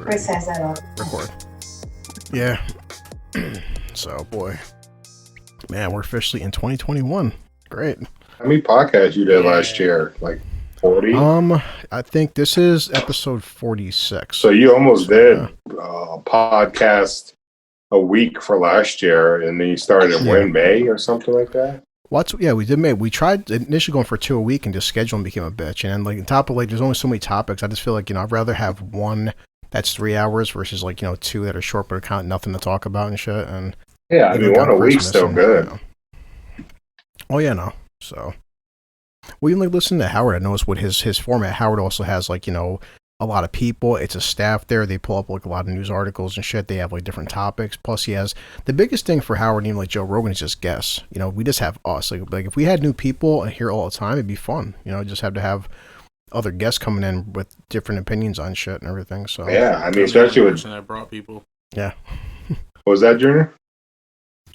Chris has that all. Record. Yeah. So, boy. Man, we're officially in 2021. Great. How many podcasts you did last year? Like 40? I think this is episode 46. So you almost did a podcast a week for last year, and then you started in May or something like that? We did May. We tried initially going for 2 a week, and just scheduling became a bitch. And then, like, on top of, like, there's only so many topics. I just feel like, I'd rather have one that's 3 hours versus, like, 2 that are short but are kind of nothing to talk about and shit. And yeah, I mean, 1 a week's still good. Oh, yeah, no. So, we even, like, listen to Howard. I noticed with his format, Howard also has, like, a lot of people. It's a staff there. They pull up, like, a lot of news articles and shit. They have, like, different topics. Plus, he has the biggest thing for Howard, even like Joe Rogan, is just guests. We just have us. Like if we had new people here all the time, it'd be fun. Just have to have other guests coming in with different opinions on shit and everything. So yeah, I mean, especially with person that brought people. Yeah. What was that, Junior?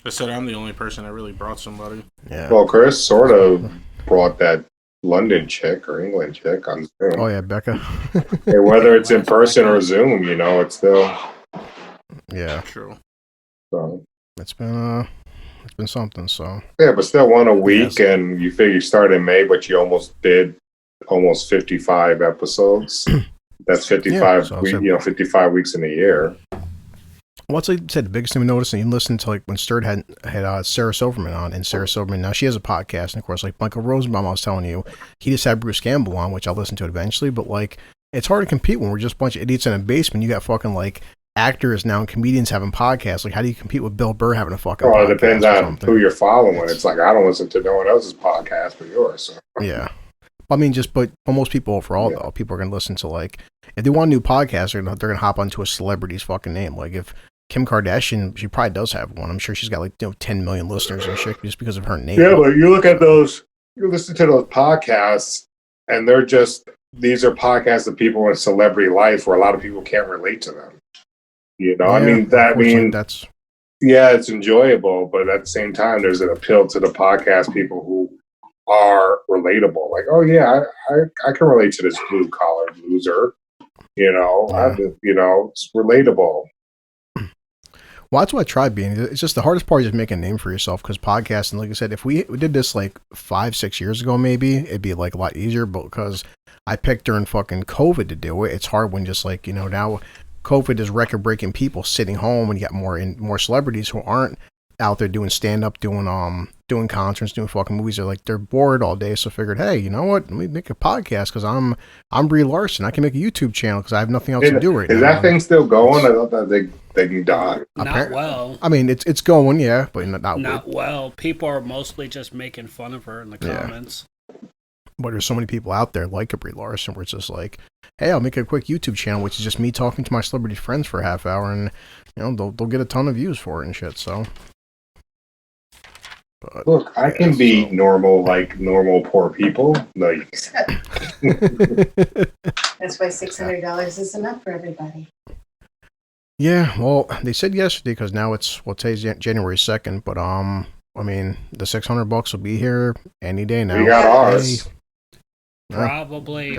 I said I'm the only person that really brought somebody. Yeah. Well, Chris sort of brought that London chick or England chick on Zoom. Oh yeah, Becca. Hey, whether it's in person or Zoom, it's still True. So. It's been something. So yeah, but still 1 a week, and you figure you started in May, but you almost did 55 episodes. That's 55. 55 weeks in a year. What's I said, the biggest thing we noticed, and you listened to, like, when Sturt had Sarah Silverman on, and Sarah Silverman, now she has a podcast, and of course, like Michael Rosenbaum, I was telling you, he just had Bruce Campbell on, which I'll listen to eventually, but, like, it's hard to compete when we're just a bunch of idiots in a basement. You got fucking, like, actors now and comedians having podcasts. Like, how do you compete with Bill Burr having a fucking podcast? Well, it depends on who you're following. It's like, I don't listen to no one else's podcast but yours. So. Yeah. I mean, but most people overall, though, people are going to listen to, like, if they want a new podcast, they're going to hop onto a celebrity's fucking name. Like, if Kim Kardashian, she probably does have one. I'm sure she's got, like, 10 million listeners and shit just because of her name. Yeah, but you look at those, you listen to those podcasts, and these are podcasts of people in celebrity life where a lot of people can't relate to them. That's it's enjoyable, but at the same time, there's an appeal to the podcast people who are relatable. Like, oh yeah, I can relate to this blue collar loser. It's relatable. Well, that's what I tried being. It's just the hardest part is just making a name for yourself, because podcasting, like I said, if we did this like 5-6 years ago, maybe it'd be like a lot easier. But because I picked during fucking COVID to do it, it's hard when just like now COVID is record breaking people sitting home, and you got more celebrities who aren't out there doing stand up, doing concerts, doing fucking movies. They're bored all day, so I figured, hey, you know what? Let me make a podcast because I'm Brie Larson. I can make a YouTube channel because I have nothing else to do right now. Is that thing still going? I thought that they can die. Not well. I mean, it's going, yeah, but not well. People are mostly just making fun of her in the comments. But there's so many people out there like a Brie Larson where it's just like, hey, I'll make a quick YouTube channel, which is just me talking to my celebrity friends for a half hour, and they'll get a ton of views for it and shit. So. But, look, I can be normal, like normal poor people. Like That's why $600 is enough for everybody. Yeah, well, they said yesterday because now today's January 2nd, but I mean, the $600 will be here any day now. We got ours. Probably,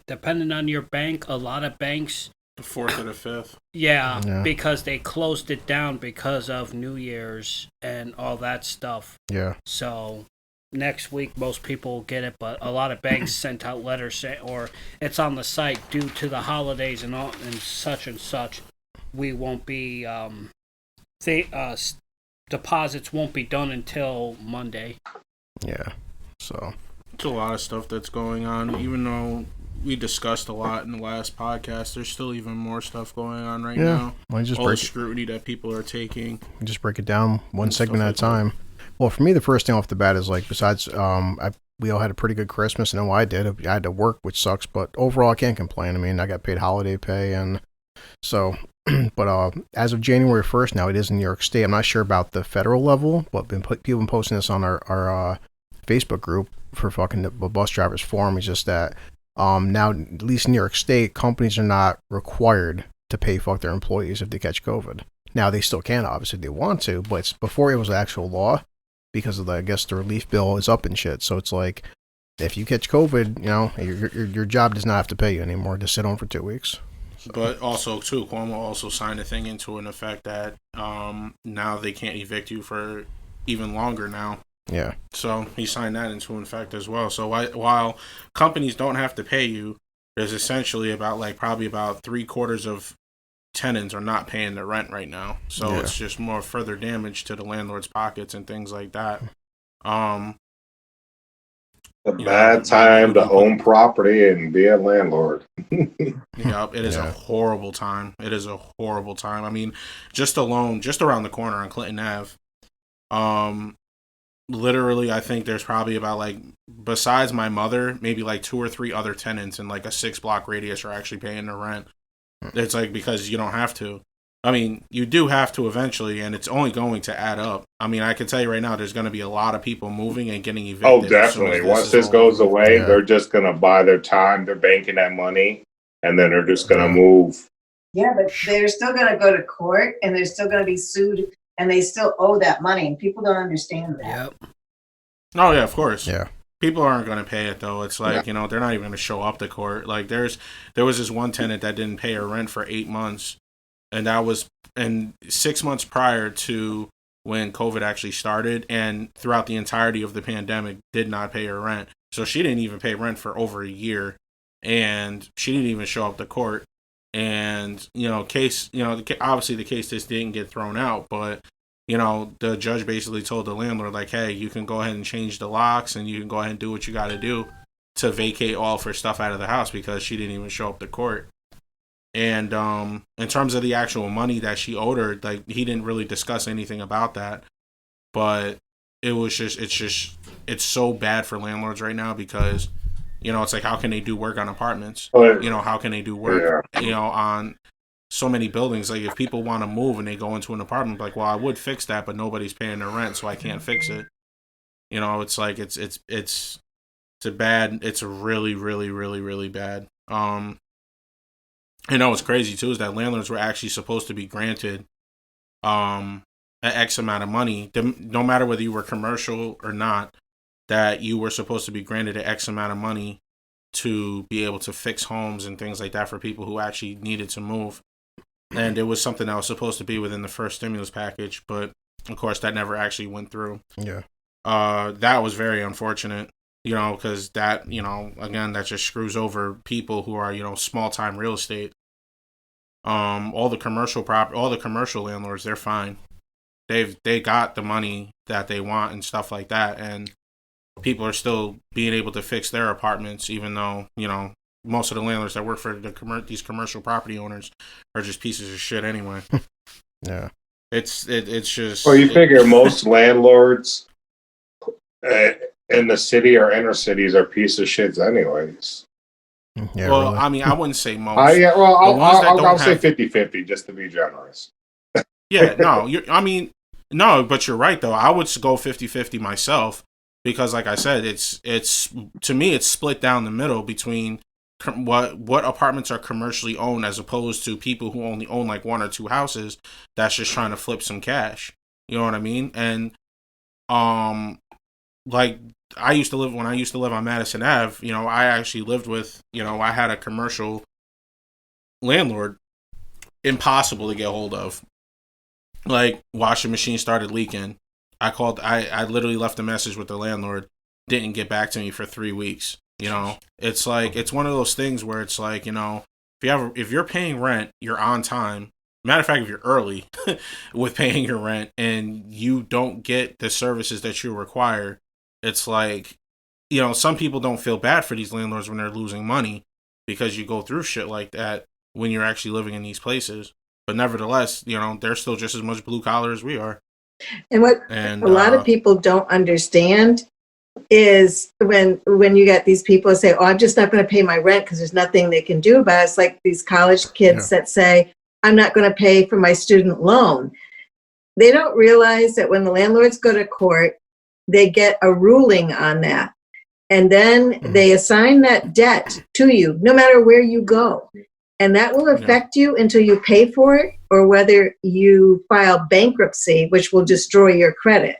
depending on your bank, a lot of banks. The 4th or the 5th. Yeah, because they closed it down because of New Year's and all that stuff. Yeah. So next week, most people will get it, but a lot of banks sent out letters or it's on the site due to the holidays and all and such. We won't be deposits won't be done until Monday. Yeah. So it's a lot of stuff that's going on, even though we discussed a lot in the last podcast. There's still even more stuff going on right now. Well, all the scrutiny that people are taking. Just break it down one segment at a time. Well, for me, the first thing off the bat is like, besides, we all had a pretty good Christmas, and I did. I had to work, which sucks, but overall, I can't complain. I mean, I got paid holiday pay, and so. But as of January 1st, now it is in New York State. I'm not sure about the federal level, but people been posting this on our Facebook group for fucking the bus drivers forum. It's just that. Now, at least in New York State, companies are not required to pay fuck their employees if they catch COVID. Now, they still can, obviously, if they want to, but before it was actual law, because of I guess the relief bill is up and shit. So it's like, if you catch COVID, your job does not have to pay you anymore. Just sit home for 2 weeks. But also too, Cuomo also signed a thing into an effect that now they can't evict you for even longer now. Yeah. So he signed that into effect as well. So while companies don't have to pay you, there's essentially probably about 3/4 of tenants are not paying their rent right now. So it's just more further damage to the landlord's pockets and things like that. A bad time to own property and be a landlord. Yep, it is a horrible time. It is a horrible time. I mean, just around the corner on Clinton Ave, literally, I think there's probably about besides my mother, maybe 2 or 3 other tenants in a 6-block radius are actually paying their rent. It's because you don't have to. I mean, you do have to eventually, and it's only going to add up. I mean, I can tell you right now, there's going to be a lot of people moving and getting evicted. Oh, definitely. Once this goes away, they're just going to buy their time. They're banking that money, and then they're just going to move. Yeah, but they're still going to go to court, and they're still going to be sued, and they still owe that money, and people don't understand that. Yep. Oh, yeah, of course. Yeah. People aren't going to pay it, though. It's they're not even going to show up to court. There was this one tenant that didn't pay her rent for 8 months, and that was 6 months prior to when COVID actually started, and throughout the entirety of the pandemic, did not pay her rent. So she didn't even pay rent for over a year, and she didn't even show up to court. And obviously the case just didn't get thrown out, but the judge basically told the landlord hey, you can go ahead and change the locks, and you can go ahead and do what you got to do to vacate all of her stuff out of the house because she didn't even show up to court. And in terms of the actual money that she owed her, he didn't really discuss anything about that. But it's so bad for landlords right now because, it's how can they do work on apartments? How can they do work, on so many buildings? If people want to move and they go into an apartment, well, I would fix that, but nobody's paying their rent, so I can't fix it. It's bad. It's really, really, really, really bad. What's crazy too is that landlords were actually supposed to be granted an X amount of money, no matter whether you were commercial or not, that you were supposed to be granted an X amount of money to be able to fix homes and things like that for people who actually needed to move. And it was something that was supposed to be within the first stimulus package, but of course that never actually went through. Yeah. That was very unfortunate. Because that, again, that just screws over people who are, small time real estate. All the commercial landlords, they're fine. They got the money that they want and stuff like that, and people are still being able to fix their apartments, even though, most of the landlords that work for these commercial property owners are just pieces of shit anyway. Yeah. It's just. Well, you figure most landlords in the city or inner cities are pieces of shits anyways. Yeah, well, really. I mean, I wouldn't say most. I'll say 50-50 just to be generous. Yeah, no, but you're right though. I would go 50-50 myself because, like I said, it's to me it's split down the middle between what apartments are commercially owned as opposed to people who only own 1 or 2 houses that's just trying to flip some cash. You know what I mean? And when I used to live on Madison Ave, I actually lived with, I had a commercial landlord, impossible to get hold of. Washing machine started leaking. I literally left a message with the landlord, didn't get back to me for 3 weeks. It's it's one of those things where it's if you're paying rent, you're on time. Matter of fact, if you're early with paying your rent and you don't get the services that you require, it's some people don't feel bad for these landlords when they're losing money because you go through shit like that when you're actually living in these places. But nevertheless, they're still just as much blue collar as we are. And a lot of people don't understand is when you get these people say, oh, I'm just not going to pay my rent because there's nothing they can do about it. It's like these college kids that say, I'm not going to pay for my student loan. They don't realize that when the landlords go to court, they get a ruling on that. And then they assign that debt to you, no matter where you go. And that will affect you until you pay for it, or whether you file bankruptcy, which will destroy your credit.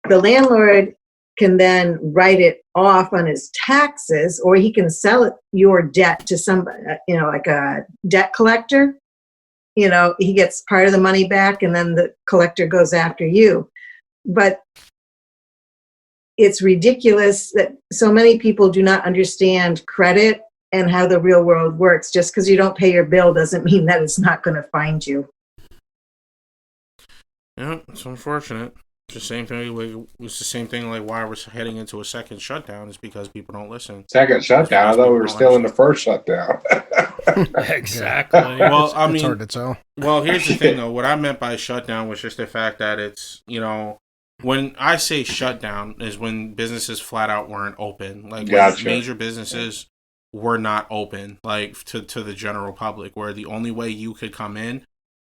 The landlord can then write it off on his taxes, or he can sell it, your debt to somebody, like a debt collector. He gets part of the money back and then the collector goes after you. But it's ridiculous that so many people do not understand credit and how the real world works. Just because you don't pay your bill doesn't mean that it's not going to find you. Yeah, it's unfortunate. It's the same thing. It's the same thing. Like why we're heading into a second shutdown is because people don't listen. Second shutdown. I thought we were still in the first shutdown. Exactly. Well, I mean, it's hard to tell. Well, here's the thing, though. What I meant by shutdown was just the fact that it's, when I say shutdown is when businesses flat out weren't open. Like, Gotcha. Major businesses were not open, like, to the general public, where the only way you could come in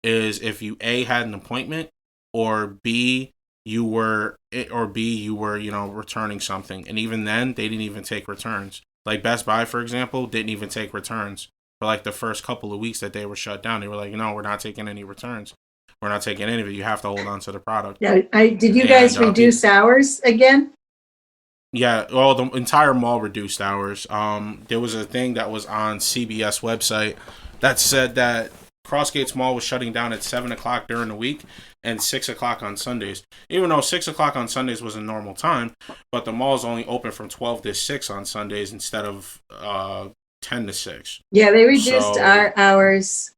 is if you, A, had an appointment, or B, you were, returning something. And even then, they didn't even take returns. Like, Best Buy, for example, didn't even take returns. For like the first couple of weeks that they were shut down, they were like, no, we're not taking any returns. We're not taking any of it. You have to hold on to the product. Yeah, did you guys reduce hours again? Yeah, well, the entire mall reduced hours. There was a thing that was on CBS website that said that Crossgates Mall was shutting down at 7 o'clock during the week and 6 o'clock on Sundays. Even though 6 o'clock on Sundays was a normal time, but the mall is only open from 12 to 6 on Sundays instead of 10 to 6. Yeah, they reduced our hours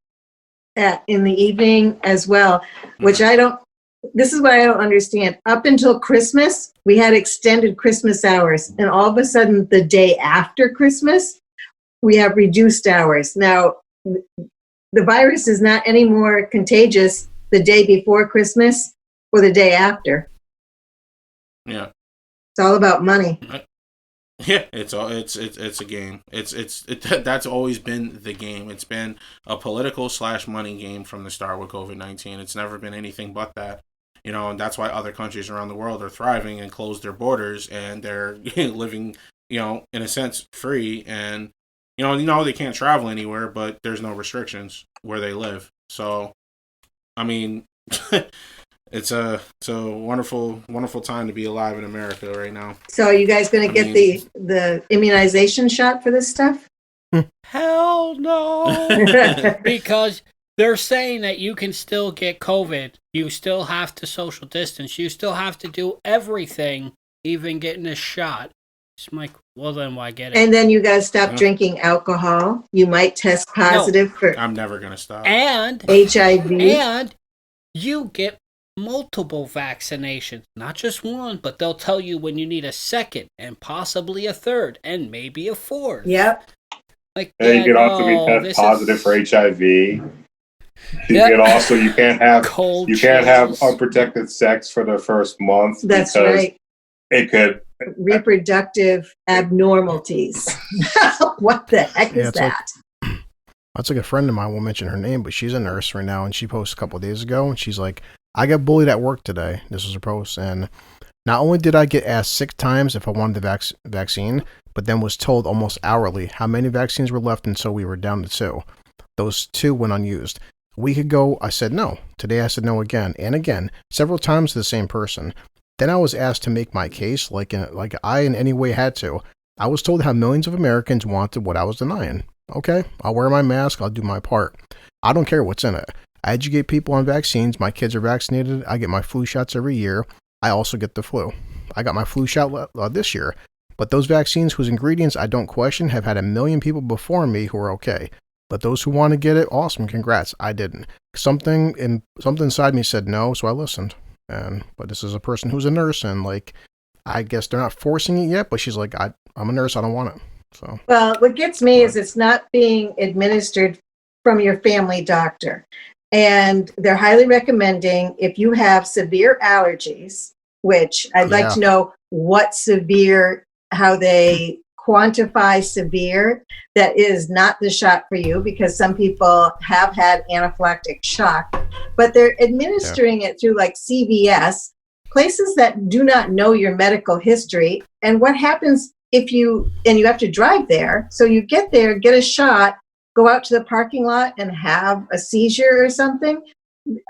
in the evening as well, which this is what I don't understand. Up until Christmas, we had extended Christmas hours, and all of a sudden, the day after Christmas, we have reduced hours. Now, the virus is not any more contagious the day before Christmas or the day after. Yeah. It's all about money. Yeah, it's a game. That's always been the game. It's been a political / money game from the start with COVID-19. It's never been anything but that. And that's why other countries around the world are thriving and closed their borders and they're living, in a sense, free. And they can't travel anywhere, but there's no restrictions where they live. So, I mean, it's a wonderful, wonderful time to be alive in America right now. So are you guys going to get the immunization shot for this stuff? Hell no. Because they're saying that you can still get COVID. You still have to social distance. You still have to do everything, even getting a shot. It's like, well, then why get it? And then you got to stop drinking alcohol. You might test positive for I'm never going to stop. And HIV. And you get multiple vaccinations, not just one, but they'll tell you when you need a second and possibly a third and maybe a fourth. Yep. And you can also be test positive for HIV. You can't have unprotected sex for the first month. That's right. It could reproductive abnormalities. What the heck is that? That's like a friend of mine, won't mention her name, but she's a nurse right now, and she posted a couple of days ago, and she's like, I got bullied at work today. This was her post, and not only did I get asked 6 times if I wanted the vaccine, but then was told almost hourly how many vaccines were left, and so we were down to 2. Those 2 went unused. A week ago, I said no. Today, I said no again and again, several times to the same person. Then I was asked to make my case like I in any way had to. I was told how millions of Americans wanted what I was denying. Okay, I'll wear my mask. I'll do my part. I don't care what's in it. I educate people on vaccines. My kids are vaccinated. I get my flu shots every year. I also get the flu. I got my flu shot this year. But those vaccines whose ingredients I don't question have had a million people before me who are okay. But those who want to get it, awesome, congrats. I didn't. Something inside me said no, so I listened. But this is a person who's a nurse, and I guess they're not forcing it yet. But she's like, I'm a nurse. I don't want it. So. Well, what gets me is it's not being administered from your family doctor. And they're highly recommending if you have severe allergies, which I'd like to know what severe, how they quantify severe, that is not the shot for you, because some people have had anaphylactic shock, but they're administering it through like CVS, places that do not know your medical history. And what happens if you have to drive there? So you get there, get a shot, go out to the parking lot and have a seizure or something.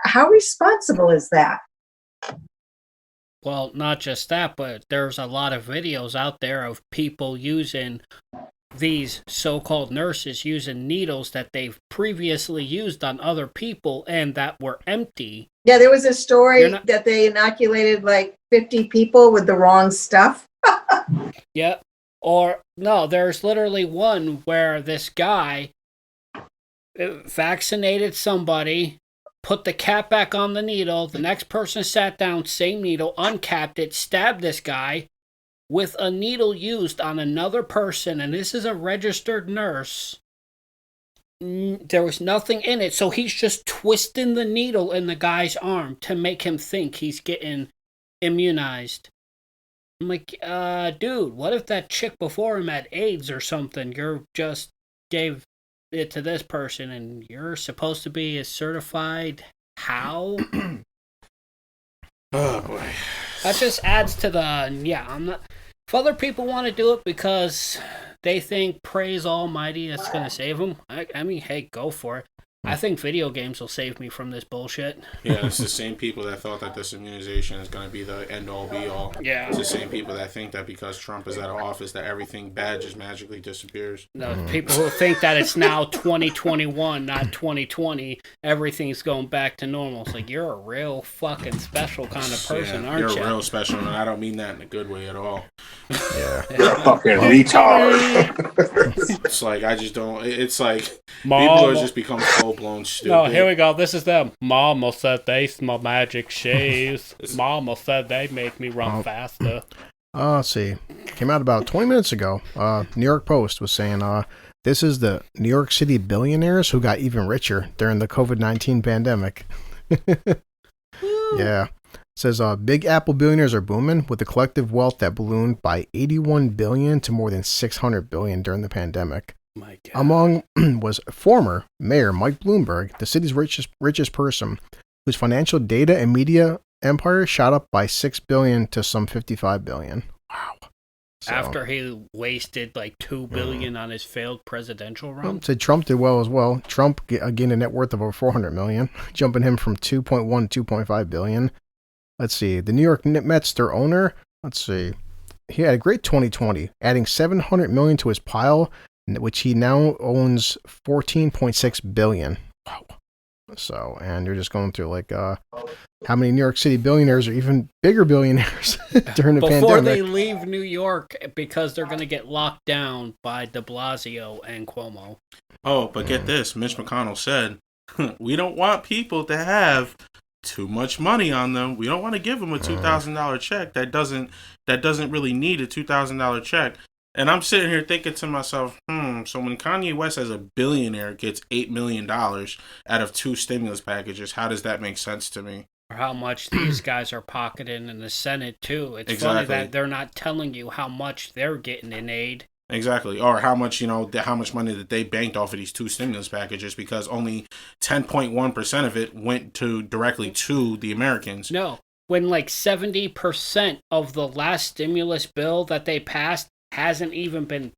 How responsible is that? Well, not just that, but there's a lot of videos out there of people using these so-called nurses using needles that they've previously used on other people and that were empty. Yeah, there was a story You're not- that they inoculated like 50 people with the wrong stuff. Yeah. Or, no, there's literally one where this guy vaccinated somebody, put the cap back on the needle, the next person sat down, same needle, uncapped it, stabbed this guy with a needle used on another person, and this is a registered nurse. There was nothing in it, so he's just twisting the needle in the guy's arm to make him think he's getting immunized. I'm like, dude, what if that chick before him had AIDS or something? You just gave it to this person, and you're supposed to be a certified how? Oh boy. That just adds to the, I'm not, if other people want to do it because they think praise almighty it's going to save them, I mean, hey, go for it. I think video games will save me from this bullshit. Yeah, it's the same people that thought that this immunization is going to be the end-all, be-all. Yeah. It's the same people that think that because Trump is out of office that everything bad just magically disappears. The people who think that it's now 2021, not 2020, everything's going back to normal. It's like, you're a real fucking special kind of person, aren't you? You're real special, and I don't mean that in a good way at all. Yeah. You're a fucking retard. It's like, I just don't, it's like, Mom, people are just become full-blown stupid. no, here we go. This is them. Mama said they smell magic shaves. Mama said they make me run faster. Let's see. Came out about 20 minutes ago. New York Post was saying, this is the New York City billionaires who got even richer during the COVID-19 pandemic. Yeah. It says, big Apple billionaires are booming with the collective wealth that ballooned by 81 billion to more than 600 billion during the pandemic. My God. Among was former Mayor Mike Bloomberg, the city's richest person, whose financial data and media empire shot up by 6 billion to some 55 billion. Wow. So, After he wasted like $2 billion on his failed presidential run. said Trump did well as well. Trump gained a net worth of over 400 million, jumping him from 2.1 to 2.5 billion. Let's see. The New York Mets, their owner, let's see. He had a great 2020, adding 700 million to his pile, which he now owns 14.6 billion. Wow. So, and you're just going through like how many New York City billionaires are even bigger billionaires during the Before pandemic. they leave New York because they're going to get locked down by de Blasio and Cuomo. Oh, but get this. Mitch McConnell said, we don't want people to have too much money on them. We don't want to give them a $2,000 check that doesn't really need a $2,000 check. And I'm sitting here thinking to myself, so when Kanye West as a billionaire gets $8 million out of 2 stimulus packages, how does that make sense to me? Or how much these guys are pocketing in the Senate, too. It's Exactly. funny that they're not telling you how much they're getting in aid. Exactly. Or how much, how much money that they banked off of these 2 stimulus packages because only 10.1% of it went directly to the Americans. No, when like 70% of the last stimulus bill that they passed hasn't even been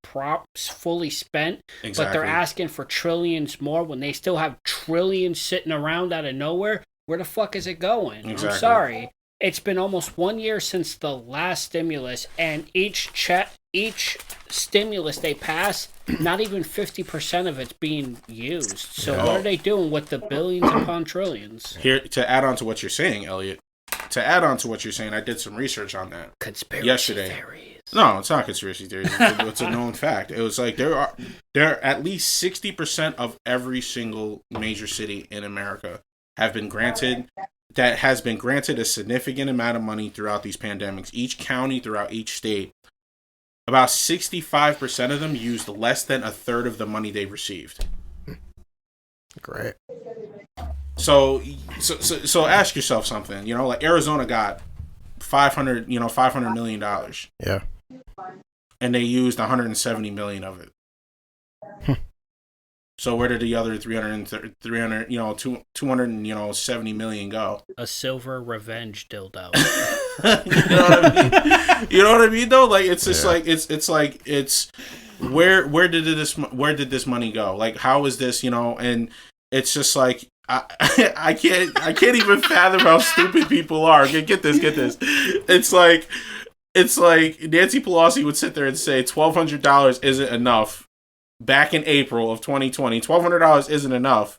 fully spent, Exactly. but they're asking for trillions more when they still have trillions sitting around out of nowhere. Where the fuck is it going? Exactly. I'm sorry. It's been almost 1 year since the last stimulus, and each stimulus they pass, not even 50% of it's being used. So Yeah. what are they doing with the billions upon trillions? Here, to add on to what you're saying, Elliot, I did some research on that. Conspiracy Yesterday. theories. No, it's not conspiracy theories. It's a known fact. It was like there are at least 60% of every single major city in America has been granted a significant amount of money throughout these pandemics. Each county throughout each state, about 65% of them used less than a third of the money they received. Great. So ask yourself something. Like Arizona got $500 million. Yeah. And they used 170 million of it. So where did the other 270 million go? A silver revenge dildo. You know what I mean though? Like it's just Yeah. like it's where did this money go? Like how is this, and it's just like I can't even fathom how stupid people are. Get this. It's like Nancy Pelosi would sit there and say $1,200 isn't enough back in April of 2020. $1,200 isn't enough.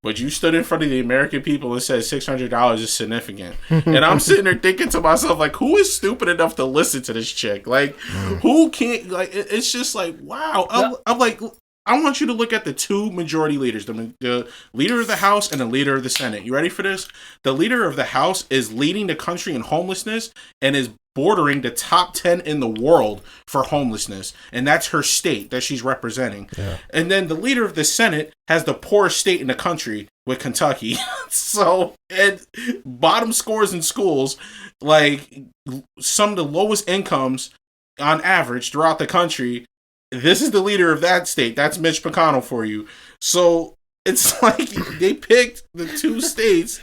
But you stood in front of the American people and said $600 is significant. And I'm sitting there thinking to myself, like, who is stupid enough to listen to this chick? Like, who can't, like, it's just like, wow. I'm like, I want you to look at the two majority leaders, the leader of the House and the leader of the Senate. You ready for this? The leader of the House is leading the country in homelessness and is bordering the top 10 in the world for homelessness. And that's her state that she's representing. Yeah. And then the leader of the Senate has the poorest state in the country with Kentucky. So, and bottom scores in schools, like some of the lowest incomes on average throughout the country. This is the leader of that state. That's Mitch McConnell for you. So it's like they picked the two states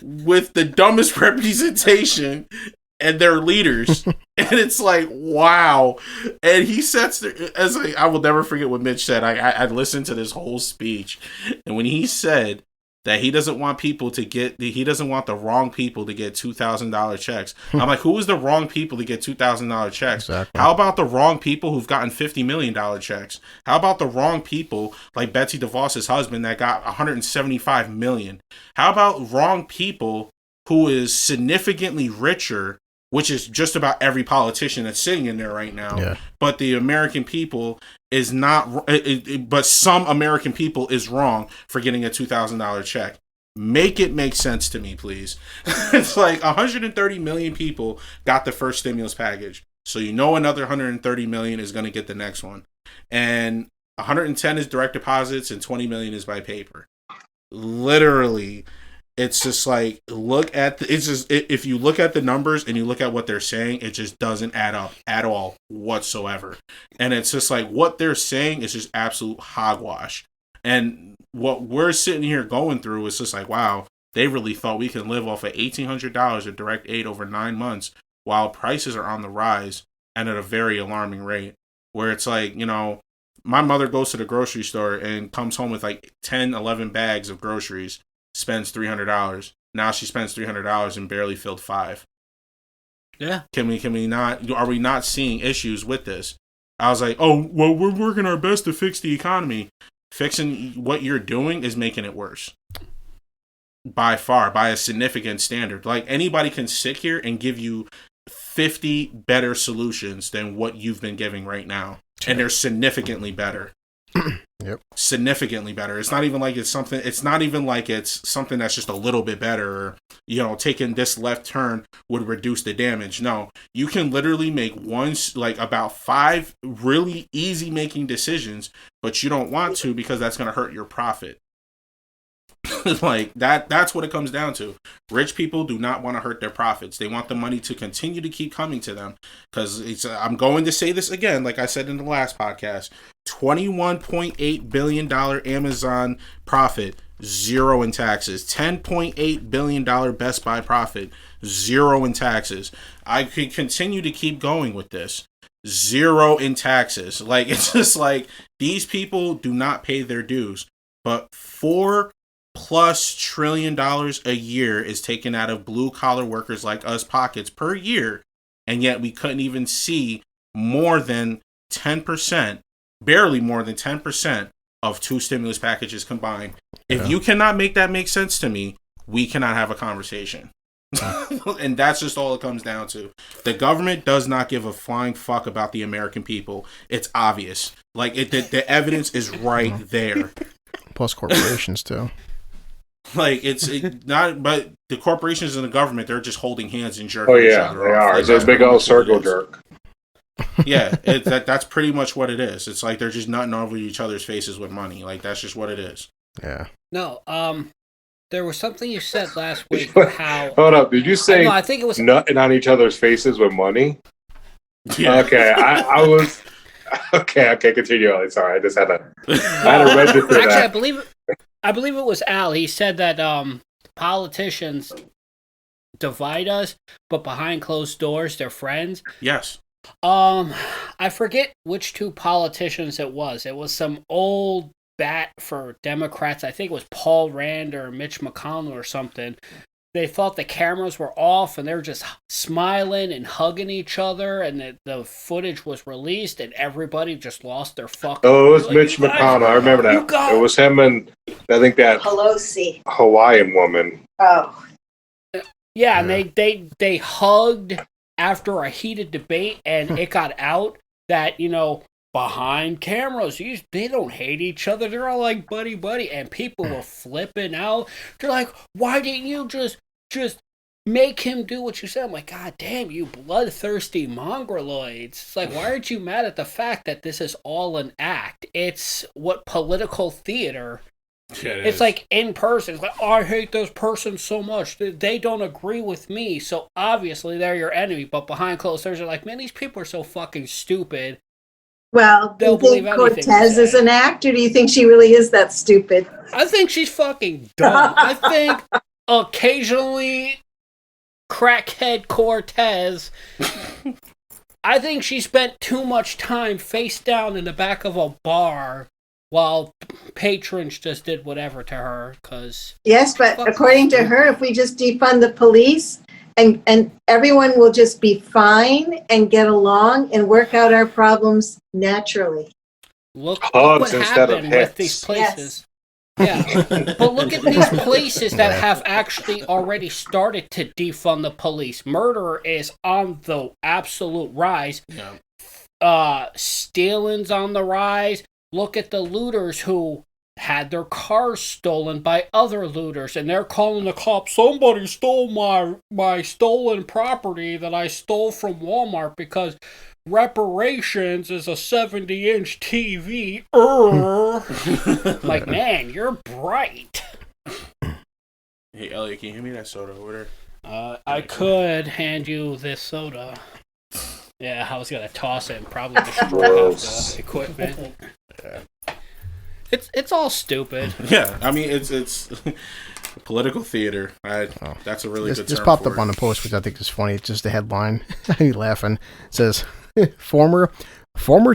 with the dumbest representation and their leaders. And it's like, wow. And he sets there, I will never forget what Mitch said. I listened to this whole speech. And when he said that he doesn't want the wrong people to get $2,000 checks. I'm like, who is the wrong people to get $2,000 checks? Exactly. How about the wrong people who've gotten $50 million checks? How about the wrong people like Betsy DeVos's husband that got $175 million? How about wrong people who is significantly richer, which is just about every politician that's sitting in there right now. Yeah. But the American people is not, but some American people is wrong for getting a $2,000 check. Make it make sense to me, please. It's like 130 million people got the first stimulus package. So you know another 130 million is going to get the next one. And 110 is direct deposits and 20 million is by paper. Literally. It's just like, if you look at the numbers and you look at what they're saying, it just doesn't add up at all whatsoever. And it's just like, what they're saying is just absolute hogwash. And what we're sitting here going through is just like, wow, they really thought we can live off of $1,800 of direct aid over 9 months while prices are on the rise and at a very alarming rate. Where it's like, you know, my mother goes to the grocery store and comes home with like 10, 11 bags of groceries. Spends $300. Now she spends $300 and barely filled 5. Yeah. Can we not? Are we not seeing issues with this? I was like, oh, well, we're working our best to fix the economy. Fixing what you're doing is making it worse. By far, by a significant standard. Like, anybody can sit here and give you 50 better solutions than what you've been giving right now, and they're significantly better. Yep. Significantly better. It's not even like it's something that's just a little bit better, or, you know, taking this left turn would reduce the damage. No, you can literally make about 5 really easy making decisions, but you don't want to because that's going to hurt your profit. Like that's what it comes down to. Rich people do not want to hurt their profits. They want the money to continue to keep coming to them, because I'm going to say this again, like I said in the last podcast, $21.8 billion Amazon profit, 0 in taxes. $10.8 billion Best Buy profit, 0 in taxes. I could continue to keep going with this. 0 in taxes. Like, it's just like, these people do not pay their dues. But $4+ trillion a year is taken out of blue collar workers like us pockets per year, and yet we couldn't even see more than 10%, barely more than 10% of 2 stimulus packages combined. If you cannot make that make sense to me, we cannot have a conversation. And that's just all it comes down to. The government does not give a flying fuck about the American people. It's obvious. Like, the evidence is right there. Plus corporations too. Like, it's not, but the corporations and the government, they're just holding hands and jerking each other off. They are. It's a big old circle jerk. Yeah, that's pretty much what it is. It's like they're just nutting over each other's faces with money. Like, that's just what it is. Yeah. No, there was something you said last week. How? Hold up, did you say? No, I think it was nutting on each other's faces with money. Yeah. Okay, I was. Okay, continue. Sorry, I had to register that. Actually, I believe it was Al. He said that politicians divide us, but behind closed doors, they're friends. Yes. I forget which 2 politicians it was. It was some old spat for Democrats. I think it was Paul Rand or Mitch McConnell or something. They thought the cameras were off and they were just smiling and hugging each other, and the footage was released and everybody just lost their fucking. Oh, it was like, Mitch McConnell. I remember that. It was him and I think that Pelosi. Hawaiian woman. Oh, Yeah, and they hugged after a heated debate, and it got out that, behind cameras, they don't hate each other. They're all like buddy, and people were flipping out. They're like, why didn't you just make him do what you said? I'm like, God damn, you bloodthirsty mongoloids. It's like, why aren't you mad at the fact that this is all an act? It's what political theater. Yeah, It's like in person. It's like, oh, I hate this person so much. They don't agree with me, so obviously they're your enemy. But behind closed doors, they're like, man, these people are so fucking stupid. Well, do They'll you think believe anything Cortez we is say. an act, or do you think she really is that stupid? I think she's fucking dumb. I think occasionally crackhead Cortez. I think she spent too much time face down in the back of a bar while patrons just did whatever to her. Cause Yes, but Fuck. according to her, if we just defund the police and everyone will just be fine and get along and work out our problems naturally. look Hugs what instead of happened with hits. these places. Yeah, but look at these places that have actually already started to defund the police. Murder is on the absolute rise. Yeah. Stealing's on the rise. Look at the looters who had their cars stolen by other looters, and they're calling the cops. Somebody stole my stolen property that I stole from Walmart because reparations is a 70-inch TV. Like, man, you're bright. Hey, Elliot, can you hand me that soda over there? I could hand you this soda. Yeah, I was gonna toss it and probably destroy half Gross. the equipment. It's all stupid. Yeah, I mean it's political theater. That's a really good This term popped for up it. on the post, which I think is funny. It's just a headline. I'm laughing. It says, former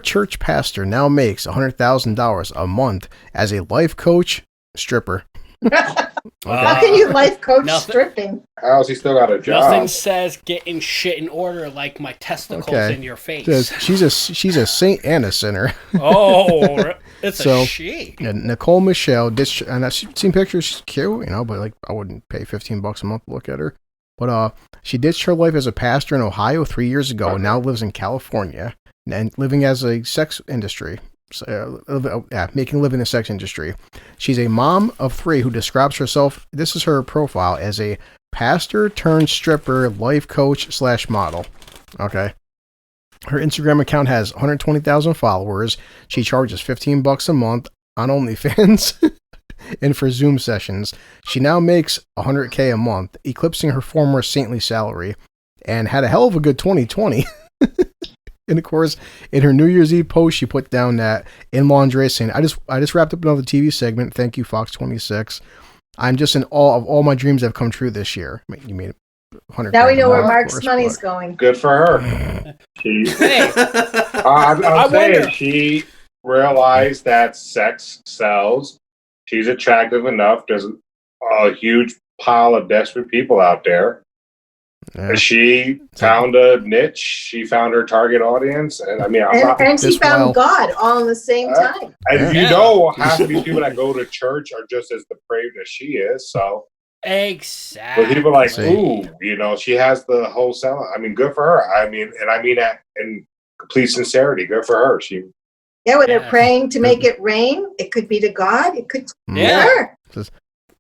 church pastor now makes $100,000 a month as a life coach stripper. How can you life coach Nothing. stripping? How's he still got a job? Nothing says getting shit in order like my testicles Okay. in your face. It says she's a saint and a sinner. Oh, it's So- a she. And Nicole Michelle, and I've seen pictures, she's cute, but like I wouldn't pay $15 a month to look at her. But she ditched her life as a pastor in Ohio 3 years ago and now lives in California and living as a sex industry. Making a living in the sex industry. She's a mom of 3 who describes herself, this is her profile, as a pastor turned stripper, life coach / model. Okay. Her Instagram account has 120,000 followers. She charges $15 a month on OnlyFans and for Zoom sessions. She now makes $100K a month, eclipsing her former saintly salary, and had a hell of a good 2020. And of course, in her New Year's Eve post, she put down that in lingerie saying, I just wrapped up another TV segment. Thank you, Fox 26. I'm just in awe of all my dreams that have come true this year. I mean, you made 100. Now we know where of Mark's course, money's but- going. Good for her. She, Hey, I'm I saying wonder- she realized that sex sells. She's attractive enough. There's a huge pile of desperate people out there. Yeah. She found a niche. She found her target audience, and I mean, I'm not. And she This found while- God all in the same time. And Yeah. you know, half of these people that go to church are just as depraved as she is. So, exactly. but people are like, See. ooh, she has the whole sell. I mean, good for her. I mean that in complete sincerity. Good for her. She Yeah, when Yeah. they're praying to make it rain, it could be to God. It could be Yeah. her.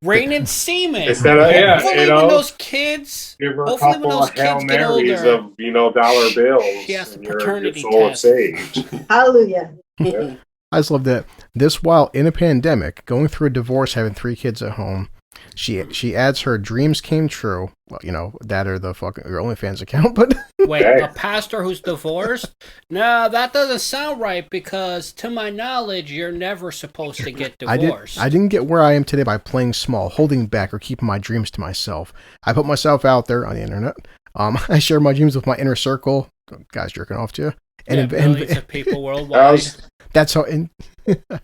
Rain and semen. instead of Hopefully when those kids, give her a hopefully when couple those of Hail kids get Marys older, of dollar bills. she has the and your paternity soul test. is saved. Hallelujah. I just love that. This while in a pandemic, going through a divorce, having 3 kids at home, she adds her dreams came true. Well, that or the fucking your OnlyFans account, but wait, Okay. a pastor who's divorced? No, that doesn't sound right because to my knowledge, you're never supposed to get divorced. I didn't get where I am today by playing small, holding back, or keeping my dreams to myself. I put myself out there on the internet. I share my dreams with my inner circle, guys jerking off to you, And, millions of people I worldwide. was- that's how. And,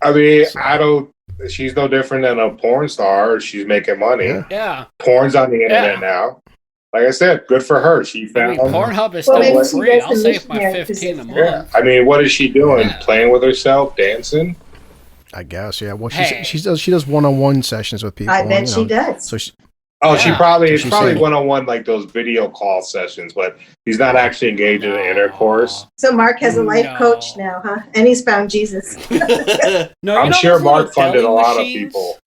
I mean, I don't. She's no different than a porn star. She's making money. Yeah. Yeah. Porn's on the internet Yeah. now. Like I said, good for her. She I found. mean, Pornhub is Well, still maybe she free. does I'll the save my missionary 15 a position. yeah. month. I mean, what is she doing? Yeah. Playing with herself, dancing? I guess, yeah. Well, Hey. she does one-on-one sessions with people. I bet you she know. does. So she, Oh, she Yeah. probably So it's she's probably saying- one-on-one like those video call sessions, but he's not actually engaged in an intercourse. So Mark has a life No. coach now, huh? And he's found Jesus. No, I'm you know sure those Mark little funded deli a lot of machines? people.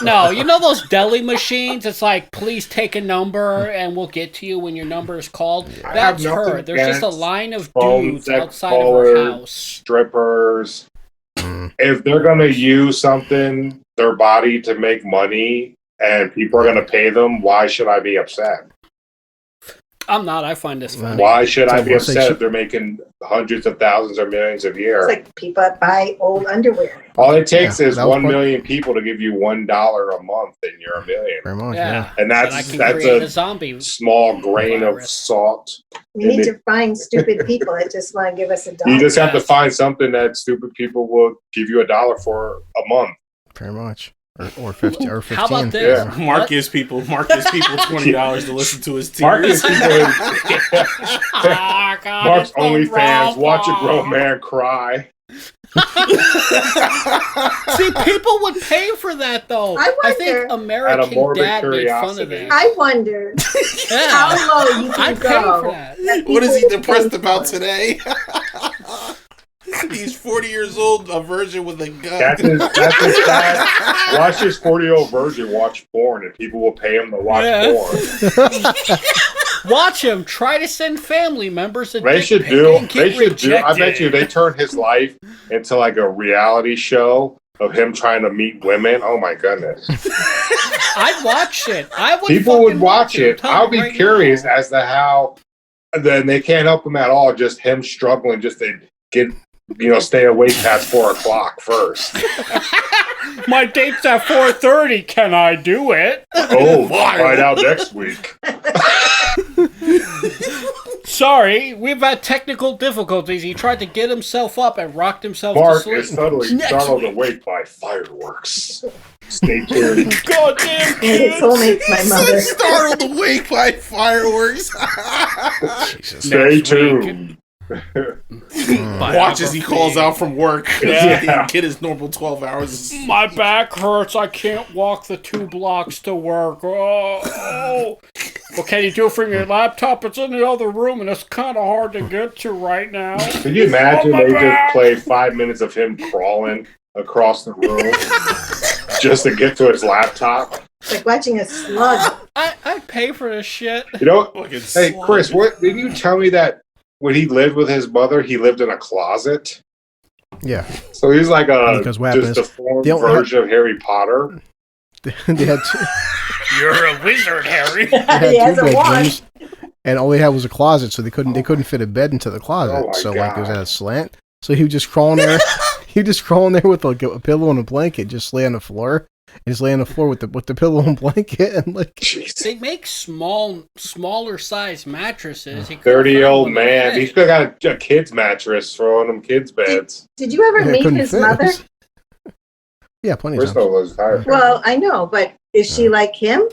No, you know those deli machines? It's like, please take a number and we'll get to you when your number is called. I have That's nothing her. There's just a against line of phone dudes sex outside of her callers, house. strippers. Mm. If they're gonna use something, their body to make money, and people are gonna pay them, why should I be upset? I'm not. I find this funny. Why should I So be we'll say upset she- if they're making hundreds of thousands or millions a It's year? like people that buy old underwear. All it takes Yeah, is that was 1 part- million people to give you $1 a month, and you're a million. very much, Yeah. yeah. And I that's can that's create a a zombie. small grain of virus. salt. We need to find stupid people that just want to give us a dollar. You just have to Yes. find something that stupid people will give you $1 for a month. Very much. Or 50 or 15. How about this? Yeah. Mark gives people $20 to listen to his tears. Mark is people Ah, God, Mark's it's the OnlyFans. Watch a Raw. grown man cry. See, people would pay for that, though. I I think wonder- Out of American morbid Dad made fun of curiosity. that. I wonder Yeah. how low you can I'd pay go. for that. What is he people depressed pay about for it. today? He's 40 years old, a virgin with a gun. That's his dad. Watch this 40-year-old virgin watch porn, and people will pay him to watch Yeah. porn. Watch him try to send family members a They dick should pic do. and get They should do. I bet rejected. you they turn his life into like a reality show of him trying to meet women. Oh my goodness! I'd watch it. I would. People would fucking watch I'm it. telling I'll you be right curious now. as to how. Then they can't help him at all. Just him struggling just to get, stay awake past 4 o'clock first. My date's at 4:30. Can I do it? Oh, find out next week. Sorry, we've had technical difficulties. He tried to get himself up and rocked himself Mark to sleep. is suddenly Next startled week. awake by fireworks. Stay tuned. Goddamn And his kids. soulmate's my mother. Startled awake by fireworks. Jesus. Stay Next tuned. Watch as he calls out from work. Yeah. Get his normal 12 hours. My back hurts. I can't walk the 2 blocks to work. Oh. Well, can you do it from your laptop? It's in the other room, and it's kind of hard to get to right now. Can you imagine Oh, my they back. just played 5 minutes of him crawling across the room just to get to his laptop? It's like watching a slug. I'd pay for this shit. You know, Fucking hey slug. Chris, what didn't you tell me that when he lived with his mother, he lived in a closet? Yeah. So he's like a Because what happened just is a formed they don't- version of Harry Potter. they had two, You're a wizard, Harry. they had He has two a wand. bedrooms, and all they had was a closet, so they couldn't fit a bed into the closet. Oh my So like it was God. at a slant. So he would just crawl in there. He would just crawl in there with like a pillow and a blanket, just lay on the floor. And just lay on the floor with the pillow and blanket, and like Jeez. They make smaller size mattresses. He could've 30-year-old found one man. that He's fit. still got a kid's mattress for one of them kids' beds. Did you ever yeah, meet couldn't his fit. mother? Yeah, plenty of times. Bristol was tired. Well, I know, but is she like him?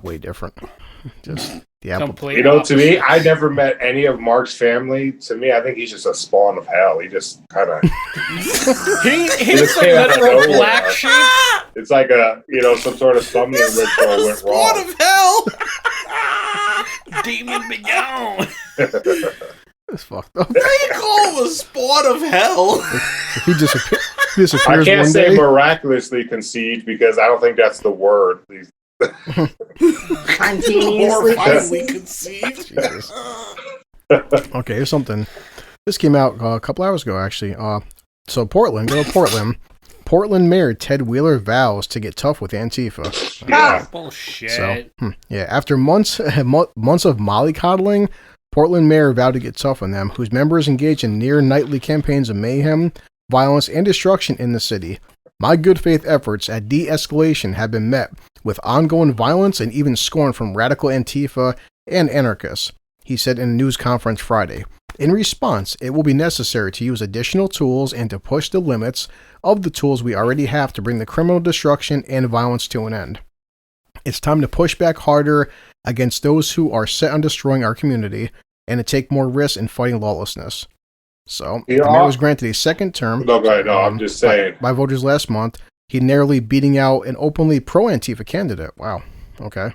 Way different. Just the apple. Complete You know, to me, opposite. I never met any of Mark's family. To me, I think he's just a spawn of hell. He just kind of, He's just the came out of literal nowhere. black sheep. it's like some sort of summoning ritual went Spawn wrong. of hell. Demon be gone. It's fucked up. How you call him a spawn of hell? If he disappears I can't one say day. miraculously conceived because I don't think that's the word. Spontaneously Or finally conceived? conceived. Jesus. Okay, here's something. This came out a couple hours ago, actually. So Portland, go to Portland. Portland Mayor Ted Wheeler vows to get tough with Antifa. Yeah. Bullshit. So, yeah, after months of mollycoddling, Portland Mayor vowed to get tough on them, whose members engage in near nightly campaigns of mayhem, violence, and destruction in the city. My good faith efforts at de-escalation have been met with ongoing violence and even scorn from radical Antifa and anarchists. he said in a news conference Friday. In response, it will be necessary to use additional tools and to push the limits of the tools we already have to bring the criminal destruction and violence to an end. It's time to push back harder against those who are set on destroying our community and to take more risks in fighting lawlessness. So, the mayor was granted a second term. No, go ahead. No, I'm just saying. By voters last month, he narrowly beating out an openly pro-Antifa candidate. Wow. Okay.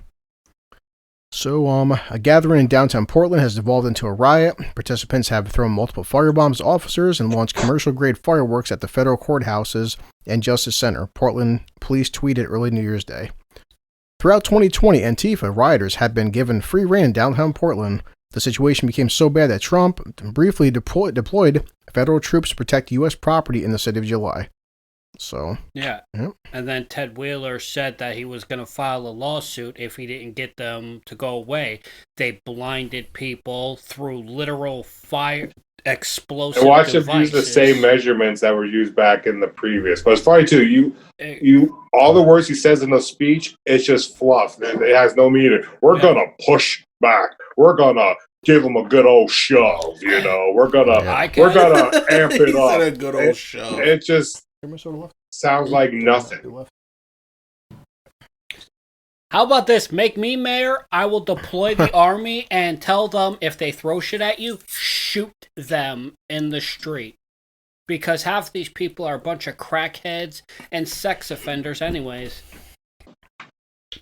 So, a gathering in downtown Portland has devolved into a riot. Participants have thrown multiple firebombs at officers and launched commercial-grade fireworks at the federal courthouses and Justice Center, Portland police tweeted early New Year's Day. Throughout 2020, Antifa rioters had been given free rein in downtown Portland. The situation became so bad that Trump briefly deployed federal troops to protect U.S. property in the city of July. So, yeah. And then Ted Wheeler said that he was going to file a lawsuit if he didn't get them to go away. They blinded people through literal fire explosive And watch them devices. use the same measurements that were used back in the previous. But it's funny too. You all the words he says in the speech, it's just fluff. It has no meaning. We're gonna push back. We're gonna give them a good old shove. You know, we're gonna amp He it said up. a good old show. It just sounds like nothing. How about this? Make me mayor. I will deploy the army and tell them if they throw shit at you, shoot them in the street. Because half these people are a bunch of crackheads and sex offenders anyways.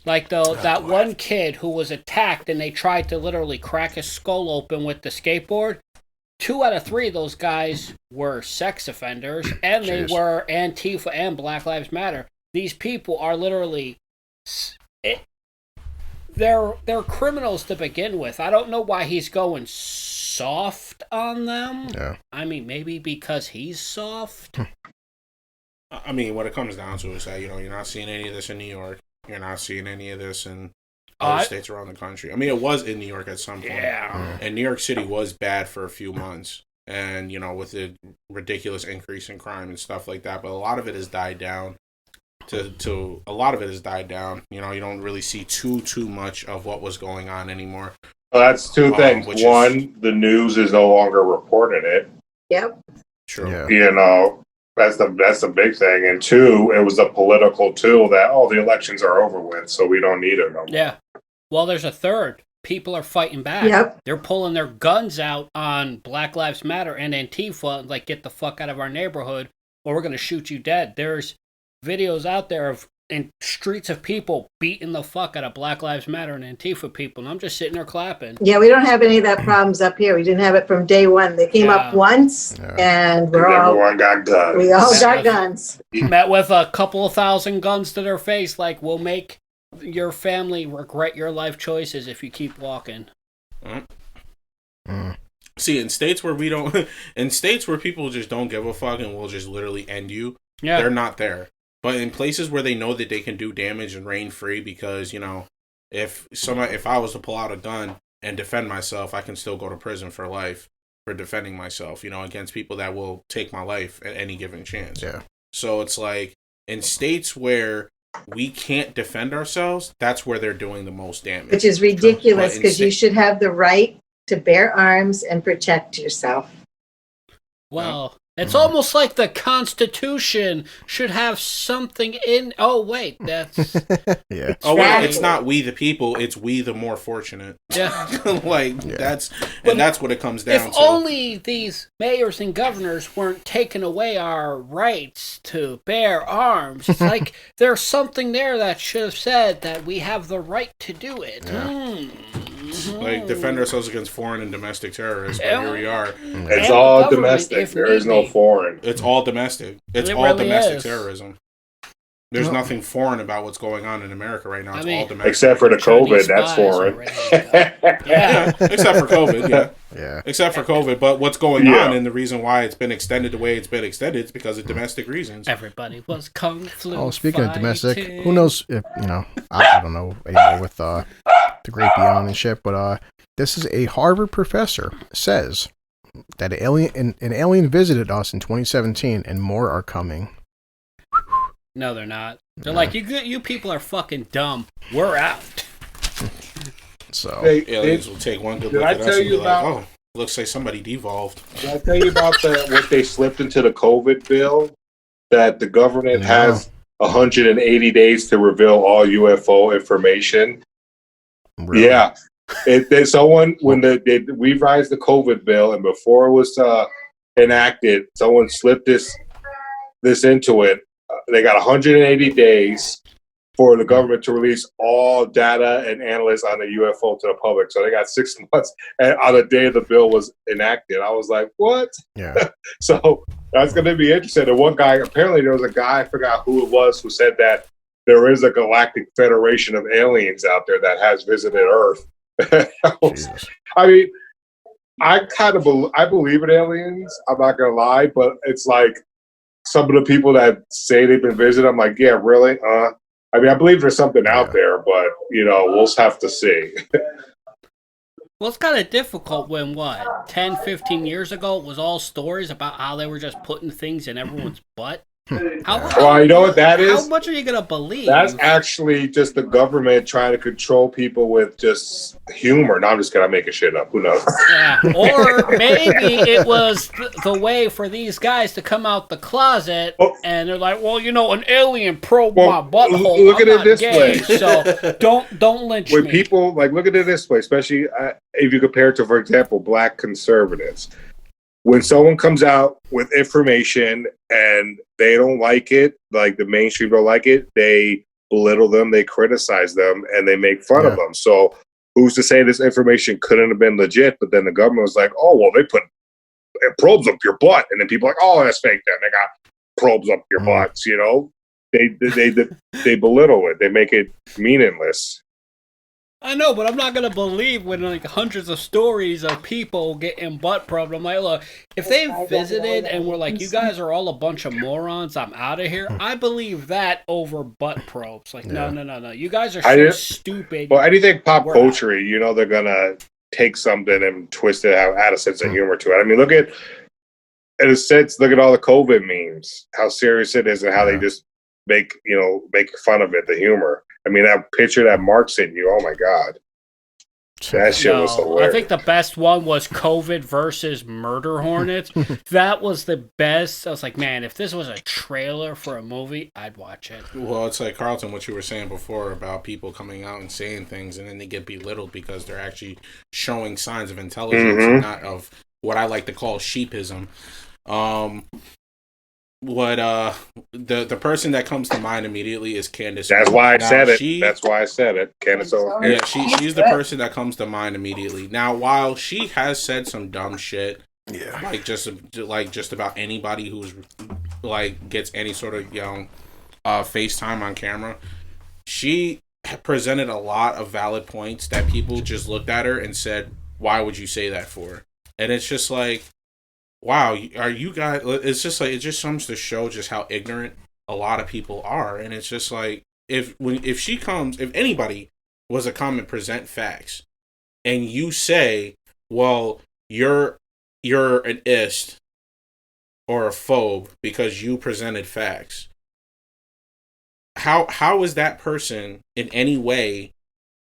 Like that one kid who was attacked and they tried to literally crack his skull open with the skateboard. 2 out of 3 of those guys were sex offenders, and they were Antifa and Black Lives Matter. These people are literally... They're criminals to begin with. I don't know why he's going soft on them. Yeah. I mean, maybe because he's soft. I mean, what it comes down to is that, you know, you're not seeing any of this in New York. You're not seeing any of this in other states around the country. I mean, it was in New York at some point. Yeah. And New York City was bad for a few months. And, you know, with the ridiculous increase in crime and stuff like that. But a lot of it has died down. A lot of it has died down. You know, you don't really see too much of what was going on anymore. Well, that's two things. One, the news is no longer reporting it. Yep. True. Yeah. You know, that's the big thing. And 2, it was a political tool that the elections are over with, so we don't need it no more. Yeah. Well, there's a third. People are fighting back. Yep. They're pulling their guns out on Black Lives Matter and Antifa, like, get the fuck out of our neighborhood or we're going to shoot you dead. There's videos out there of in streets of people beating the fuck out of Black Lives Matter and Antifa people, and I'm just sitting there clapping. Yeah, we don't have any of that problems up here. We didn't have it from day one. They came up once, and everyone got guns. We all got guns. Met with a couple of thousand guns to their face, like, we'll make your family regret your life choices if you keep walking. See, in states where people just don't give a fuck and will just literally end you, they're not there. But in places where they know that they can do damage and reign free, because, you know, if I was to pull out a gun and defend myself, I can still go to prison for life for defending myself, you know, against people that will take my life at any given chance. Yeah. So it's like, in states where we can't defend ourselves, that's where they're doing the most damage. Which is ridiculous, because you should have the right to bear arms and protect yourself. Well, it's almost like the Constitution should have something in... Oh, wait, that's... Yeah. Oh, wait, it's not we the people, it's we the more fortunate. Yeah. That's what it comes down to. If only these mayors and governors weren't taking away our rights to bear arms. It's like there's something there that should have said that we have the right to do it. Yeah. Like, defend ourselves against foreign and domestic terrorists, but here we are. It's all domestic. There is no foreign. It's all domestic. It's all really domestic is. Terrorism. There's nothing foreign about what's going on in America right now. It's all domestic. Except for the COVID, that's foreign. Yeah, except for COVID, Yeah. Except for COVID, but what's going on and the reason why it's been extended the way it's been extended is because of domestic reasons. Everybody was kung flu. Oh, speaking of domestic, who knows if, you know, I don't know anymore with the Great Beyond and shit, but this is a Harvard professor says that an alien visited us in 2017 and more are coming. No, they're not. They're like, you people are fucking dumb. We're out. So Aliens will take one good Did look I at us tell and you be like, about- "Oh, looks like somebody devolved." Did I tell you about what they slipped into the COVID bill? That the government No. has 180 days to reveal all UFO information. really, Yeah, someone when they revised the COVID bill, and before it was enacted, someone slipped this into it. They got 180 days for the government to release all data and analysts on the UFO to the public. So they got 6 months on the day the bill was enacted. I was like, what? yeah, So that's going to be interesting. And one guy, apparently there was a guy, I forgot who it was, who said that there is a galactic federation of aliens out there that has visited Earth. Jesus. I mean, I kind of I believe in aliens. I'm not going to lie, but it's like some of the people that say they've been visited, I'm like, yeah, really? I mean, I believe there's something out there, but, we'll have to see. Well, it's kind of difficult when, 10, 15 years ago, it was all stories about how they were just putting things in everyone's butt. Well, you know what that is? How much are you going to believe? That's actually just the government trying to control people with just humor. No, I'm just kidding. I'm making shit up. Who knows? Yeah. Or maybe it was the way for these guys to come out the closet, and they're like, well, an alien probed my butthole. Look at I'm it not this gay, way. So don't lynch When me. people, look at it this way, especially if you compare it to, for example, black conservatives. When someone comes out with information and they don't like it, like the mainstream don't like it, they belittle them, they criticize them, and they make fun of them. So who's to say this information couldn't have been legit? But then the government was like, oh, well, they put probes up your butt. And then people are like, oh, that's fake then. They got probes up your butts, They belittle it. They make it meaningless. I know, but I'm not gonna believe when hundreds of stories of people getting butt probed. I'm like, look, if they visited and were like, you guys are all a bunch of morons, I'm out of here. I believe that over butt probes. Like, no. You guys are so stupid. Well, anything pop We're culture, they're gonna take something and twist it, add a sense of humor to it. I mean, look at all the COVID memes, how serious it is, and how they just make fun of it, the humor. I mean, that picture that Mark sent you, oh my God. That shit was hilarious. I think the best one was COVID versus murder hornets. That was the best. I was like, man, if this was a trailer for a movie, I'd watch it. Well, it's like, Carlton, what you were saying before about people coming out and saying things and then they get belittled because they're actually showing signs of intelligence and not of what I like to call sheepism. The person that comes to mind immediately is Candace. That's why I said it. That's why I said it. Candace Owens. Yeah, she's the person that comes to mind immediately. Now, while she has said some dumb shit, like just about anybody who's gets any sort of FaceTime on camera, she presented a lot of valid points that people just looked at her and said, "Why would you say that for?" And it's just like, wow, are you guys? It's just like, it just comes to show just how ignorant a lot of people are, and it's just like, if anybody was to come and present facts, and you say, well, you're an ist or a phobe because you presented facts, how is that person in any way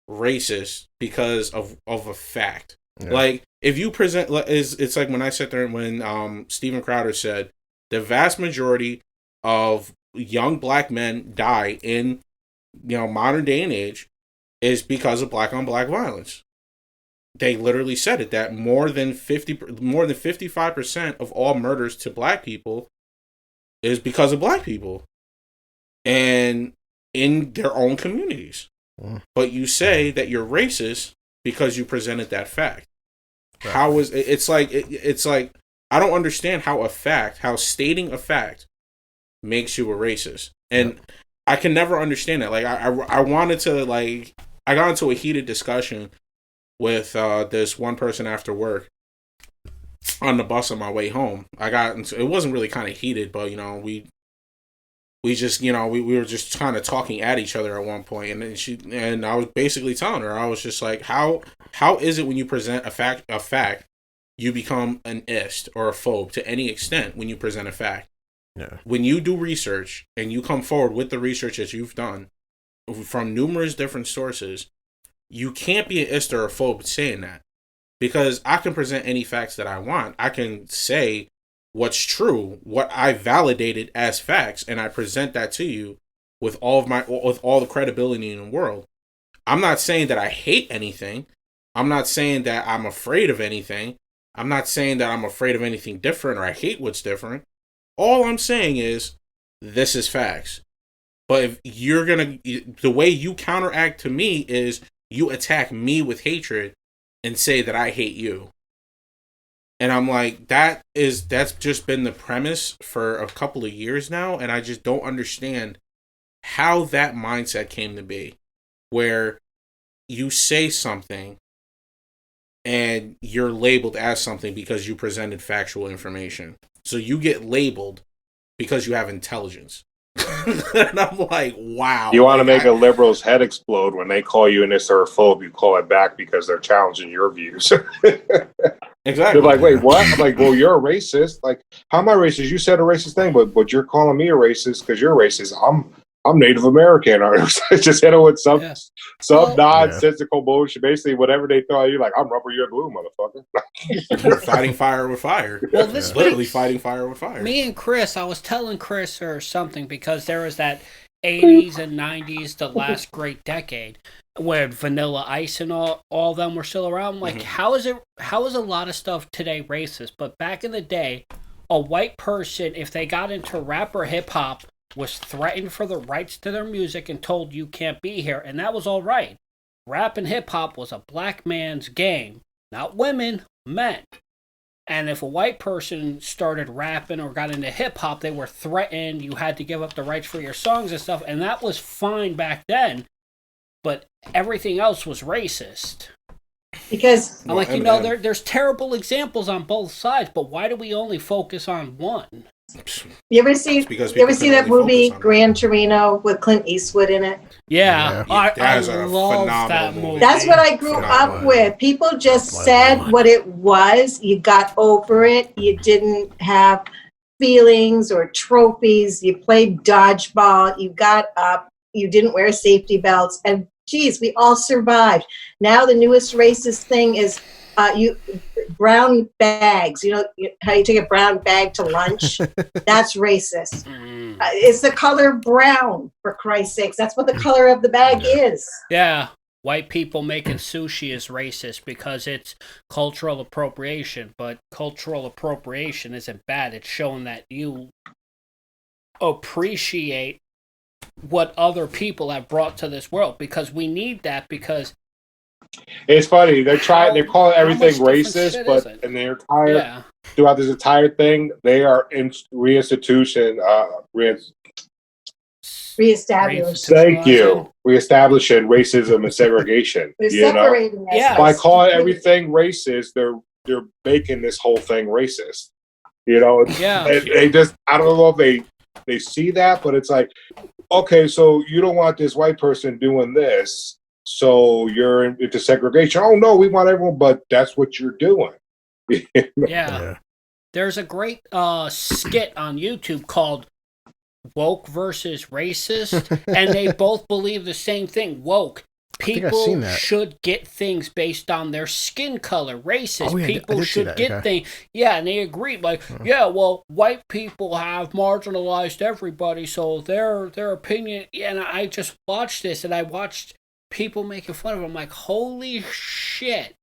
racist because of a fact? Yeah. Like, if you present, it's like when I sat there and when Steven Crowder said the vast majority of young black men die in modern day and age is because of black on black violence. They literally said it, that more than 55% of all murders to black people is because of black people and in their own communities. But you say that you're racist because you presented that fact. Right. How is it's like I don't understand how stating a fact makes you a racist, and I can never understand that. Like, I wanted to, like, I got into a heated discussion with this one person after work on the bus on my way home. It wasn't really kind of heated, but we just, we were just kind of talking at each other at one point, and I was basically telling her, I was just like, how is it when you present a fact, you become an ist or a phobe to any extent when you present a fact? Yeah. When you do research and you come forward with the research that you've done from numerous different sources, you can't be an hysterophobe saying that, because I can present any facts that I want. I can say what's true, what I validated as facts, and I present that to you with all the credibility in the world. I'm not saying that I hate anything. I'm not saying that I'm afraid of anything. I'm not saying that I'm afraid of anything different or I hate what's different. All I'm saying is this is facts. But if you're the way you counteract to me is you attack me with hatred and say that I hate you. And I'm like, that's just been the premise for a couple of years now, and I just don't understand how that mindset came to be, where you say something and you're labeled as something because you presented factual information. So you get labeled because you have intelligence. And I'm like, wow. You want to make a liberal's head explode when they call you an hysterophobe, you call it back because they're challenging your views. Exactly. They're like, wait, what? I'm like, well, you're a racist. Like, how am I racist? You said a racist thing, but you're calling me a racist because you're racist. I'm Native American. Or just hit it with some nonsensical bullshit. Basically, whatever they throw at you, like, I'm rubber, you're glue, motherfucker. We're fighting fire with fire. Well, this literally fighting fire with fire. Me and Chris, I was telling Chris or something, because there was that 80s and 90s, the last great decade, where Vanilla Ice and all of them were still around. Like, how is a lot of stuff today racist? But back in the day, a white person, if they got into rap or hip hop, was threatened for the rights to their music and told you can't be here, and that was all right. Rap and hip hop was a black man's game, not women, men. And if a white person started rapping or got into hip hop, they were threatened. You had to give up the rights for your songs and stuff, and that was fine back then. But everything else was racist. Because I'm like, there's terrible examples on both sides, but why do we only focus on one? You ever see that movie Gran Torino with Clint Eastwood in it? Yeah. I love that movie. That's what I grew up with. People just said what it was. You got over it. You didn't have feelings or trophies. You played dodgeball. You got up. You didn't wear safety belts. And geez, we all survived. Now the newest racist thing is brown bags. You know how you take a brown bag to lunch? That's racist. It's the color brown, for Christ's sakes. That's what the color of the bag is. Yeah. White people making sushi is racist because it's cultural appropriation, but cultural appropriation isn't bad. It's showing that you appreciate what other people have brought to this world, because we need that. Because it's funny, they're calling everything racist, but in their entire throughout this entire thing, they are reestablishing. Thank you. Reestablishing racism and segregation. They're separating us. By calling everything racist, they're making this whole thing racist. You know, they just, I don't know if they see that, but it's like, okay, so you don't want this white person doing this, so you're into segregation. Oh no, we want everyone, but that's what you're doing. Yeah. There's a great skit on YouTube called Woke versus Racist, and they both believe the same thing. Woke. People should get things based on their skin color. Racist people should get things. Yeah, and they agree. Like, well, white people have marginalized everybody, so their opinion. And I just watched this, and I watched people making fun of it. I'm like, holy shit.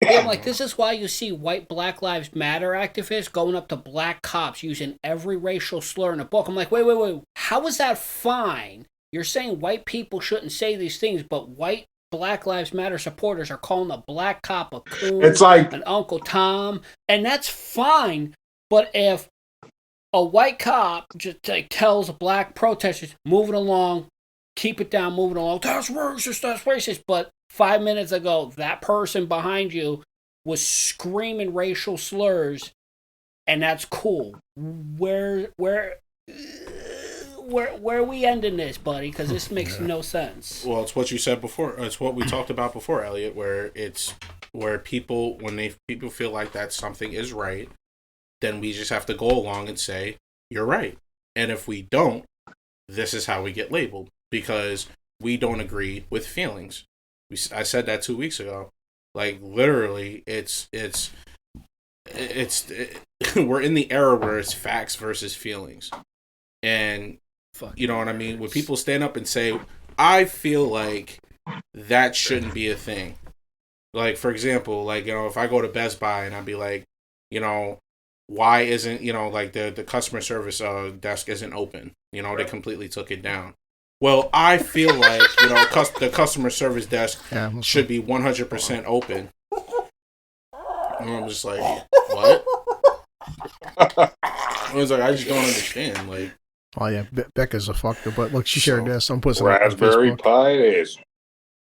Yeah, I'm like, this is why you see white Black Lives Matter activists going up to black cops using every racial slur in a book. I'm like, wait. How is that fine? You're saying white people shouldn't say these things, but white Black Lives Matter supporters are calling a black cop a coon, it's like an Uncle Tom, and that's fine. But if a white cop just tells black protesters, moving along, keep it down, moving along, that's racist, but 5 minutes ago, that person behind you was screaming racial slurs, and that's cool. Where are we ending this, buddy? Because this makes no sense. Well, it's what you said before. It's what we talked about before, Elliot, where people, when people feel like that something is right, then we just have to go along and say, you're right. And if we don't, this is how we get labeled, because we don't agree with feelings. I said that 2 weeks ago. Like literally, it's we're in the era where it's facts versus feelings, and you know what I mean. When people stand up and say, "I feel like that shouldn't be a thing," like for example, like if I go to Best Buy and I'd be like, why isn't like the customer service desk isn't open? They completely took it down. Well, I feel like the customer service desk should be 100% open. And I'm just like, what? I was like, I just don't understand. Like, oh yeah, Becca's a fucker, but look, she shared this. I'm putting Raspberry Pi is.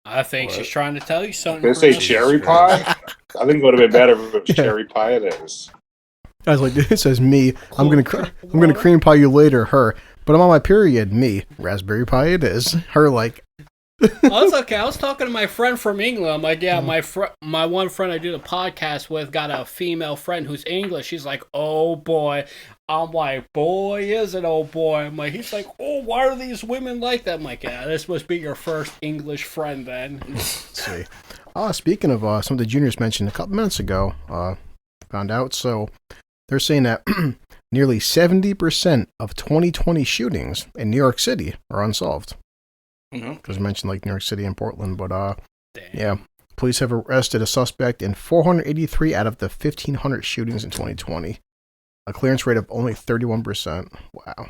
I think she's trying to tell you something. Did they say cherry pie? I think it would have been better if it was cherry pie. It is. I was like, it says me. I'm gonna cream pie you later. Her, but I'm on my period. Me, raspberry pie. It is. Her like. Oh, it's okay. I was talking to my friend from England. I'm like, yeah, my one friend I do the podcast with got a female friend who's English. She's like, oh boy. I'm like, boy, is it, oh boy. I'm like, he's like, oh, why are these women like that? I'm like, yeah, this must be your first English friend then. Let's see. Speaking of some of the juniors mentioned a couple minutes ago, found out. So they're saying that nearly 70% of 2020 shootings in New York City are unsolved. Because mentioned like New York City and Portland, but yeah, police have arrested a suspect in 483 out of the 1,500 shootings in 2020, a clearance rate of only 31%. Wow.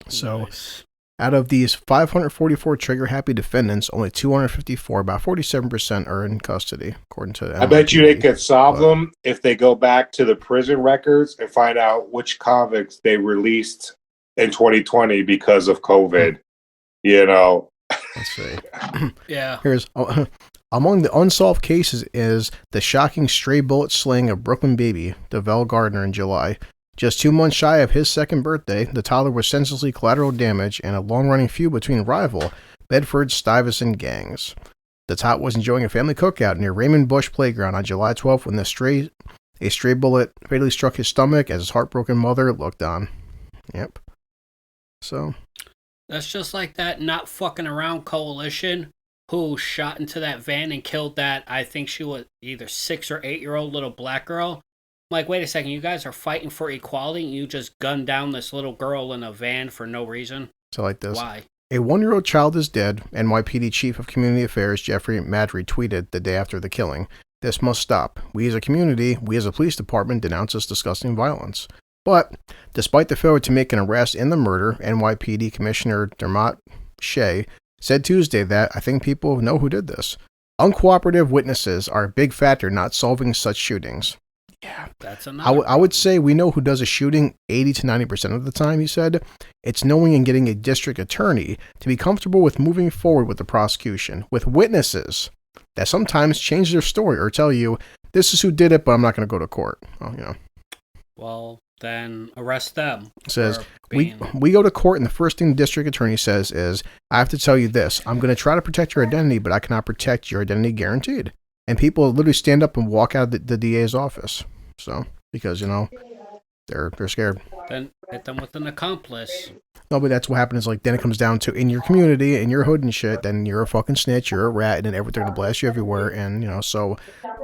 So, nice. Out of these 544 trigger-happy defendants, only 254, about 47%, are in custody, according to the NYPD. I bet you they could solve them if they go back to the prison records and find out which convicts they released in 2020 because of COVID. Let's see. Yeah. Here's among the unsolved cases is the shocking stray bullet slaying of Brooklyn baby DeVell Gardner in July. Just 2 months shy of his second birthday, the toddler was senselessly collateral damage in a long-running feud between rival Bedford-Stuyvesant gangs. The tot was enjoying a family cookout near Raymond Bush Playground on July 12th when a stray bullet fatally struck his stomach as his heartbroken mother looked on. Yep. So. That's just like that not fucking around coalition who shot into that van and killed that, I think she was either 6 or 8-year-old little black girl. I'm like, wait a second, you guys are fighting for equality and you just gunned down this little girl in a van for no reason? So like this. Why? A 1-year-old child is dead, NYPD Chief of Community Affairs Jeffrey Madry tweeted the day after the killing. This must stop. We as a community, we as a police department denounce this disgusting violence. But, despite the failure to make an arrest in the murder, NYPD Commissioner Dermot Shea said Tuesday that, I think people know who did this. Uncooperative witnesses are a big factor in not solving such shootings. Yeah, that's enough. I would say we know who does a shooting 80 to 90% of the time, he said. It's knowing and getting a district attorney to be comfortable with moving forward with the prosecution, with witnesses that sometimes change their story or tell you, this is who did it, but I'm not going to go to court. Well, then arrest them. It says, we go to court and the first thing the district attorney says is, I have to tell you this, I'm going to try to protect your identity, but I cannot protect your identity guaranteed. And people literally stand up and walk out of the DA's office. So, because, they're scared. Then hit them with an accomplice. No, but that's what happens. Like, then it comes down to in your community, in your hood and shit, then you're a fucking snitch, you're a rat, and then everything will blast you everywhere. And, so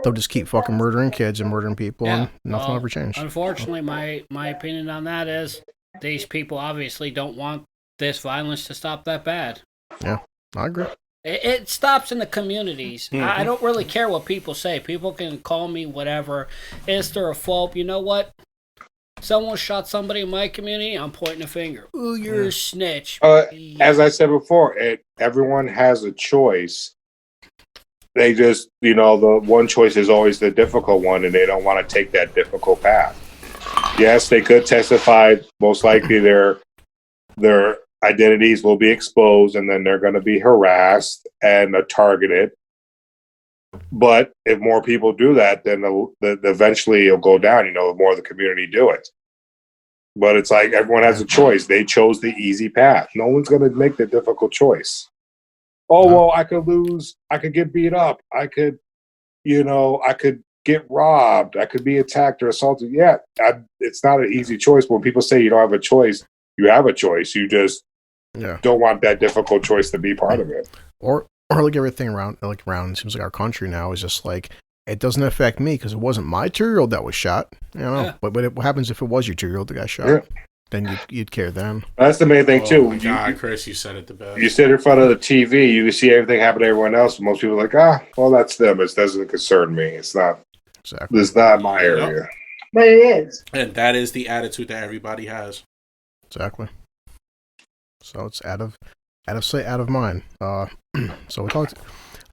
they'll just keep fucking murdering kids and murdering people, and nothing will ever change. Unfortunately, my opinion on that is these people obviously don't want this violence to stop that bad. Yeah, I agree. It stops in the communities. Mm-hmm. I don't really care what people say. People can call me whatever. Is there a fault? You know what? Someone shot somebody in my community, I'm pointing a finger. Ooh, you're a snitch. As I said before, everyone has a choice. They just, the one choice is always the difficult one, and they don't want to take that difficult path. Yes, they could testify. Most likely their identities will be exposed, and then they're going to be harassed and targeted. But if more people do that, then eventually it'll go down, the more the community do it. But it's like everyone has a choice. They chose the easy path. No one's going to make the difficult choice. Oh, well, I could lose. I could get beat up. I could, I could get robbed. I could be attacked or assaulted. Yeah, it's not an easy choice. When people say you don't have a choice, you have a choice. You just don't want that difficult choice to be part of it. Or or like everything around seems like our country now is just like, it doesn't affect me because it wasn't my 2-year-old that was shot. You know, Yeah. but what happens if it was your 2-year-old that got shot? Yeah. Then you'd care then. That's the main thing Oh too. my God, Chris, you said it the best. You sit in front of the TV, you can see everything happen to everyone else. And most people are like, well, that's them. It doesn't concern me. It's not. Exactly. It's not my area. But it is. And that is the attitude that everybody has. Exactly. So it's out of sight, out of mind. So we talked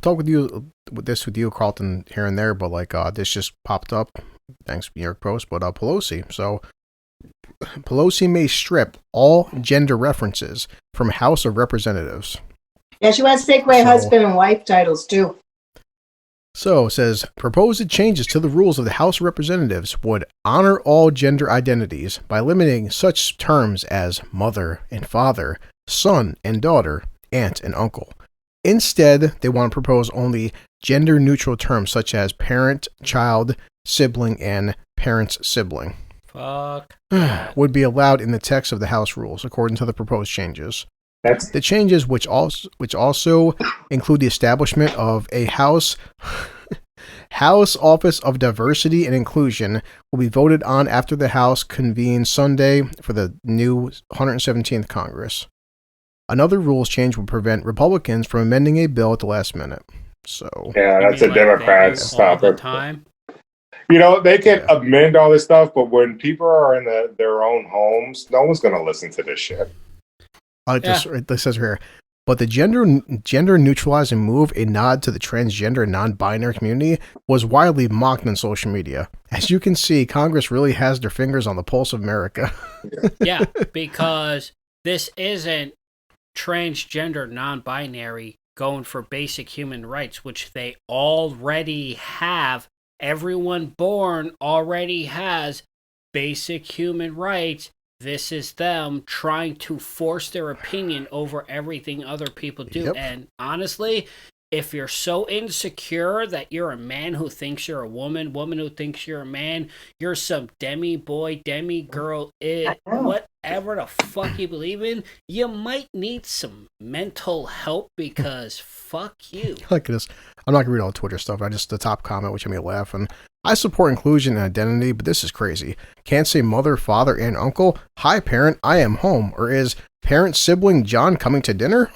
with you, Carlton, here and there, but like this just popped up. Thanks, New York Post. But Pelosi. So Pelosi may strip all gender references from House of Representatives. Yeah, she wants to take away husband and wife titles too. So it says proposed changes to the rules of the House of Representatives would honor all gender identities by limiting such terms as mother and father, son and daughter, aunt and uncle. Instead, they want to propose only gender-neutral terms such as parent, child, sibling, and parent's sibling. Fuck. Would be allowed in the text of the House rules, according to the proposed changes. The changes, which also include the establishment of a House Office of Diversity and Inclusion, will be voted on after the House convenes Sunday for the new 117th Congress. Another rules change would prevent Republicans from amending a bill at the last minute. So Yeah, that's a Democrat's all the topic. time. You know, they can amend all this stuff, but when people are in their own homes, no one's going to listen to this shit. This says here, but the gender neutralizing move, a nod to the transgender and non-binary community, was widely mocked on social media. As you can see, Congress really has their fingers on the pulse of America. Yeah, because this isn't transgender, non-binary going for basic human rights, which they already have. Everyone born already has basic human rights. This is them trying to force their opinion over everything other people do. Yep. And honestly, if you're so insecure that you're a man who thinks you're a woman, woman who thinks you're a man, you're some demi-boy, demi-girl, whatever the fuck you believe in, you might need some mental help because fuck you. Look at this. I'm not going to read all the Twitter stuff. The top comment, which made me laugh. And I support inclusion and identity, but this is crazy. Can't say mother, father, and uncle. Hi, parent, I am home. Or is parent, sibling, John coming to dinner?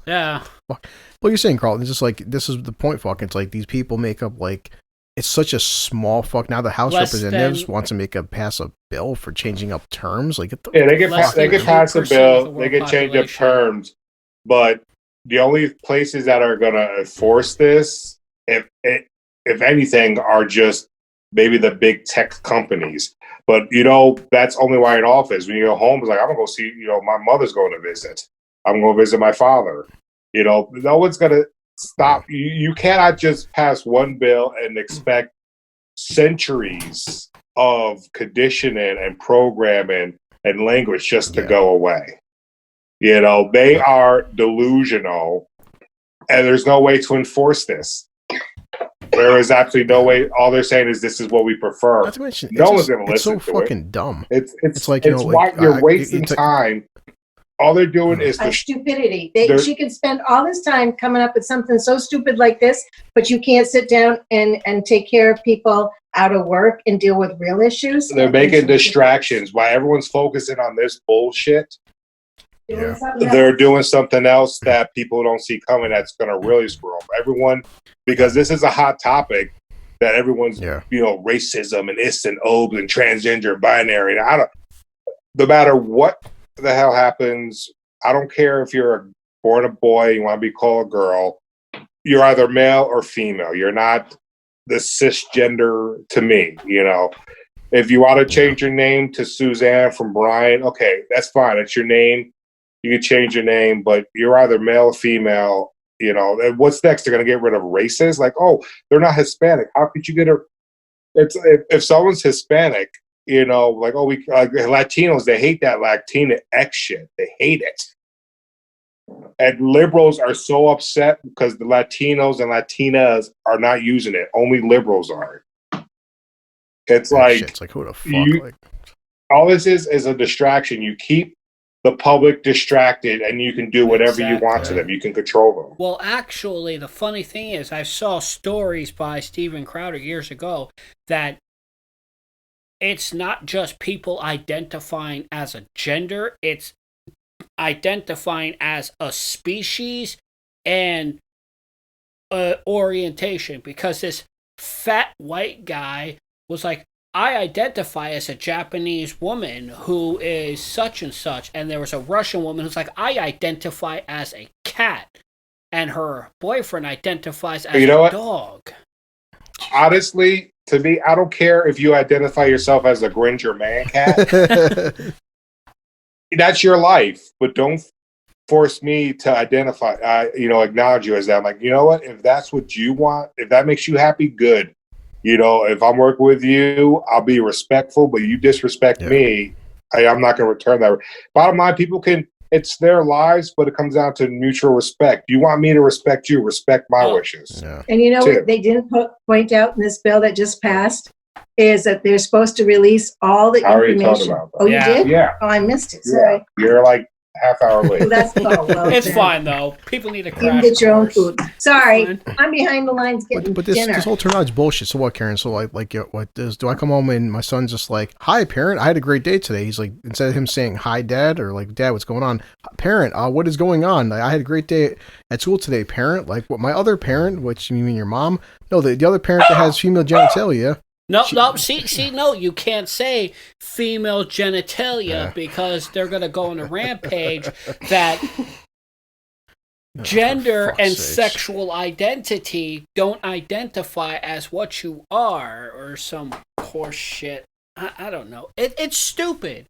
Yeah. What you're saying, Carlton, it's just like, this is the point, fuck. It's like these people make up like, it's such a small fuck. Now the House Representatives wants to pass a bill for changing up terms. Like, they can pass a bill, they can change up terms, but the only places that are going to enforce this, if anything, are just maybe the big tech companies. But, that's only why in office. When you go home, it's like, I'm going to go see, my mother's going to visit. I'm going to visit my father. No one's going to stop. You cannot just pass one bill and expect centuries of conditioning and programming and language just to go away. They are delusional, and there's no way to enforce this. There is absolutely no way. All they're saying is this is what we prefer. Not to mention, no one's going to listen to it. It's so fucking dumb. It's like, you're wasting time. All they're doing is stupidity. She can spend all this time coming up with something so stupid like this, but you can't sit down and take care of people out of work and deal with real issues. They're making distractions. While everyone's focusing on this bullshit, they're doing something else that people don't see coming that's going to really screw up everyone, because this is a hot topic that everyone's, racism and is and obes and transgender and binary. And no matter what the hell happens, I don't care if you're born a boy, you want to be called a girl, you're either male or female. You're not the cisgender to me, If you want to change your name to Suzanne from Brian, okay, that's fine. It's your name. You can change your name, but you're either male or female, And what's next? They're going to get rid of races? Like, oh, they're not Hispanic. How could you get if someone's Hispanic, like, oh, Latinos, they hate that Latina X shit. They hate it. And liberals are so upset because the Latinos and Latinas are not using it. Only liberals are. It's like, it's like, who the fuck? all this is a distraction. You keep the public distracted, and you can do whatever you want to Exactly. them. You can control them. Well, actually, the funny thing is, I saw stories by Steven Crowder years ago that it's not just people identifying as a gender, it's identifying as a species and orientation. Because this fat white guy was like, I identify as a Japanese woman who is such and such. And there was a Russian woman who's like, I identify as a cat. And her boyfriend identifies as You know a what? dog. Honestly, to me, I don't care if you identify yourself as a Gringer man cat. That's your life, but don't force me to identify, acknowledge you as that. I'm like, you know what? If that's what you want, if that makes you happy, good. If I'm working with you, I'll be respectful, but you disrespect me, I'm not going to return that. Bottom line, people it's their lives, but it comes down to mutual respect. You want me to respect you, respect my wishes. Yeah. And what they didn't point out in this bill that just passed is that they're supposed to release all the I already talked information. about that. Oh, you did? Yeah. Oh, I missed it. Sorry. You're like half hour late. It's fine though. People need a You crash can get your own course. food. Sorry, Fine. I'm behind the lines getting But this dinner. whole turnout is bullshit. So what, Karen? So do I come home and my son's just like, "Hi, parent, I had a great day today." He's like, instead of him saying, "Hi, dad," or like, "Dad, what's going on?" "Parent, what is going on? I had a great day at school today, parent." Like, what my other parent, which you mean your mom? No, the other parent that has female genitalia. No, no, you can't say female genitalia because they're going to go on a rampage that gender and sexual identity don't identify as what you are or some horse shit. I don't know. It's stupid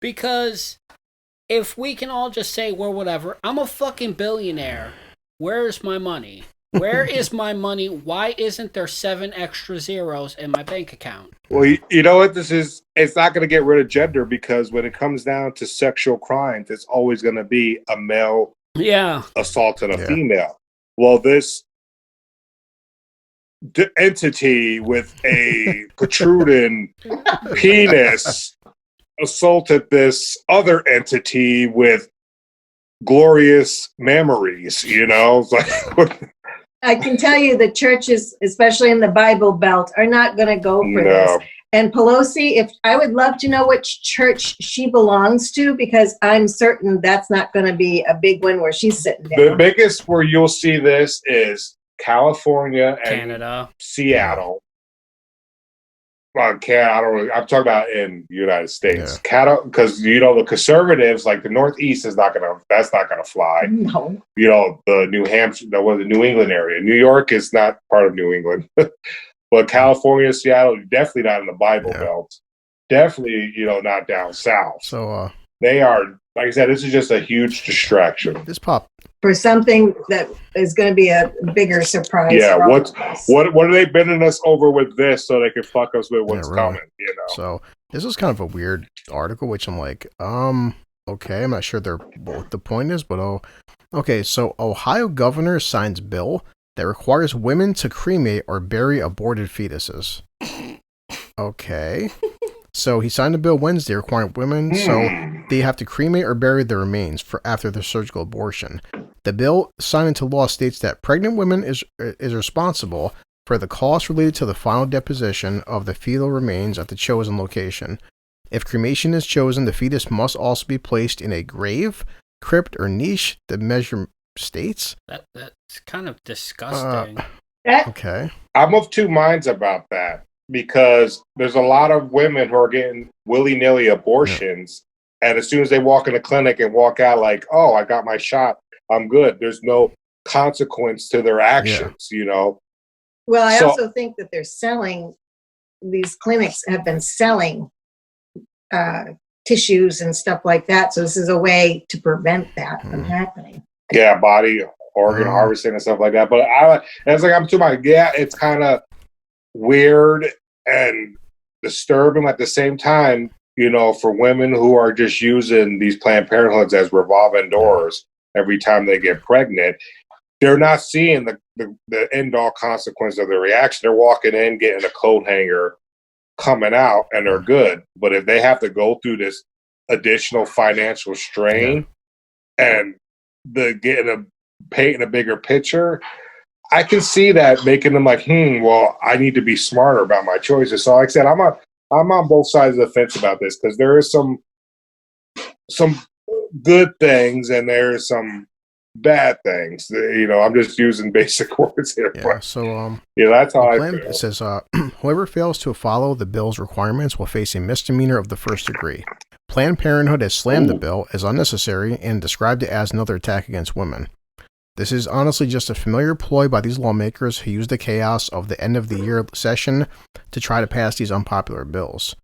because if we can all just say we're whatever, I'm a fucking billionaire. Where's my money? Where is my money? Why isn't there 7 extra zeros in my bank account? Well, you know what this is? It's not going to get rid of gender because when it comes down to sexual crimes, it's always going to be a male assaulting a female. Well, this entity with a protruding penis assaulted this other entity with glorious memories, It's like... I can tell you the churches, especially in the Bible Belt, are not going to go for this. And Pelosi, I would love to know which church she belongs to, because I'm certain that's not going to be a big one where she's sitting down. The biggest where you'll see this is California and Canada, Seattle. Well, I'm talking about in the United States. Because the conservatives, like the Northeast, that's not gonna fly. No. The New Hampshire, the New England area. New York is not part of New England, but California, Seattle, definitely not in the Bible Belt. Definitely, not down south. So they are, like I said, this is just a huge distraction. This pop for something that is going to be a bigger surprise. Yeah, what are they bending us over with this so they can fuck us with what's coming? So this is kind of a weird article, which I'm like, okay, I'm not sure what the point is, but okay. So Ohio governor signs bill that requires women to cremate or bury aborted fetuses. Okay. So he signed a bill Wednesday requiring women so they have to cremate or bury their remains after their surgical abortion. The bill signed into law states that pregnant women is responsible for the cost related to the final deposition of the fetal remains at the chosen location. If cremation is chosen, the fetus must also be placed in a grave, crypt, or niche, the measure states. That's kind of disgusting. Okay. I'm of two minds about that, because there's a lot of women who are getting willy-nilly abortions, and as soon as they walk in the clinic and walk out like, oh, I got my shot, I'm good. There's no consequence to their actions, Well, I also think that these clinics have been selling tissues and stuff like that. So this is a way to prevent that from happening. Yeah, body organ harvesting and stuff like that. But I'm too much. Yeah, it's kind of weird and disturbing at the same time, for women who are just using these Planned Parenthoods as revolving doors every time they get pregnant. They're not seeing the end-all consequence of the reaction. They're walking in, getting a coat hanger, coming out, and they're good. But if they have to go through this additional financial strain and painting a bigger picture, I can see that making them like, well, I need to be smarter about my choices. So like I said, I'm on both sides of the fence about this because there is some good things and there's some bad things. I'm just using basic words here. Yeah. But, So that's how I feel. feel. It says, whoever fails to follow the bill's requirements will face a misdemeanor of the first degree. Planned Parenthood has slammed the bill as unnecessary and described it as another attack against women. This is honestly just a familiar ploy by these lawmakers who use the chaos of the end of the year session to try to pass these unpopular bills.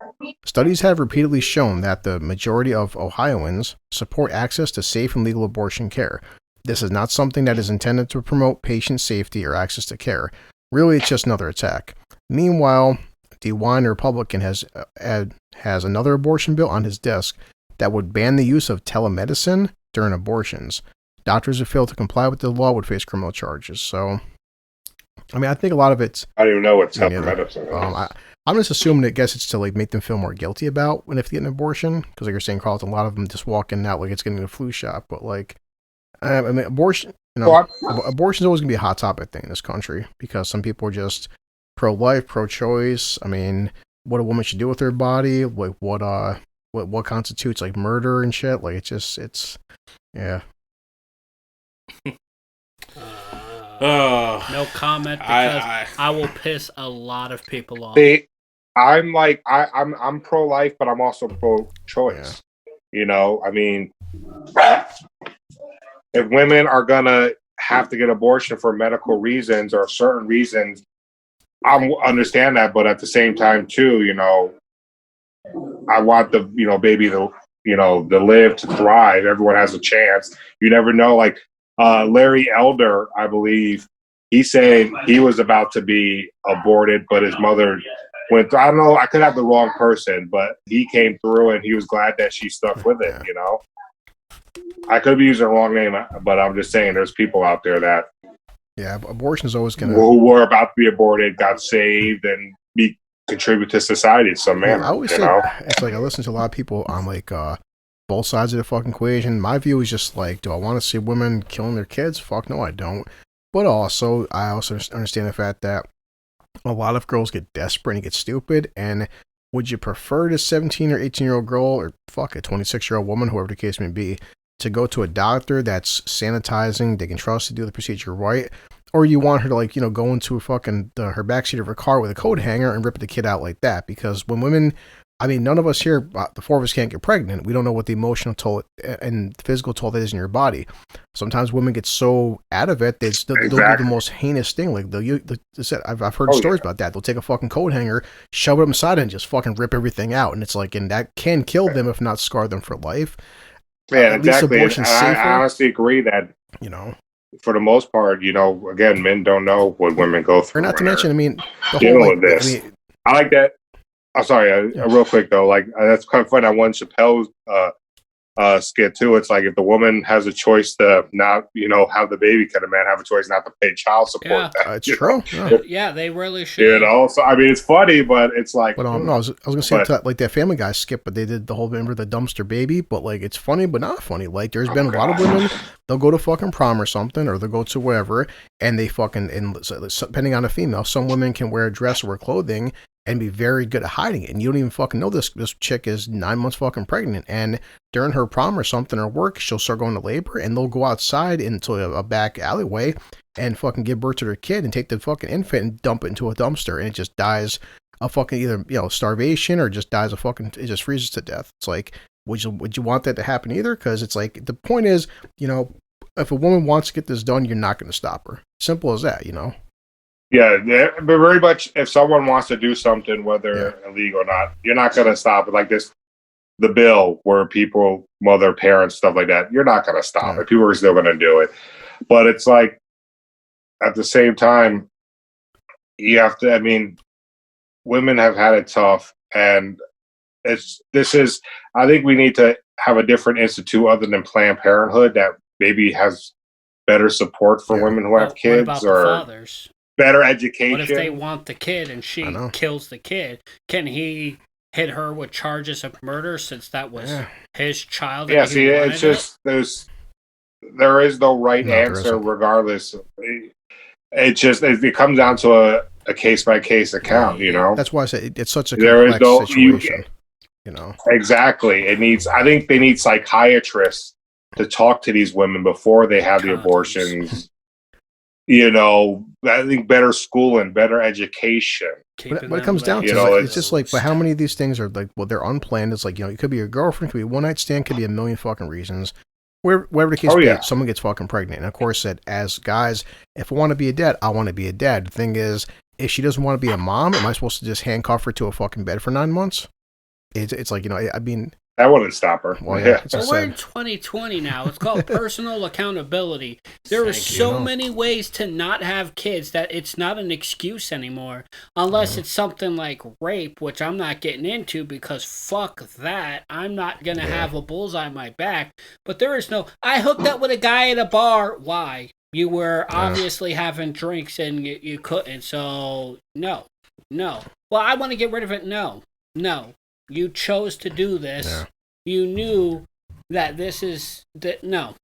Studies have repeatedly shown that the majority of Ohioans support access to safe and legal abortion care. This is not something that is intended to promote patient safety or access to care. Really, it's just another attack. Meanwhile, DeWine, a Republican, has another abortion bill on his desk that would ban the use of telemedicine during abortions. Doctors who fail to comply with the law would face criminal charges. So, I mean, I think a lot of it's... I don't even know what telemedicine is. I'm just assuming, I guess it's to like make them feel more guilty about when if they get an abortion. Because like you're saying, Carlton, a lot of them just walking out like it's getting a flu shot. But like, I mean, abortion, abortion is always going to be a hot topic thing in this country because some people are just pro-life, pro-choice. I mean, what a woman should do with her body, like what constitutes like murder and shit. Like yeah. No comment because I will piss a lot of people off. I'm like I'm pro-life, but I'm also pro-choice. Yeah. I mean, if women are gonna have to get abortion for medical reasons or certain reasons, I understand that. But at the same time, too, I want the baby to to live, to thrive. Everyone has a chance. You never know. Like Larry Elder, I believe, he said he was about to be aborted, but his mother went. I don't know. I could have the wrong person, but he came through, and he was glad that she stuck with it. I could be using the wrong name, but I'm just saying there's people out there that abortion is always going to who were about to be aborted, got saved, and contribute to society in some manner. I always say it's like I listen to a lot of people on like both sides of the fucking equation. My view is just like, do I want to see women killing their kids? Fuck no, I don't. But I also understand the fact that a lot of girls get desperate and get stupid. And would you prefer the 17 or 18-year-old girl or fuck a 26-year-old woman, whoever the case may be, to go to a doctor that's sanitizing, they can trust to do the procedure right? Or you want her to like, go into fucking her backseat of her car with a coat hanger and rip the kid out like that? Because when women, I mean, none of us here, the four of us can't get pregnant. We don't know what the emotional toll and physical toll that is in your body. Sometimes women get so out of it, they'll do the most heinous thing. Like I've heard stories about that. They'll take a fucking coat hanger, shove it up inside, and just fucking rip everything out. And it's like, and that can kill them, if not scar them for life. Yeah, exactly. I honestly agree that for the most part, again, men don't know what women go through. Or not to mention, I mean, the whole with this. I like that. I'm sorry, real quick though. Like that's kind of funny. On one Chappelle skit too. It's like if the woman has a choice to not, have the baby, can a man have a choice not to pay child support? Yeah, it's true. Yeah, they really should. So I mean, it's funny, but it's like. But no, I was gonna say like that Family Guy skit, but they did the whole remember the dumpster baby. But like, it's funny, but not funny. Like, there's been a lot of women. They'll go to fucking prom or something, or they'll go to wherever, and they fucking depending on a female, some women can wear a dress or wear clothing and be very good at hiding it. And you don't even fucking know this chick is 9 months fucking pregnant. And during her prom or something or work, she'll start going to labor and they'll go outside into a back alleyway and fucking give birth to their kid and take the fucking infant and dump it into a dumpster. And it just dies of fucking either, starvation or just dies of fucking, it just freezes to death. It's like, would you want that to happen either? Because it's like, the point is, if a woman wants to get this done, you're not going to stop her. Simple as that, Yeah, but very much if someone wants to do something, whether illegal or not, you're not going to stop it. Like the bill where people, mother, parents, stuff like that, you're not going to stop it. People are still going to do it. But it's like, at the same time, you have to, I mean, women have had it tough. And I think we need to have a different institute other than Planned Parenthood that maybe has better support for women who have kids, what about or the fathers? Better education. What if they want the kid and she kills the kid? Can he hit her with charges of murder since that was Yeah. his child. Yeah, and he see, wanted it's just there is no right No, there answer isn't. regardless. It comes down to a case by case account, you know. That's why I said it's such a There is complex no situation. You know. Exactly. I think they need psychiatrists to talk to these women before they have the Condoms. abortions. You know, I think better schooling, better education. keeping What it them comes down like to, You know, it's just like, but how many of these things are like, well, they're unplanned. It's like, you know, it could be your girlfriend, could be a one night stand, could be a million fucking reasons. Whatever the case Oh, be, yeah. someone gets fucking pregnant. And of course, said as guys, if I want to be a dad, I want to be a dad. The thing is, if she doesn't want to be a mom, am I supposed to just handcuff her to a fucking bed for 9 months? It's like, you know, I mean, That wouldn't stop her. well, yeah, it's But just we're in sad. 2020 now. It's called personal accountability. There are Thank you. so many ways to not have kids that it's not an excuse anymore. Unless it's something like rape, which I'm not getting into because fuck that. I'm not going to have a bullseye on my back. But there is no, I hooked up with a guy at a bar. Why? You were obviously having drinks and you couldn't. So, no. Well, I want to get rid of it. No. You chose to do this. Yeah. You knew that this is that. No.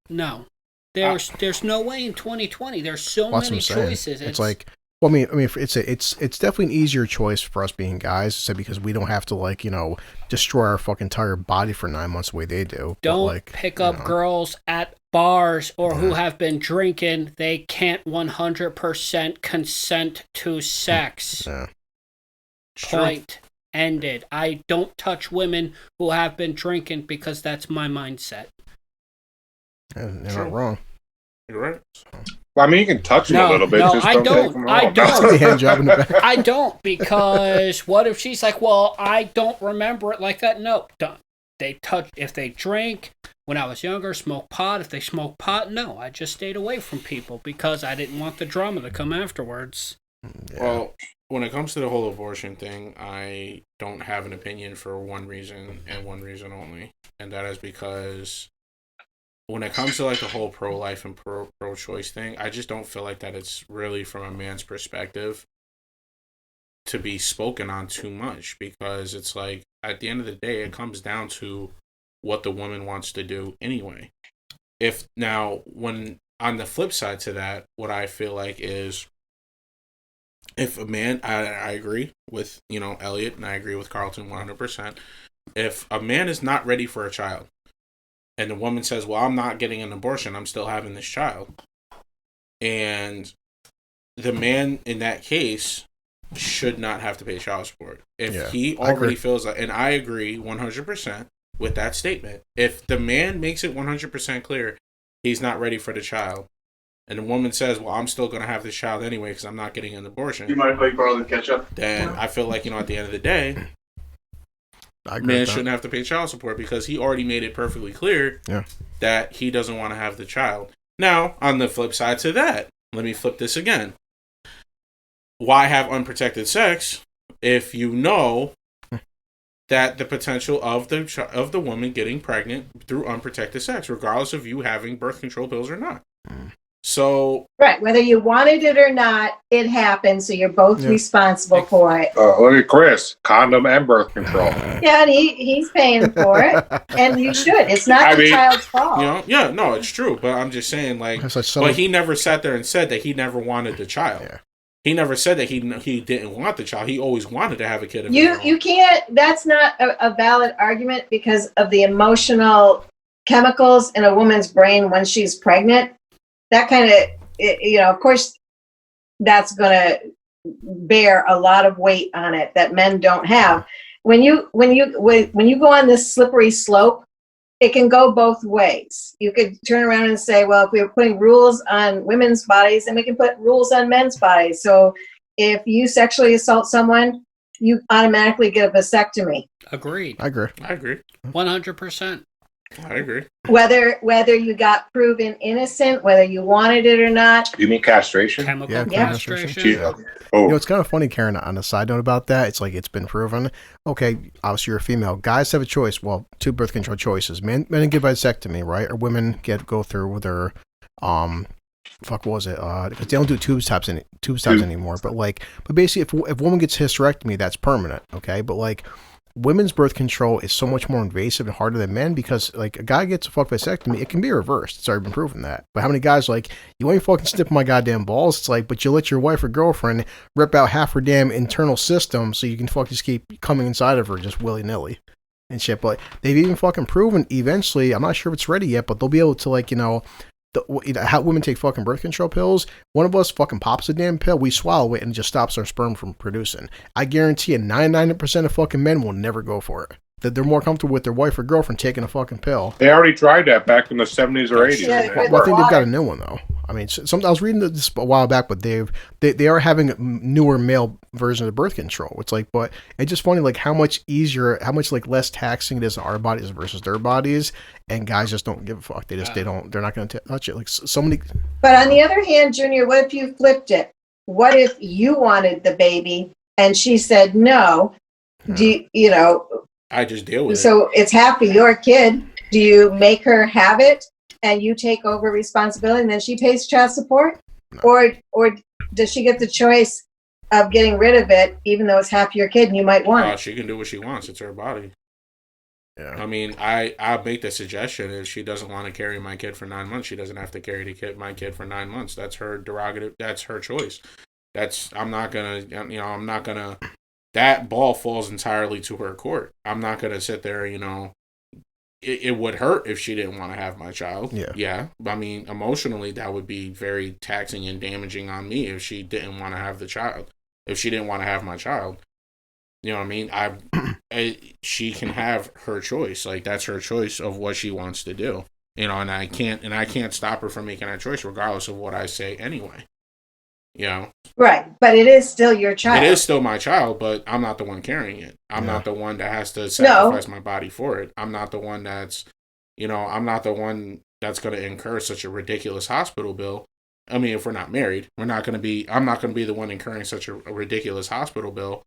There's no way in 2020. There's so Well, that's many what I'm saying. choices. It's like, well, I mean, it's definitely an easier choice for us being guys, so because we don't have to like, you know, destroy our fucking entire body for 9 months the way they do. But, don't like, pick you up know, girls at bars or who have been drinking. They can't 100% consent to sex. Yeah. Point. Ended. I don't touch women who have been drinking because that's my mindset. Yeah, they're not wrong. You're right. Well, I mean, you can touch them No, a little bit. no, just I don't don't. take them I off. don't. Hand job in the back. I don't, because what if she's like, well, I don't remember it like that? No, don't. They touch, if they drink when I was younger, smoke pot. If they smoke pot, no, I just stayed away from people because I didn't want the drama to come afterwards. Yeah. Well, when it comes to the whole abortion thing, I don't have an opinion for one reason and one reason only. And that is because when it comes to like the whole pro-life and pro-choice thing, I just don't feel like that it's really from a man's perspective to be spoken on too much, because it's like at the end of the day, it comes down to what the woman wants to do anyway. If now, when on the flip side to that, what I feel like is, if a man, I agree with, you know, Elliot, and I agree with Carlton 100%. If a man is not ready for a child, and the woman says, well, I'm not getting an abortion, I'm still having this child, and the man in that case should not have to pay child support. If he I agree. already feels like, and I agree 100% with that statement, if the man makes it 100% clear he's not ready for the child, and the woman says, well, I'm still going to have this child anyway because I'm not getting an abortion, You mind if I borrow the ketchup? then I feel like, you know, at the end of the day, I agree man with that. shouldn't have to pay child support because he already made it perfectly clear that he doesn't want to have the child. Now, on the flip side to that, let me flip this again. Why have unprotected sex if you know that the potential of the woman getting pregnant through unprotected sex, regardless of you having birth control pills or not? So, Right, whether you wanted it or not, it happened, so you're both Yeah. responsible for it. Look at Chris, condom and birth control. Yeah, and he's paying for it, and you should. It's not I the mean, child's fault. you know, yeah, no, it's true, but I'm just saying, like, It's like some- but he never sat there and said that he never wanted the child. Yeah. He never said that he didn't want the child. He always wanted to have a kid of his own. You can't. That's not a valid argument because of the emotional chemicals in a woman's brain when she's pregnant. That kind of, you know, of course, that's going to bear a lot of weight on it that men don't have. When you go on this slippery slope, it can go both ways. You could turn around and say, well, if we were putting rules on women's bodies, then we can put rules on men's bodies. So if you sexually assault someone, you automatically get a vasectomy. Agreed. I agree. I agree. 100%. I agree. Whether you got proven innocent, whether you wanted it or not. You mean castration? Chemical Yeah, castration. Gee, You know, Oh, it's kind of funny, Karen, on a side note about that. It's like, it's been proven. Okay, obviously you're a female. Guys have a choice. Well, two birth control choices. Men get vasectomy, right? Or women go through with their, what was it? Because they don't do tubes tops anymore. But basically, if a woman gets hysterectomy, that's permanent. Okay, but like, women's birth control is so much more invasive and harder than men because, like, a guy gets a fuck vasectomy, it can be reversed. It's already been proven that. But how many guys like, you ain't fucking snipping my goddamn balls? It's like, but you let your wife or girlfriend rip out half her damn internal system so you can fucking just keep coming inside of her just willy nilly and shit. But they've even fucking proven eventually, I'm not sure if it's ready yet, but they'll be able to, like, you know, how women take fucking birth control pills. One of us fucking pops a damn pill, we swallow it, and it just stops our sperm from producing. I guarantee you 99% of fucking men will never go for it. That they're more comfortable with their wife or girlfriend taking a fucking pill. They already tried that back in the 70s or 80s. Yeah, man. Well, I think they've got a new one though. I mean, I was reading this a while back, but they are having newer male versions of birth control. It's like, but it's just funny, like how much easier, how much like less taxing it is on our bodies versus their bodies, and guys just don't give a fuck. They're not going to touch it. Like so many. But on the other hand, Junior, what if you flipped it? What if you wanted the baby and she said no? Do you know? I just deal with it. So it's half of your kid. Do you make her have it and you take over responsibility and then she pays child support? No. Or does she get the choice of getting rid of it even though it's half your kid and you might want it? She can do what she wants. It's her body. Yeah. I mean, I'll make the suggestion if she doesn't want to carry my kid for 9 months, she doesn't have to carry my kid for 9 months. That's her derogative. That's her choice. I'm not gonna, that ball falls entirely to her court. I'm not going to sit there, you know, it would hurt if she didn't want to have my child. Yeah. I mean, emotionally, that would be very taxing and damaging on me if she didn't want to have the child, if she didn't want to have my child. You know what I mean? She can have her choice. Like, that's her choice of what she wants to do. You know, and I can't stop her from making that choice regardless of what I say anyway. You know? Right, but it is still your child. It is still my child, but I'm not the one carrying it. I'm not the one that has to sacrifice my body for it. I'm not the one that's, you know, I'm not the one that's going to incur such a ridiculous hospital bill. I mean, if we're not married, I'm not going to be the one incurring such a ridiculous hospital bill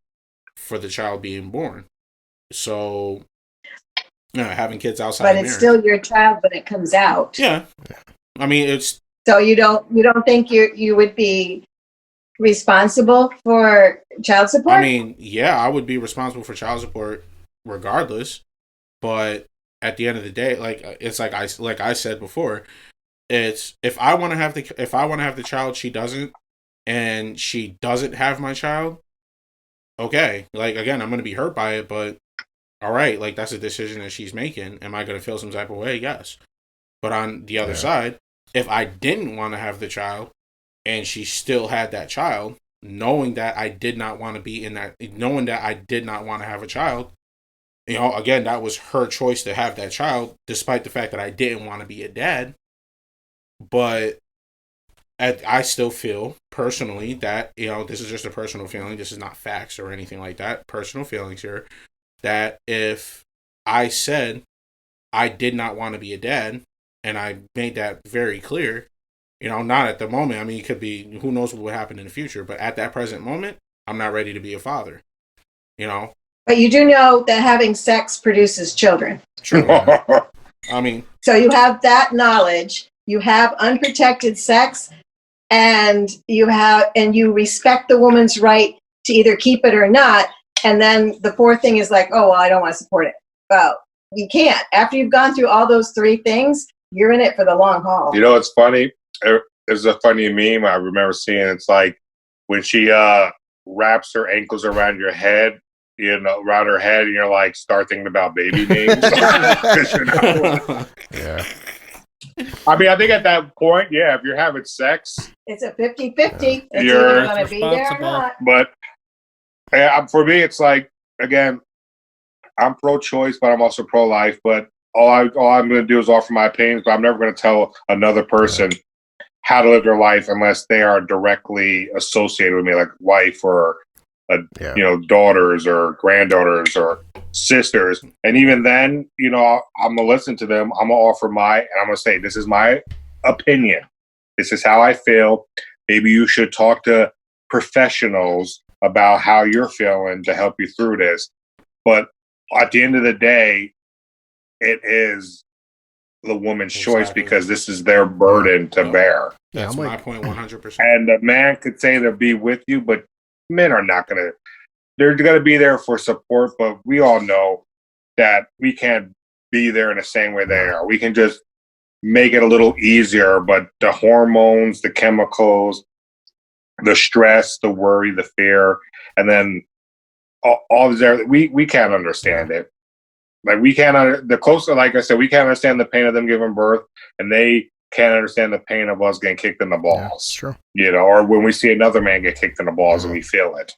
for the child being born. So, you know, having kids outside but of it's marriage, still your child when it comes out. Yeah. I mean, it's. So you don't think you would be responsible for child support? I mean, yeah, I would be responsible for child support regardless, but at the end of the day, like it's like I said before, it's if I want to have the child, she doesn't, and she doesn't have my child. Okay, like again, I'm gonna be hurt by it, but all right, like that's a decision that she's making. Am I gonna feel some type of way? Yes, but on the other side, if I didn't want to have the child, and she still had that child, knowing that I did not want to be in that, knowing that I did not want to have a child, you know, again, that was her choice to have that child, despite the fact that I didn't want to be a dad. But I still feel personally that, you know, this is just a personal feeling. This is not facts or anything like that. Personal feelings here. That if I said I did not want to be a dad, and I made that very clear, you know, not at the moment. I mean, it could be, who knows what would happen in the future. But at that present moment, I'm not ready to be a father, you know. But you do know that having sex produces children. True. I mean. So you have that knowledge. You have unprotected sex, and you respect the woman's right to either keep it or not. And then the poor thing is like, oh, well, I don't want to support it. Well, you can't. After you've gone through all those three things, you're in it for the long haul. You know, it's funny. There's a funny meme I remember seeing. It's like when she wraps her ankles around your head, you know, around her head, and you're like, start thinking about baby names. Yeah. I mean, I think at that point, yeah, if you're having sex, it's a 50-50. It's You're either going to be there or not. But for me, it's like, again, I'm pro-choice, but I'm also pro-life. But all I'm going to do is offer my opinions, but I'm never going to tell another person how to live their life unless they are directly associated with me, like wife or you know, daughters or granddaughters or sisters. And even then, you know, I'm gonna listen to them. I'm gonna offer and I'm gonna say, this is my opinion. This is how I feel. Maybe you should talk to professionals about how you're feeling to help you through this. But at the end of the day, it is the woman's choice, because this is their burden to bear. That's my point 100%. And the man could say they'll be with you, but men are not going to they're going to be there for support, but we all know that we can't be there in the same way they are. We can just make it a little easier, but the hormones, the chemicals, the stress, the worry, the fear, and then all these other, we can't understand it. Like we can't, the closer, like I said, we can't understand the pain of them giving birth, and they can't understand the pain of us getting kicked in the balls. Sure. You know, or when we see another man get kicked in the balls and we feel it.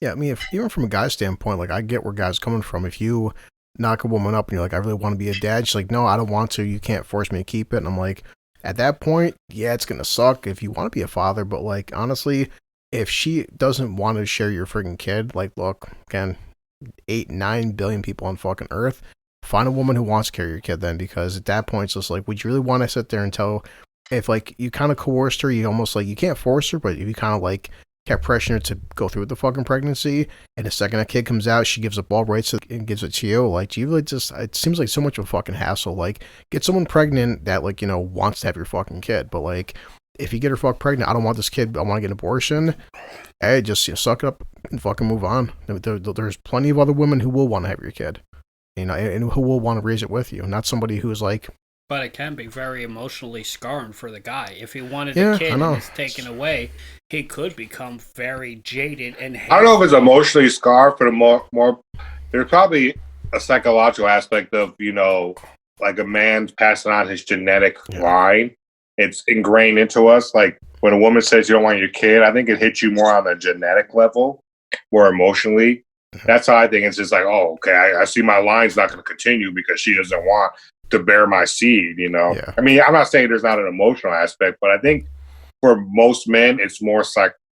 Yeah, I mean, if even from a guy's standpoint, like I get where guys are coming from. If you knock a woman up and you're like, I really want to be a dad, she's like, no, I don't want to. You can't force me to keep it. And I'm like, at that point, yeah, it's gonna suck if you want to be a father. But like, honestly, if she doesn't want to share your freaking kid, like, look, again, 8-9 billion people on fucking Earth. Find a woman who wants to carry your kid then, because at that point, it's just like, would you really want to sit there and tell, if like you kind of coerced her, you almost like, you can't force her, but if you kind of like kept pressuring her to go through with the fucking pregnancy, and the second a kid comes out, she gives up all rights and gives it to you, like, do you really just, it seems like so much of a fucking hassle. Like, get someone pregnant that, like, you know, wants to have your fucking kid, but like, if you get her fucking pregnant, I don't want this kid, I want to get an abortion, hey, just, you know, suck it up and fucking move on. There's plenty of other women who will want to have your kid, you know, and who will want to raise it with you, not somebody who's like. But it can be very emotionally scarring for the guy. If he wanted Yeah, a kid I know. and it's taken away, he could become very jaded and I don't know if it's emotionally scarred for the more. There's probably a psychological aspect of, you know, like a man's passing on his genetic line. It's ingrained into us. Like when a woman says you don't want your kid, I think it hits you more on a genetic level, more emotionally. That's how I think. It's just like, oh, okay, I see my line's not going to continue because she doesn't want to bear my seed, you know? Yeah. I mean, I'm not saying there's not an emotional aspect, but I think for most men, it's more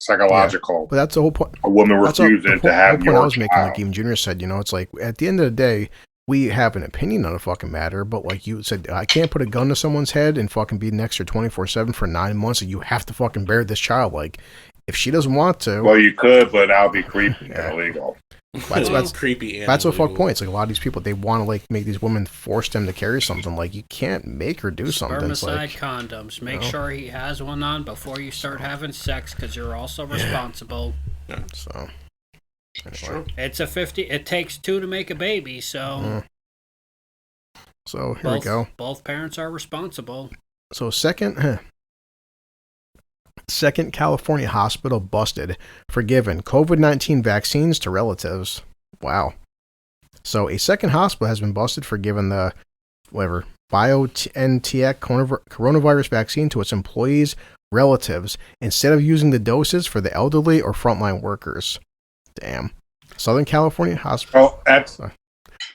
psychological. But that's the whole point. A woman That's refusing to have the your point I was making, child. like even Junior said, you know, it's like at the end of the day, we have an opinion on a fucking matter, but like you said, I can't put a gun to someone's head and fucking be next to 24/7 for 9 months, and you have to fucking bear this child. Like, if she doesn't want to, Well, you could, but that would be creepy and illegal. that's creepy. That's what fuck points. Like a lot of these people, they want to like make these women force them to carry something. Like you can't make her do something. It's Spermicide like, condoms. Make you know. sure he has one on before you start having sex, because you're also responsible. So True. It's a 50. It takes 2 to make a baby, so so here we go. Both parents are responsible. So second California hospital busted for giving COVID-19 vaccines to relatives. Wow. So a second hospital has been busted for giving the BioNTech coronavirus vaccine to its employees' relatives instead of using the doses for the elderly or frontline workers. Damn. Southern California hospital.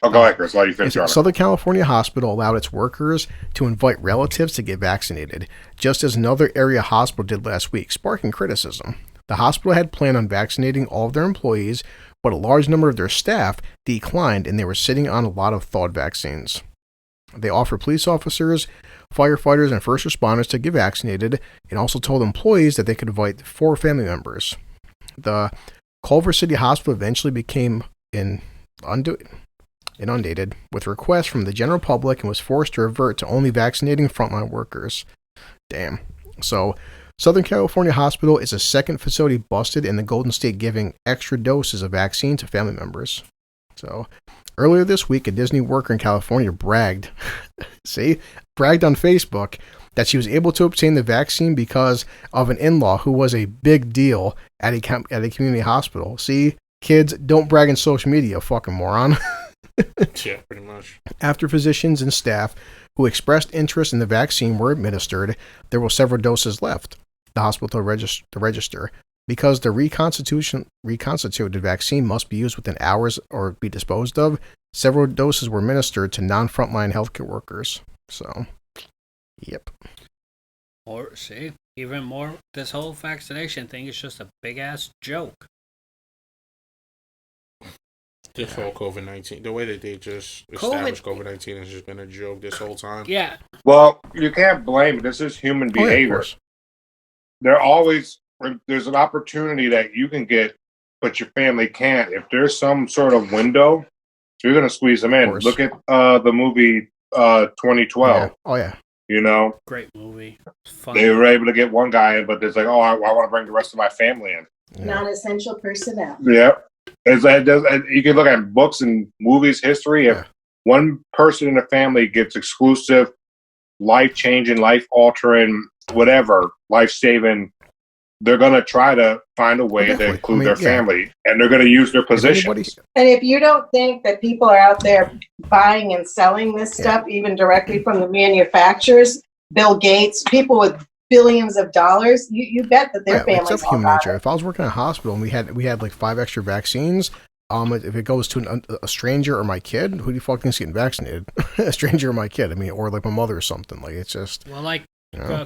Go ahead, Chris. While you finish your Southern California hospital allowed its workers to invite relatives to get vaccinated, just as another area hospital did last week, sparking criticism. The hospital had planned on vaccinating all of their employees, but a large number of their staff declined, and they were sitting on a lot of thawed vaccines. They offered police officers, firefighters, and first responders to get vaccinated, and also told employees that they could invite 4 family members. The Culver City Hospital eventually became inundated with requests from the general public and was forced to revert to only vaccinating frontline workers. Damn. So, Southern California Hospital is a second facility busted in the Golden State giving extra doses of vaccine to family members. So, earlier this week, a Disney worker in California bragged on Facebook that she was able to obtain the vaccine because of an in-law who was a big deal at a community hospital. See, kids, don't brag on social media, fucking moron. Yeah, pretty much. After physicians and staff who expressed interest in the vaccine were administered, there were several doses left. The hospital told the register, because the reconstituted vaccine must be used within hours or be disposed of, several doses were administered to non-frontline healthcare workers. So, yep. Or, see, even more, this whole vaccination thing is just a big-ass joke. This whole COVID-19, the way that they just established COVID-19 has just been a joke this whole time. Yeah. Well, you can't blame it. This is human behavior. There's an opportunity that you can get, but your family can't. If there's some sort of window, you're going to squeeze them in. Look at the movie 2012. Yeah. Oh, yeah. You know? Great movie. Funny. They were able to get one guy in, but there's like, I want to bring the rest of my family in. Yeah. Non-essential personnel. Yep. You can look at books and movies history. If one person in a family gets exclusive, life-changing, life-altering, whatever, life-saving, they're going to try to find a way to include their family, and they're going to use their positions. And if you don't think that people are out there buying and selling this stuff, even directly from the manufacturers, Bill Gates, people with billions of dollars, you bet that their families it's up human nature. If I was working in a hospital and we had like 5 extra vaccines, if it goes to a stranger or my kid, who do you fucking is getting vaccinated? A stranger or my kid? I mean, or like my mother or something. Like, it's just, well, like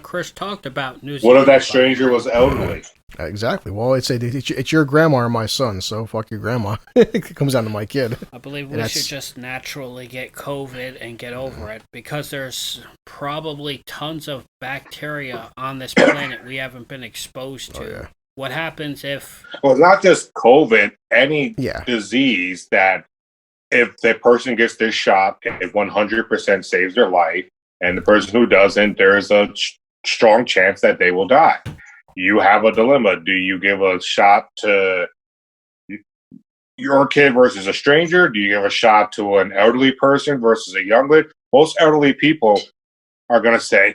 Chris talked about New Zealand. What if that stranger was elderly? Exactly. Well, it's your grandma or my son, so fuck your grandma. It comes down to my kid. I believe we should just naturally get COVID and get over it, because there's probably tons of bacteria on this planet we haven't been exposed to. Oh, yeah. What happens if... Well, it's not just COVID, any disease that if the person gets this shot, it 100% saves their life, and the person who doesn't, there's a strong chance that they will die. You have a dilemma. Do you give a shot to your kid versus a stranger? Do you give a shot to an elderly person versus a youngling? Most elderly people are going to say,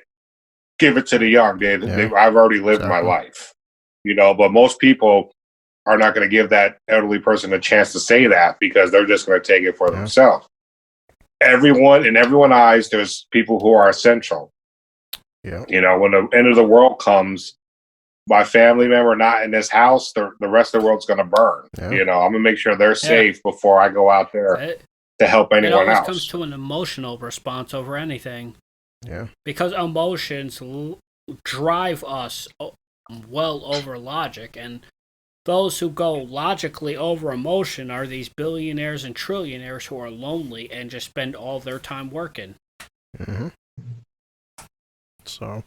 give it to the young. I've already lived my life. But most people are not going to give that elderly person a chance to say that, because they're just going to take it for themselves. In everyone's eyes, there's people who are essential. Yeah. When the end of the world comes, my family member not in this house, the rest of the world's going to burn. Yeah. I'm going to make sure they're safe before I go out there to help anyone else. It comes to an emotional response over anything. Yeah. Because emotions drive us well over logic, and those who go logically over emotion are these billionaires and trillionaires who are lonely and just spend all their time working. Mm-hmm. So,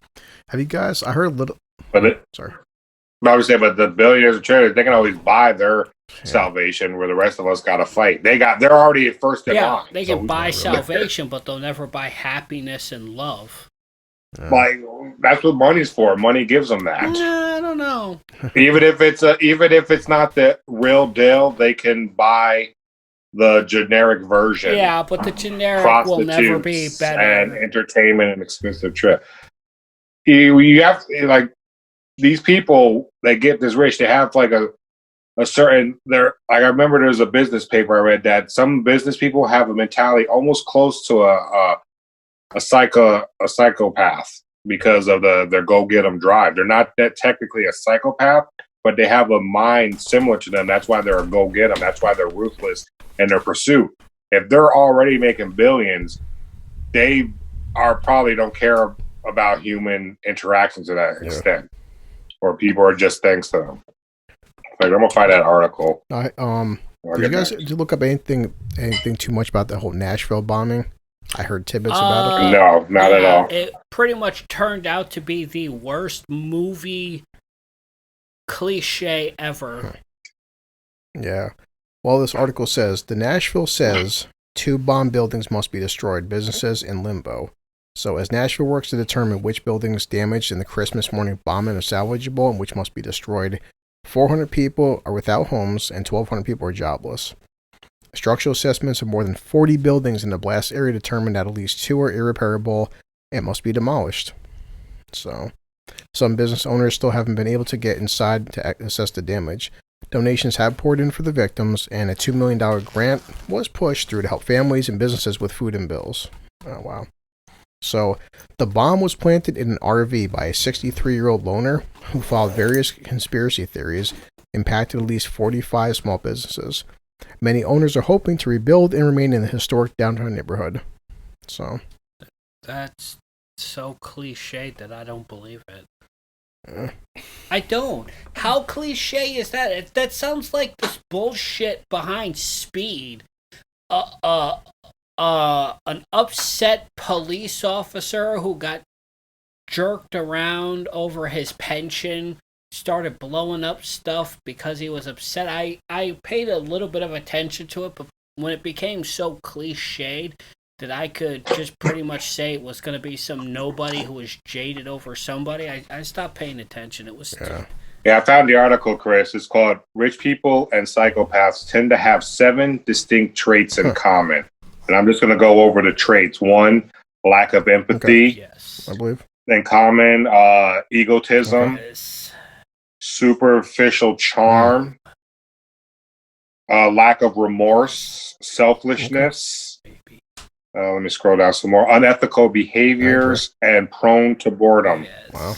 have you guys? I heard a little. Sorry. I would say, but the billionaires and trillionaires, they can always buy their salvation, where the rest of us got to fight. They're already at first in line. They can buy salvation, but they'll never buy happiness and love. Like, that's what money's for. Money gives them that. I don't know. Even if it's not the real deal, they can buy the generic version. Yeah, but the generic will never be better. And entertainment and exclusive trip. You have like these people that get this rich. They have like a certain. I remember there was a business paper I read that some business people have a mentality almost close to a psychopath because of their go-get-'em drive. They're not that technically a psychopath, but they have a mind similar to them. That's why they're a go-get-'em. That's why they're ruthless in their pursuit. If they're already making billions, they probably don't care about human interactions to that extent. Or people are just thanks to them. Like, I'm gonna find that article. Did you look up anything too much about the whole Nashville bombing? I heard tidbits about it. No, not at all. It pretty much turned out to be the worst movie cliche ever. Yeah. Well, this article says, the Nashville says 2 bomb buildings must be destroyed, businesses in limbo. So as Nashville works to determine which buildings damaged in the Christmas morning bombing are salvageable and which must be destroyed, 400 people are without homes and 1,200 people are jobless. Structural assessments of more than 40 buildings in the blast area determined that at least 2 are irreparable and must be demolished. So, some business owners still haven't been able to get inside to assess the damage. Donations have poured in for the victims, and a $2 million grant was pushed through to help families and businesses with food and bills. Oh, wow. So, the bomb was planted in an RV by a 63-year-old loner who followed various conspiracy theories, impacted at least 45 small businesses. Many owners are hoping to rebuild and remain in the historic downtown neighborhood. So, that's so cliched that I don't believe it. I don't. How cliche is that? That sounds like this bullshit behind Speed. An upset police officer who got jerked around over his pension started blowing up stuff because he was upset. I paid a little bit of attention to it, but when it became so cliched that I could just pretty much say it was going to be some nobody who was jaded over somebody, I stopped paying attention. It was Yeah, I found the article, Chris. It's called "Rich People and Psychopaths Tend to Have 7 Distinct Traits in Common." And I'm just going to go over the traits. 1, lack of empathy. Yes. I believe. In common, egotism, Yes. superficial charm, lack of remorse, selfishness. Let me scroll down some more. Unethical behaviors and prone to boredom. Yes. Wow.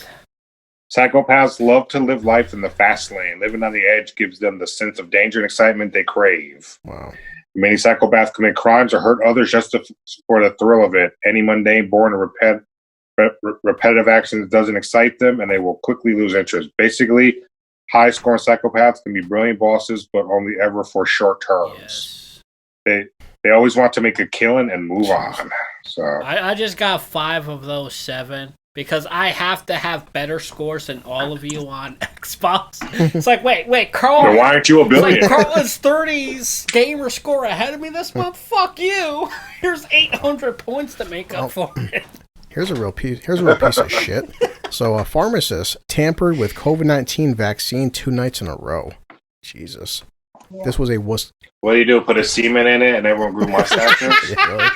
Psychopaths love to live life in the fast lane. Living on the edge gives them the sense of danger and excitement they crave. Wow. Many psychopaths commit crimes or hurt others just for the thrill of it. Any mundane, boring, or repetitive actions doesn't excite them, and they will quickly lose interest. Basically, high-scoring psychopaths can be brilliant bosses, but only ever for short terms. Yes. They always want to make a killing and move on. So I just got 5 of those 7 because I have to have better scores than all of you on Xbox. It's like, wait, Carl. then why aren't you a billion? Like Carl is 30's gamer score ahead of me this month. Fuck you. Here's 800 points to make up for it. Here's a real piece of shit. So a pharmacist tampered with COVID-19 vaccine 2 nights in a row. Jesus. This was a wuss. What do you do? Put a semen in it and everyone grew mustaches? Yeah,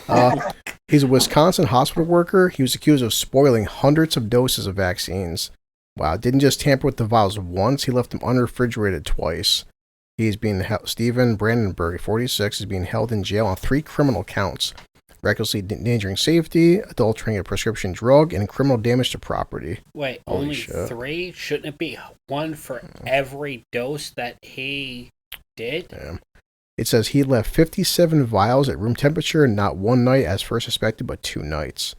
really. He's a Wisconsin hospital worker. He was accused of spoiling hundreds of doses of vaccines. Wow, didn't just tamper with the vials once, he left them unrefrigerated twice. He's being held, Stephen Brandenburg, 46, is being held in jail on 3 criminal counts. Recklessly endangering safety, adulterating a prescription drug, and criminal damage to property. Wait, Holy only shit. 3? Shouldn't it be 1 for every dose that he did? Damn. It says he left 57 vials at room temperature, not 1 night as first suspected, but 2 nights.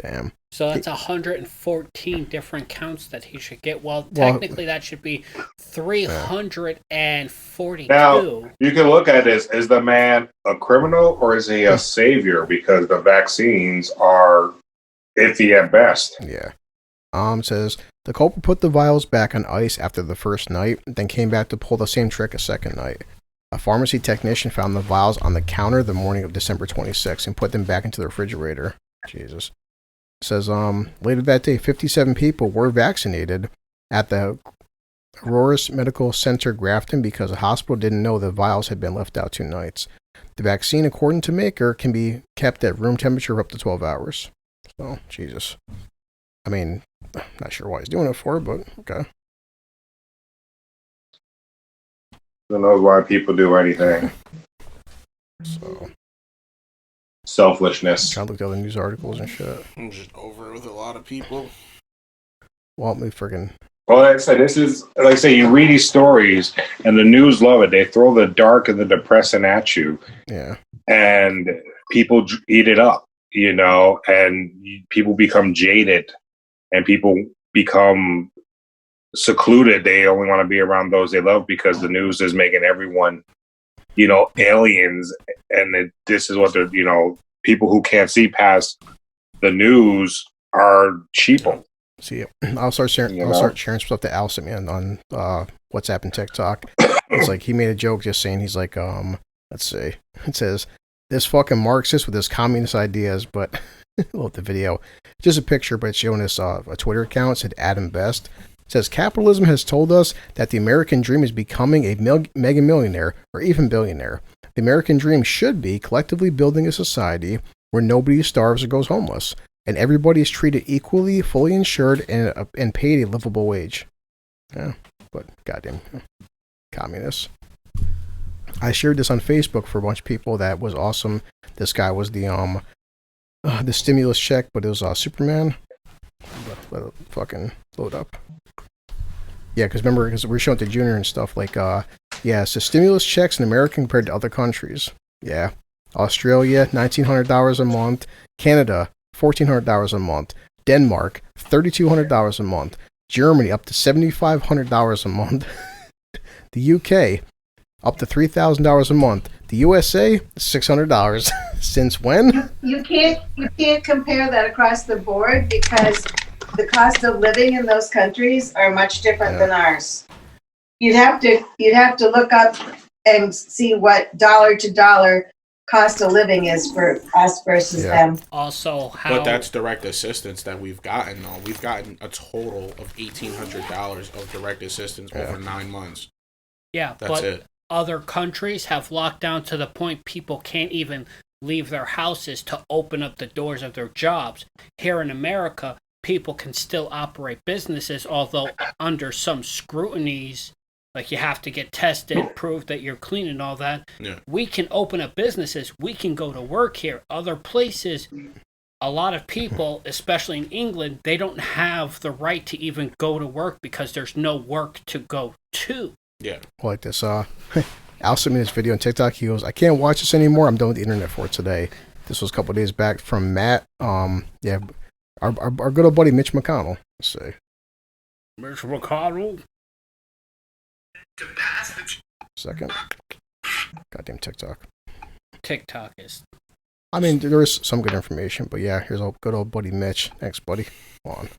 Damn. So that's 114 different counts that he should get. Well, technically that should be 342. Now, you can look at this. Is the man a criminal or is he a savior? Because the vaccines are iffy at best. Yeah. Says the culprit put the vials back on ice after the first night, then came back to pull the same trick a second night. A pharmacy technician found the vials on the counter the morning of December 26th and put them back into the refrigerator. Jesus. It says later that day, 57 people were vaccinated at the Aurora's Medical Center Grafton because the hospital didn't know the vials had been left out 2 nights. The vaccine, according to maker, can be kept at room temperature for up to 12 hours. So, Jesus. I mean, not sure why he's doing it for, but okay. Who knows why people do anything? So, Selfishness. trying to look at other news articles and shit. I'm just over it with a lot of people. Well, me friggin'. Well, like I said, this is, like I say, you read these stories and the news love it. They throw the dark and the depressing at you. Yeah. And people eat it up, you know, and people become jaded and people become secluded. They only want to be around those they love because the news is making everyone, you know, aliens. And this is what they're, you know, people who can't see past the news are sheeple. See, I'll start sharing some stuff that Al sent me on WhatsApp and TikTok. It's like he made a joke just saying, he's like, let's see. It says, this fucking Marxist with his communist ideas, but I love the video. Just a picture, but it's showing us a Twitter account. It said Adam Best. It says, capitalism has told us that the American dream is becoming a mega millionaire or even billionaire. The American dream should be collectively building a society where nobody starves or goes homeless, and everybody is treated equally, fully insured, and paid a livable wage. Yeah, but goddamn communists. I shared this on Facebook for a bunch of people. That was awesome. This guy was the stimulus check, but it was Superman. Let it fucking load up. Yeah, because remember, because we're showing it to Junior and stuff like, yeah, so stimulus checks in America compared to other countries. Yeah, Australia, $1,900 a month. Canada, $1,400 a month. Denmark, $3,200 a month. Germany, up to $7,500 a month. The UK, up to $3,000 a month. The USA, $600. Since when? You can't compare that across the board because the cost of living in those countries are much different than ours. You'd have to look up and see what dollar to dollar cost of living is for us versus Yeah. them. Also, how But that's direct assistance that we've gotten, though. We've gotten a total of $1,800 of direct assistance over 9 months. yeah, That's but it. other countries have locked down to the point people can't even leave their houses to open up the doors of their jobs. Here in America, people can still operate businesses, although under some scrutinies, like you have to get tested, prove that you're clean and all that. Yeah. We can open up businesses. We can go to work here. Other places, a lot of people, especially in England, they don't have the right to even go to work because there's no work to go to. Yeah. Like this. Al sent me this video on TikTok. He goes, "I can't watch this anymore. I'm done with the internet for today." This was a couple of days back from Matt. Yeah, our good old buddy Mitch McConnell. Let's see. Mitch McConnell. Second. Goddamn TikTok. TikTok is. I mean, there is some good information, but yeah, here's our good old buddy Mitch. Thanks, buddy. Go on.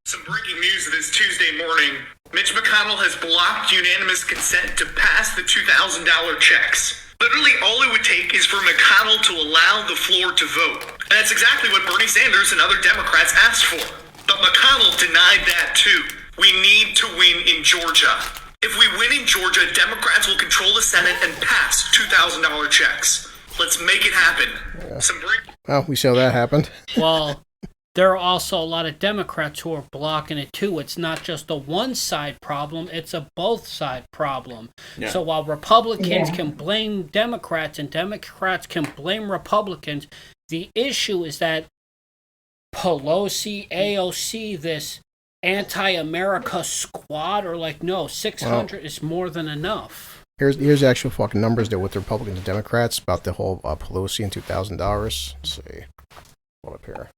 Some breaking news this Tuesday morning. Mitch McConnell has blocked unanimous consent to pass the $2,000 checks. Literally all it would take is for McConnell to allow the floor to vote. And that's exactly what Bernie Sanders and other Democrats asked for. But McConnell denied that too. We need to win in Georgia. If we win in Georgia, Democrats will control the Senate and pass $2,000 checks. Let's make it happen. Yeah. Well, we see how that happened. Well, there are also a lot of Democrats who are blocking it too. It's not just a one-side problem, it's a both-side problem. Yeah. So while Republicans can blame Democrats and Democrats can blame Republicans, the issue is that Pelosi, AOC, this anti-America squad are like, no, 600 is more than enough. Here's the actual fucking numbers there with the Republicans and Democrats about the whole Pelosi and $2,000. Let's see. Hold up here.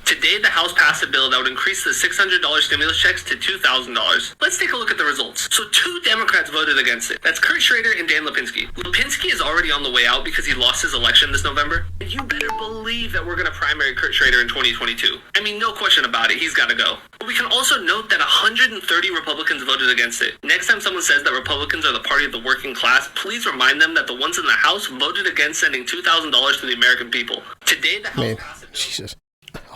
Today, the House passed a bill that would increase the $600 stimulus checks to $2,000. Let's take a look at the results. So 2 Democrats voted against it. That's Kurt Schrader and Dan Lipinski. Lipinski is already on the way out because he lost his election this November. And you better believe that we're going to primary Kurt Schrader in 2022. I mean, no question about it. He's got to go. But we can also note that 130 Republicans voted against it. Next time someone says that Republicans are the party of the working class, please remind them that the ones in the House voted against sending $2,000 to the American people. Today, the House passed a bill. Jesus.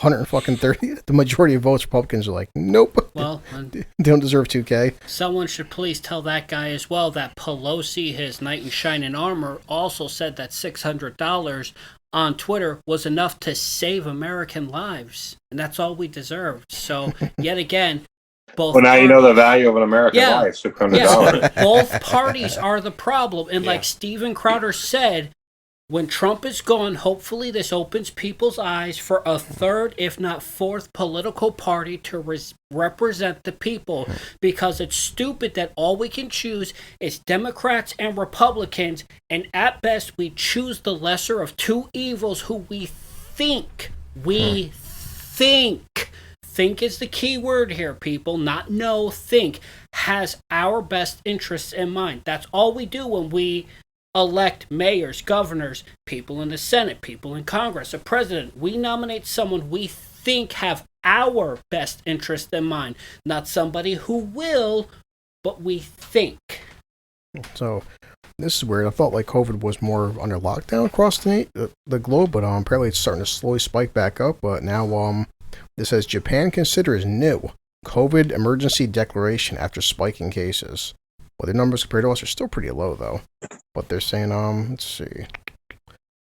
130. The majority of votes, Republicans are like, nope. Well, They don't deserve 2K. someone should please tell that guy as well that Pelosi, his knight in shining armor, also said that $600 on Twitter was enough to save American lives. And that's all we deserved. So, yet again, both Well, now you know the parties- value of an American Yeah. life, $600. Yes, both parties are the problem. And Yeah. like Steven Crowder said, when Trump is gone, hopefully this opens people's eyes for a third, if not fourth, political party to represent the people. Because it's stupid that all we can choose is Democrats and Republicans, and at best we choose the lesser of two evils who we think. Think is the key word here, people. Not know, think. Has our best interests in mind. That's all we do when we elect mayors, governors, people in the Senate, people in Congress, a president. We nominate someone we think have our best interest in mind. Not somebody who will, but we think. So, this is weird. I thought like COVID was more under lockdown across the globe, but apparently it's starting to slowly spike back up. But now, this says Japan considers new COVID emergency declaration after spiking cases. Well, their numbers compared to us are still pretty low, though. But they're saying, let's see.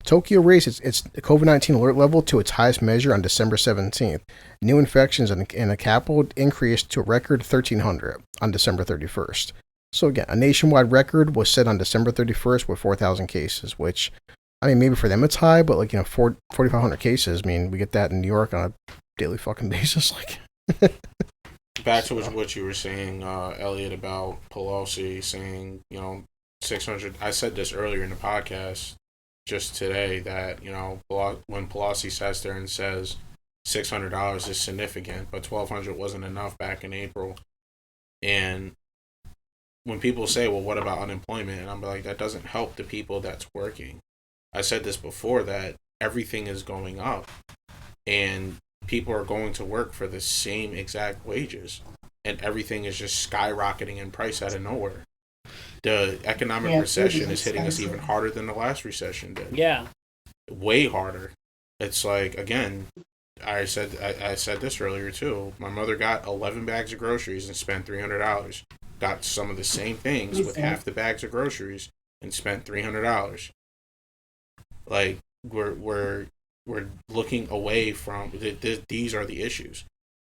Tokyo raised its COVID-19 alert level to its highest measure on December 17th. New infections in the capital increased to a record 1,300 on December 31st. So again, a nationwide record was set on December 31st with 4,000 cases, which, I mean, maybe for them it's high, but 4,500 cases, I mean, we get that in New York on a daily fucking basis. Back to what you were saying, Elliot, about Pelosi saying, 600. I said this earlier in the podcast, just today, that, when Pelosi sits there and says $600 is significant, but $1,200 wasn't enough back in April. And when people say, well, what about unemployment? And I'm like, that doesn't help the people that's working. I said this before, that everything is going up. And people are going to work for the same exact wages, and everything is just skyrocketing in price out of nowhere. the economic Yeah, recession food is is hitting us expensive. even harder than the last recession did. Yeah. Way harder. It's like, again, I said this earlier too. My mother got 11 bags of groceries and spent $300. Got some of the same things with half the bags of groceries and spent $300. Like we're looking away from these are the issues.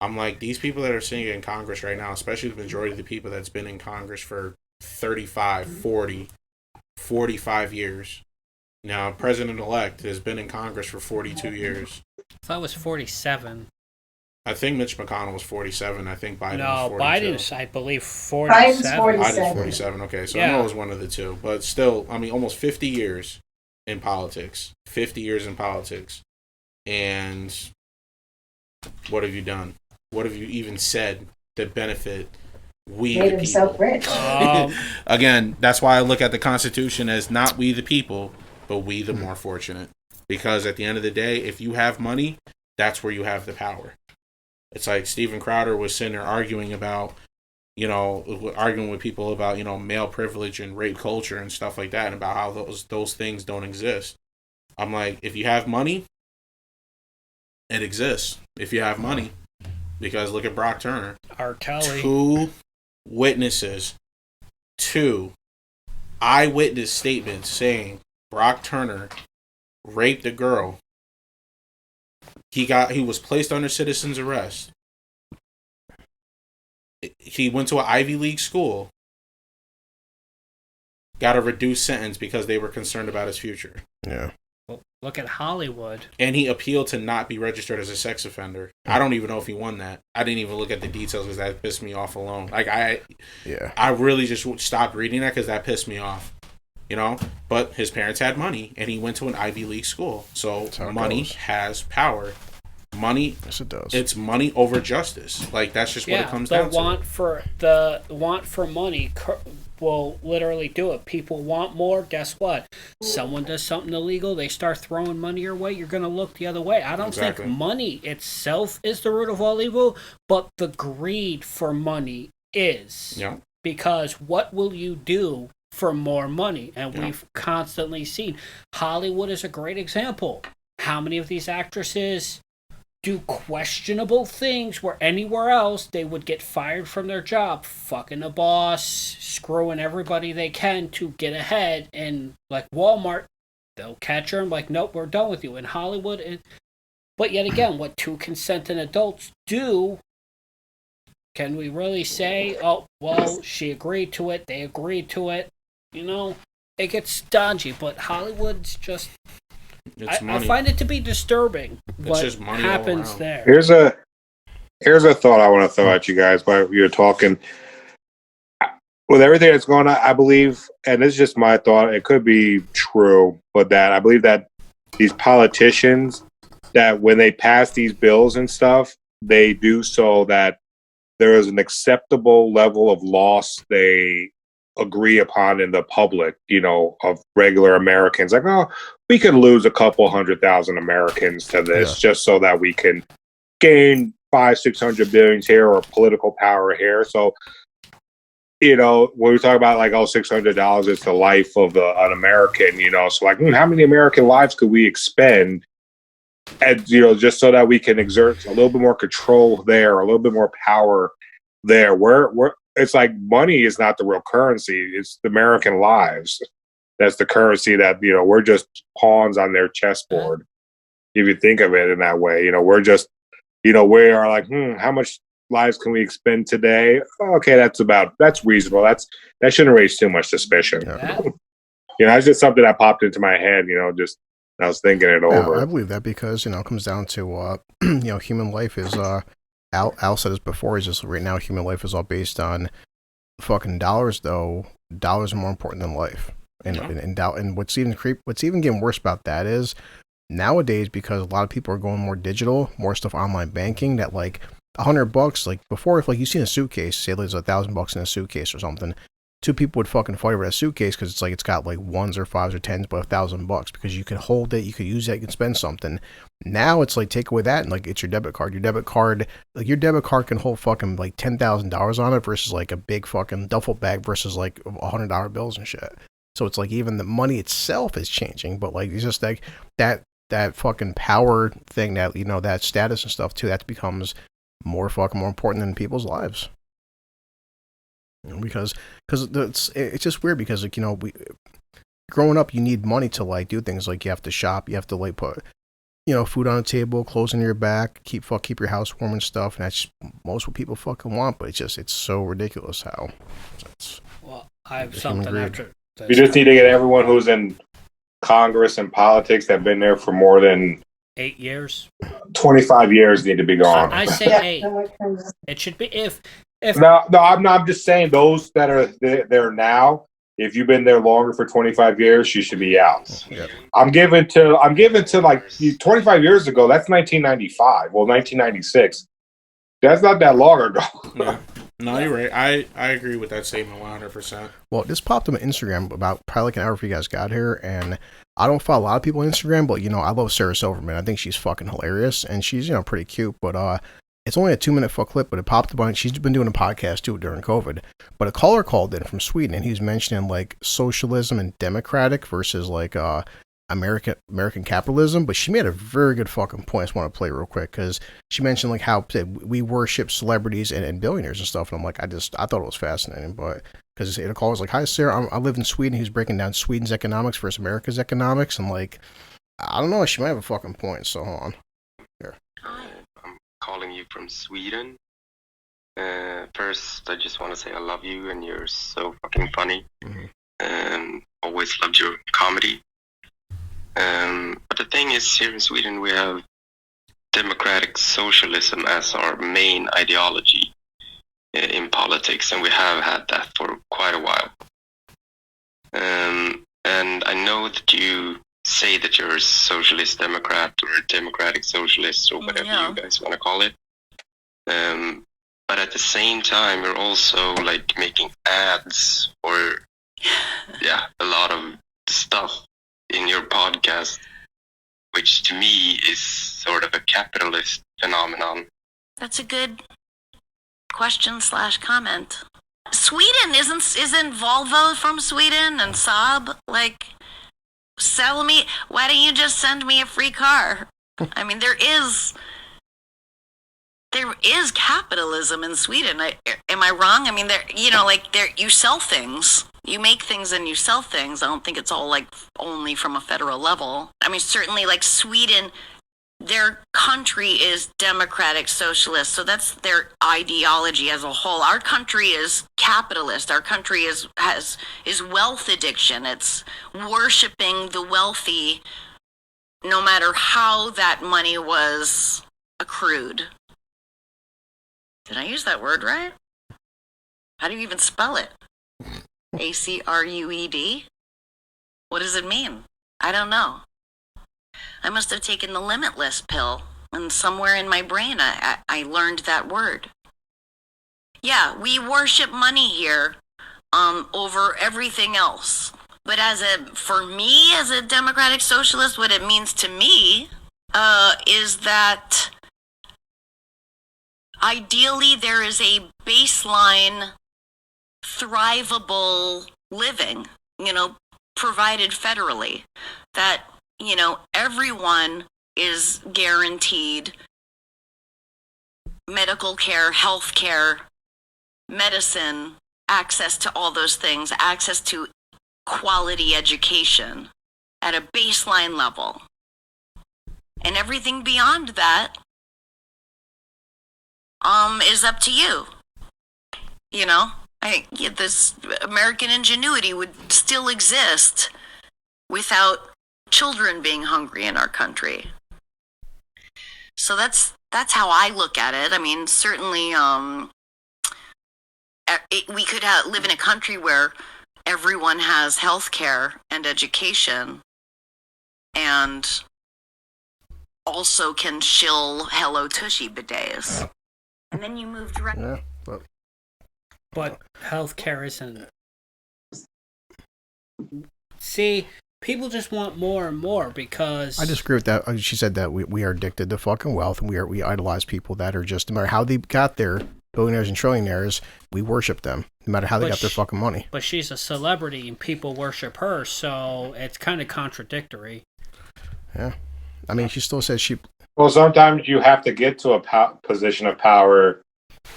I'm like, these people that are sitting in Congress right now, especially the majority of the people that's been in Congress for 35, 40, 45 years. Now, President-elect has been in Congress for 42 years. I thought it was 47. I think Mitch McConnell was 47. I think Biden No, was 42. Biden's, I believe, 47. Biden's 47. Biden's 47. Okay, so I Yeah. know it was one of the two. But still, I mean, almost 50 years in politics. 50 years in politics. And what have you done? What have you even said that benefit we Made the himself people? rich. Again, that's why I look at the Constitution as not we the people, but we the more fortunate. Because at the end of the day, if you have money, that's where you have the power. It's like Steven Crowder was sitting there arguing about, arguing with people about, male privilege and rape culture and stuff like that, and about how those things don't exist. I'm like, if you have money, it exists. If you have money. Because look at Brock Turner. R. Kelly. 2 witnesses, 2 eyewitness statements saying Brock Turner raped a girl. He was placed under citizen's arrest. He went to an Ivy League school. Got a reduced sentence because they were concerned about his future. Yeah. Well, look at Hollywood. And he appealed to not be registered as a sex offender. I don't even know if he won that. I didn't even look at the details because that pissed me off alone. Like I really just stopped reading that because that pissed me off. But his parents had money, and he went to an Ivy League school. So money has power. Money, yes, it does. It's money over justice. Like that's just what it comes down to. The want for money will literally do it. People want more. Guess what? Someone does something illegal, they start throwing money your way. You're gonna look the other way. I don't think money itself is the root of all evil, but the greed for money is. Yeah. Because what will you do for more money? And we've constantly seen Hollywood is a great example. How many of these actresses do questionable things where anywhere else they would get fired from their job, fucking a boss, screwing everybody they can to get ahead, and like Walmart, they'll catch her and like, nope, we're done with you. In Hollywood, but yet again, what 2 consenting adults do, can we really say, oh, well, she agreed to it, they agreed to it? It gets stodgy, but Hollywood's just... I find it to be disturbing what just money happens all around. there. Here's a thought I want to throw at you guys while you're talking. With everything that's going on, I believe, and this is just my thought, it could be true, but that I believe that these politicians, that when they pass these bills and stuff, they do so that there is an acceptable level of loss they agree upon in the public, of regular Americans. Like, oh, we could lose a couple 100,000 Americans to this just so that we can gain 500-600 billions here or political power here. So, when we talk about like, $600, it's the life of an American, so like, how many American lives could we expend? And, just so that we can exert a little bit more control there, a little bit more power there. It's like money is not the real currency. It's the American lives. That's the currency that, we're just pawns on their chessboard. If you think of it in that way, we're just, we are like, how much lives can we expend today? Okay, that's reasonable. That shouldn't raise too much suspicion. It's just something that popped into my head, just I was thinking it over. I believe that because, it comes down to, human life is, Al said this before, he's just right now human life is all based on fucking dollars, though. Dollars are more important than life. And what's even getting worse about that is nowadays, because a lot of people are going more digital, more stuff online banking, that like $100, like before, if like you seen a suitcase, say there's $1,000 in a suitcase or something, 2 people would fucking fight over that suitcase because it's like it's got like 1s or 5s or 10s, but $1,000 because you could hold it, you could use that, you could spend something. Now it's like take away that and like it's your debit card. Your debit card can hold fucking like $10,000 on it versus like a big fucking duffel bag versus like $100 bills and shit. So it's like even the money itself is changing, but like it's just like that fucking power thing that that status and stuff too that becomes more important than people's lives. Because it's just weird because like we growing up you need money to like do things like you have to shop, you have to like put food on the table, clothes on your back, keep your house warm and stuff, and that's most what people fucking want. But it's so ridiculous how. Well, I have something after. You just need to get everyone who's in Congress and politics that have been there for more than 8 years, 25 years need to be gone. I say 8. It should be if. No, I'm just saying those that are there now. If you've been there longer for 25 years, you should be out. Yeah. I'm giving to like 25 years ago. That's 1995. Well, 1996. That's not that long ago. Yeah. No, you're right. I agree with that statement 100%. Well, this popped up on Instagram about probably like an hour before you guys got here, and I don't follow a lot of people on Instagram, but I love Sarah Silverman. I think she's fucking hilarious, and she's pretty cute. But it's only a 2-minute full clip, but it popped up on. She's been doing a podcast too during COVID. But a caller called in from Sweden, and he's mentioning like socialism and democratic versus like American capitalism. But she made a very good fucking point. I just want to play real quick because she mentioned like how we worship celebrities and billionaires and stuff. And I'm like, I thought it was fascinating, but because the caller was like, "Hi Sarah, I live in Sweden." He was breaking down Sweden's economics versus America's economics, and like, I don't know, she might have a fucking point. So hold on. Here. I'm calling you from Sweden. First, I just want to say I love you, and you're so fucking funny. Always loved your comedy. But the thing is, here in Sweden, we have democratic socialism as our main ideology in politics, and we have had that for quite a while. And I know that you say that you're a socialist democrat or a democratic socialist or whatever you guys want to call it. But at the same time, you're also like making ads for a lot of stuff in your podcast, which to me is sort of a capitalist phenomenon. That's a good question/comment. Sweden isn't Volvo from Sweden and Saab? Like, sell me. Why don't you just send me a free car? I mean, there is capitalism in Sweden. Am I wrong? I mean, you sell things, you make things, and you sell things. I don't think it's all like only from a federal level. I mean, certainly like Sweden, their country is democratic socialist, so that's their ideology as a whole. Our country is capitalist. Our country is wealth addiction. It's worshiping the wealthy, no matter how that money was accrued. Did I use that word right? How do you even spell it? ACRUED? What does it mean? I don't know. I must have taken the Limitless pill, and somewhere in my brain I learned that word. Yeah, we worship money here over everything else. But for me, as a democratic socialist, what it means to me is that ideally there is a baseline thrivable living, provided federally, that everyone is guaranteed medical care, health care, medicine, access to all those things, access to quality education at a baseline level. And everything beyond that is up to you. This American ingenuity would still exist without children being hungry in our country. So that's how I look at it. I mean, certainly we could live in a country where everyone has health care and education and also can shill Hello Tushy bidets. And then you moved right. Yeah, but healthcare isn't. See, people just want more and more because I disagree with that. She said that we are addicted to fucking wealth, and we idolize people that are just, no matter how they got there, billionaires and trillionaires, we worship them, no matter how they got their fucking money. But she's a celebrity and people worship her, so it's kind of contradictory. Yeah. I mean, she still says she... Well, sometimes you have to get to a position of power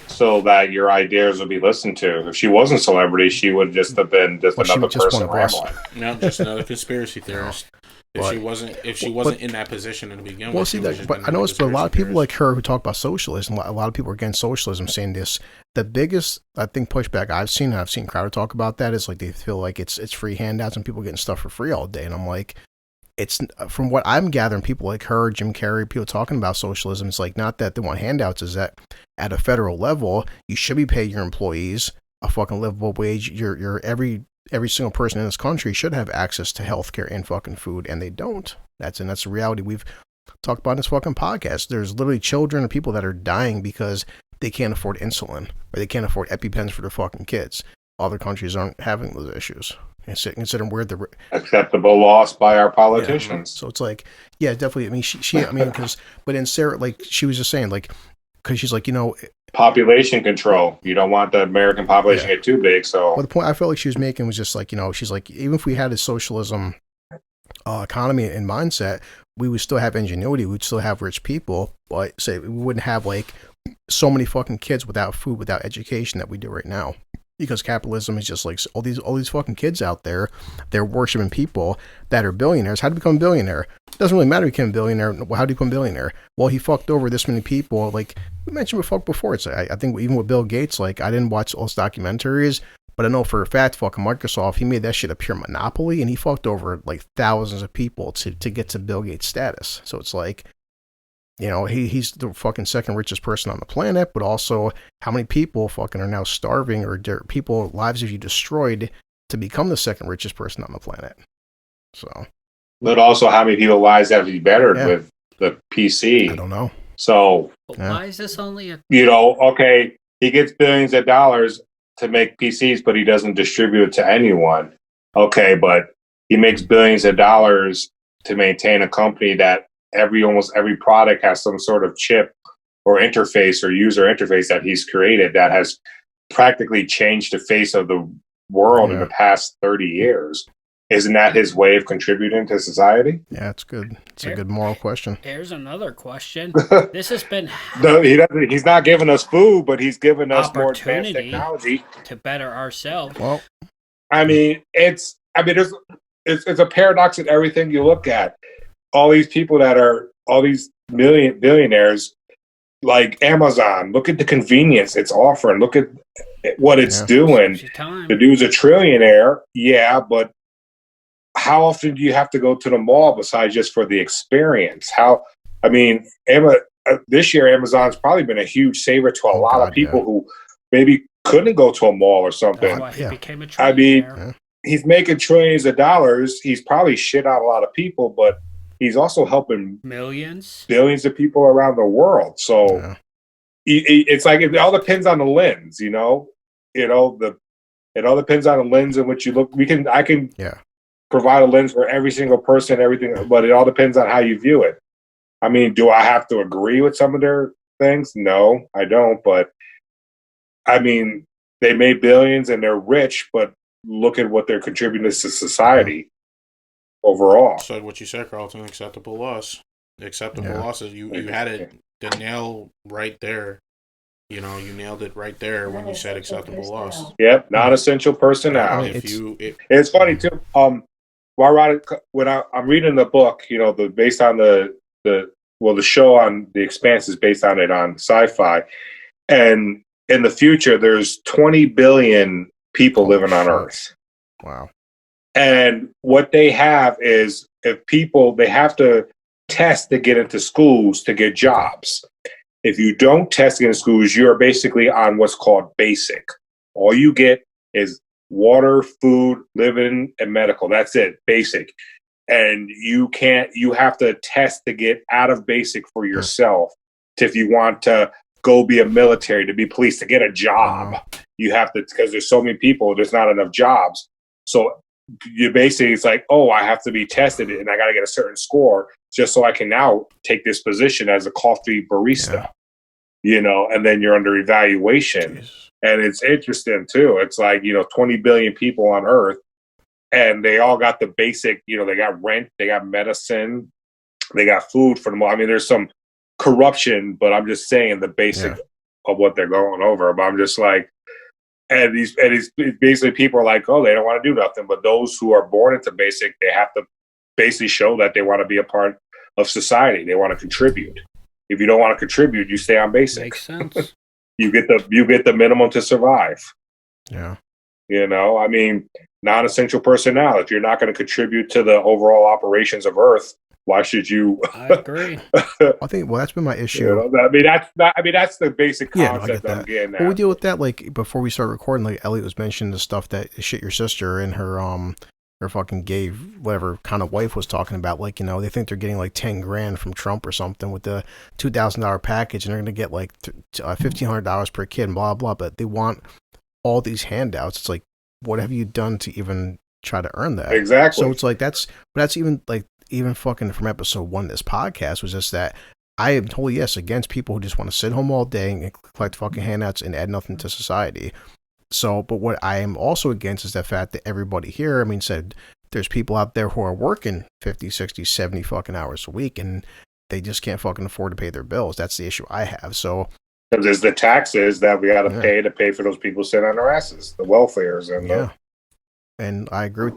so that your ideas will be listened to. If she wasn't a celebrity, she would just have been another person rambling. No, just another conspiracy theorist. If she wasn't in that position in the beginning. Well, see that, but I noticed, but a lot of people like her who talk about socialism, a lot of people are against socialism, saying this. The biggest, I think, pushback I've seen, and I've seen Crowder talk about that, is like they feel like it's free handouts and people getting stuff for free all day, and I'm like, it's, from what I'm gathering, people like her, Jim Carrey, people talking about socialism, it's like not that they want handouts, is that at a federal level, you should be paying your employees a fucking livable wage. Your every single person in this country should have access to healthcare and fucking food, and they don't. That's the reality we've talked about in this fucking podcast. There's literally children and people that are dying because they can't afford insulin or they can't afford EpiPens for their fucking kids. Other countries aren't having those issues. Considering where the acceptable loss by our politicians. Yeah. So it's like, yeah, definitely. I mean, but in Sarah, like she was just saying, like, because she's like, population control. You don't want the American population to get too big. So, well, the point I felt like she was making was just like, she's like, even if we had a socialism economy and mindset, we would still have ingenuity. We'd still have rich people, but say we wouldn't have like so many fucking kids without food, without education that we do right now. Because capitalism is just like all these fucking kids out there, they're worshiping people that are billionaires. How do you become a billionaire? It doesn't really matter if you become a billionaire. How do you become a billionaire? Well, he fucked over this many people. Like we mentioned before. It's I think even with Bill Gates, like I didn't watch all his documentaries, but I know for a fact, fucking Microsoft, he made that shit a pure monopoly, and he fucked over like thousands of people to get to Bill Gates status. So it's like, he's the fucking second richest person on the planet, but also how many people fucking are now starving or people lives have you destroyed to become the second richest person on the planet. So, but also how many people lives have you bettered with the PC? I don't know. So why is this only okay, he gets billions of dollars to make PCs, but he doesn't distribute it to anyone. Okay, but he makes billions of dollars to maintain a company that almost every product has some sort of chip or interface or user interface that he's created that has practically changed the face of the world in the past 30 years. Isn't that his way of contributing to society? Yeah, it's good. It's a good moral question. Here's another question. This has been... He's not giving us food, but he's giving us more advanced technology to better ourselves. Well, I mean, it's a paradox in everything you look at. All these people that are all these billionaires, like Amazon, look at the convenience it's offering. Look at what it's doing. The dude's a trillionaire, but how often do you have to go to the mall besides just for the experience? This year Amazon's probably been a huge saver to a lot of people who maybe couldn't go to a mall or something. That's why he became a trillionaire. He's making trillions of dollars. He's probably shit out a lot of people, but he's also helping billions of people around the world. So it's like it all depends on the lens, it all depends on the lens in which you look. I can provide a lens for every single person, everything, but it all depends on how you view it. I mean, do I have to agree with some of their things? No, I don't. But I mean, they made billions and they're rich, but look at what they're contributing to society. Overall, so what you said, Carlton, acceptable loss. Acceptable losses. You had it the nail right there. You nailed it right there when you said acceptable loss. Yep, non-essential personnel. It's funny too. When I'm reading the book, based on the show on The Expanse is based on it on Sci-Fi, and in the future there's 20 billion people living on Earth. Wow. And what they have is they have to test to get into schools to get jobs. If you don't test to get into schools, you're basically on what's called basic. All you get is water, food, living, and medical. That's it, basic. And you have to test to get out of basic for yourself. If you want to go be a military, to be police, to get a job, you have to, because there's so many people, there's not enough jobs. So you basically, it's like, oh, I have to be tested and I got to get a certain score just so I can now take this position as a coffee barista, and then you're under evaluation. Jeez. And it's interesting too. It's like, 20 billion people on earth, and they all got the basic, they got rent, they got medicine, they got food for them all. I mean, there's some corruption, but I'm just saying the basic of what they're going over. But I'm just like, and these basically people are like, oh, they don't want to do nothing. But those who are born into basic, they have to basically show that they want to be a part of society. They want to contribute. If you don't want to contribute, you stay on basic. Makes sense. You get the minimum to survive. Yeah. I mean, non-essential personnel. If you're not going to contribute to the overall operations of Earth, why should you? I agree. I think that's been my issue. That's the basic concept I'm getting at. Well, we deal with that like before we start recording. Like Elliot was mentioning the stuff that shit your sister and her fucking gay whatever kind of wife was talking about. Like they think they're getting like 10 grand from Trump or something with the $2,000 package, and they're gonna get like $1,500 per kid and blah blah. But they want all these handouts. It's like, what have you done to even try to earn that? Exactly. So it's like that's even fucking from episode 1 of this podcast was just that I am totally against people who just want to sit home all day and collect fucking handouts and add nothing to society. So, but what I am also against is the fact that everybody here, said there's people out there who are working 50, 60, 70 fucking hours a week and they just can't fucking afford to pay their bills. That's the issue I have. So, because there's the taxes that we got to pay for those people sitting on their asses, the welfares and I agree.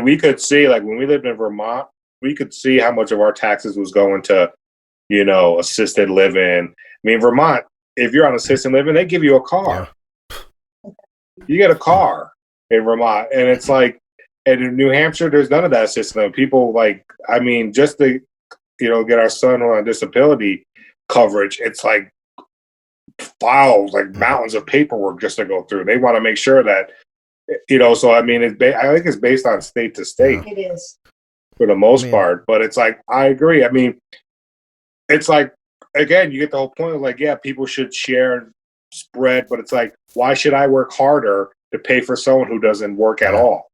We could see, like when we lived in Vermont, we could see how much of our taxes was going to, assisted living. Vermont, if you're on assisted living, they give you a car. Yeah. You get a car in Vermont, and it's like, and in New Hampshire, there's none of that assisted living. People just to, get our son on disability coverage, it's like files, like mountains of paperwork just to go through. They want to make sure that, so I think it's based on state to state. It is. For the most part, but it's like, I agree. It's like, again, you get the whole point of like, people should share and spread, but it's like, why should I work harder to pay for someone who doesn't work at all?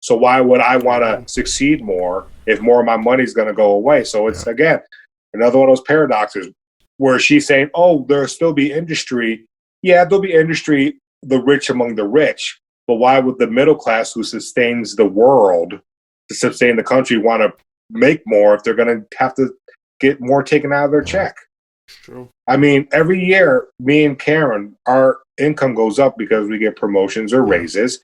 So why would I want to succeed more if more of my money is going to go away? So it's, again, another one of those paradoxes where she's saying, oh, there'll still be industry. Yeah, there'll be industry, the rich among the rich, but why would the middle class who sustains the world to sustain the country want to make more if they're going to have to get more taken out of their check? True. Every year, me and Karen, our income goes up because we get promotions or raises,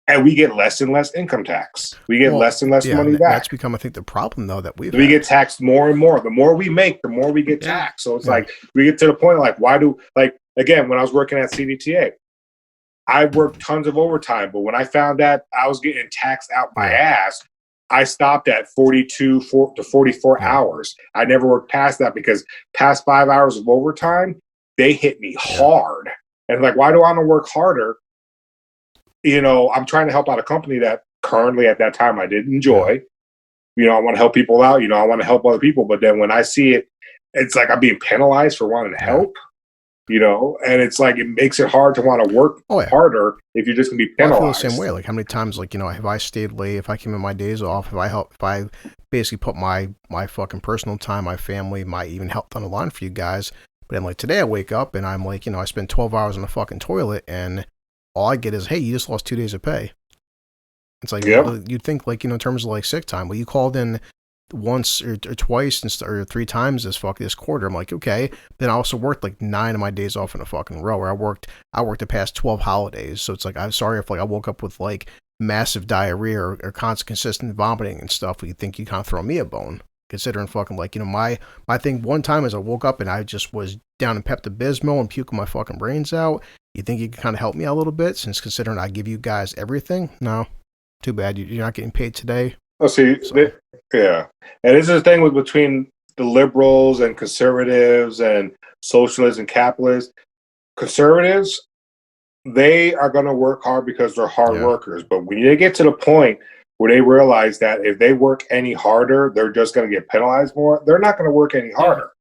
and we get less and less income tax. We get less and less money back. That's become, I think, the problem, though, that we get taxed more and more. The more we make, the more we get taxed. So it's like, we get to the point, like, again, when I was working at CDTA, I worked tons of overtime, but when I found out I was getting taxed out my ass, I stopped at 42 to 44 hours. I never worked past that because past 5 hours of overtime, they hit me hard. And like, why do I want to work harder? I'm trying to help out a company that currently at that time I didn't enjoy. I want to help people out. I want to help other people. But then when I see it, it's like I'm being penalized for wanting to help. And it's like, it makes it hard to want to work harder if you're just going to be penalized. I feel the same way. Like, how many times, like, have I stayed late? If I came in my days off, if I basically put my fucking personal time, my family, my even health on the line for you guys. But then, like, today I wake up and I'm like, I spend 12 hours on the fucking toilet and all I get is, hey, you just lost 2 days of pay. It's like, you'd think, like, in terms of like sick time, well, you called in once or twice or 3 times this quarter. I'm like, okay. Then I also worked like 9 of my days off in a fucking row where I worked the past 12 holidays. So it's like, I'm sorry if like I woke up with like massive diarrhea or consistent vomiting and stuff. You think you kind of throw me a bone considering fucking like, my thing one time is I woke up and I just was down in Pepto-Bismol and puking my fucking brains out. You think you can kind of help me out a little bit since considering I give you guys everything? No, too bad. You're not getting paid today. Oh, see, and this is the thing between the liberals and conservatives and socialists and capitalists. Conservatives, they are going to work hard because they're hard workers. But when they get to the point where they realize that if they work any harder, they're just going to get penalized more, they're not going to work any harder.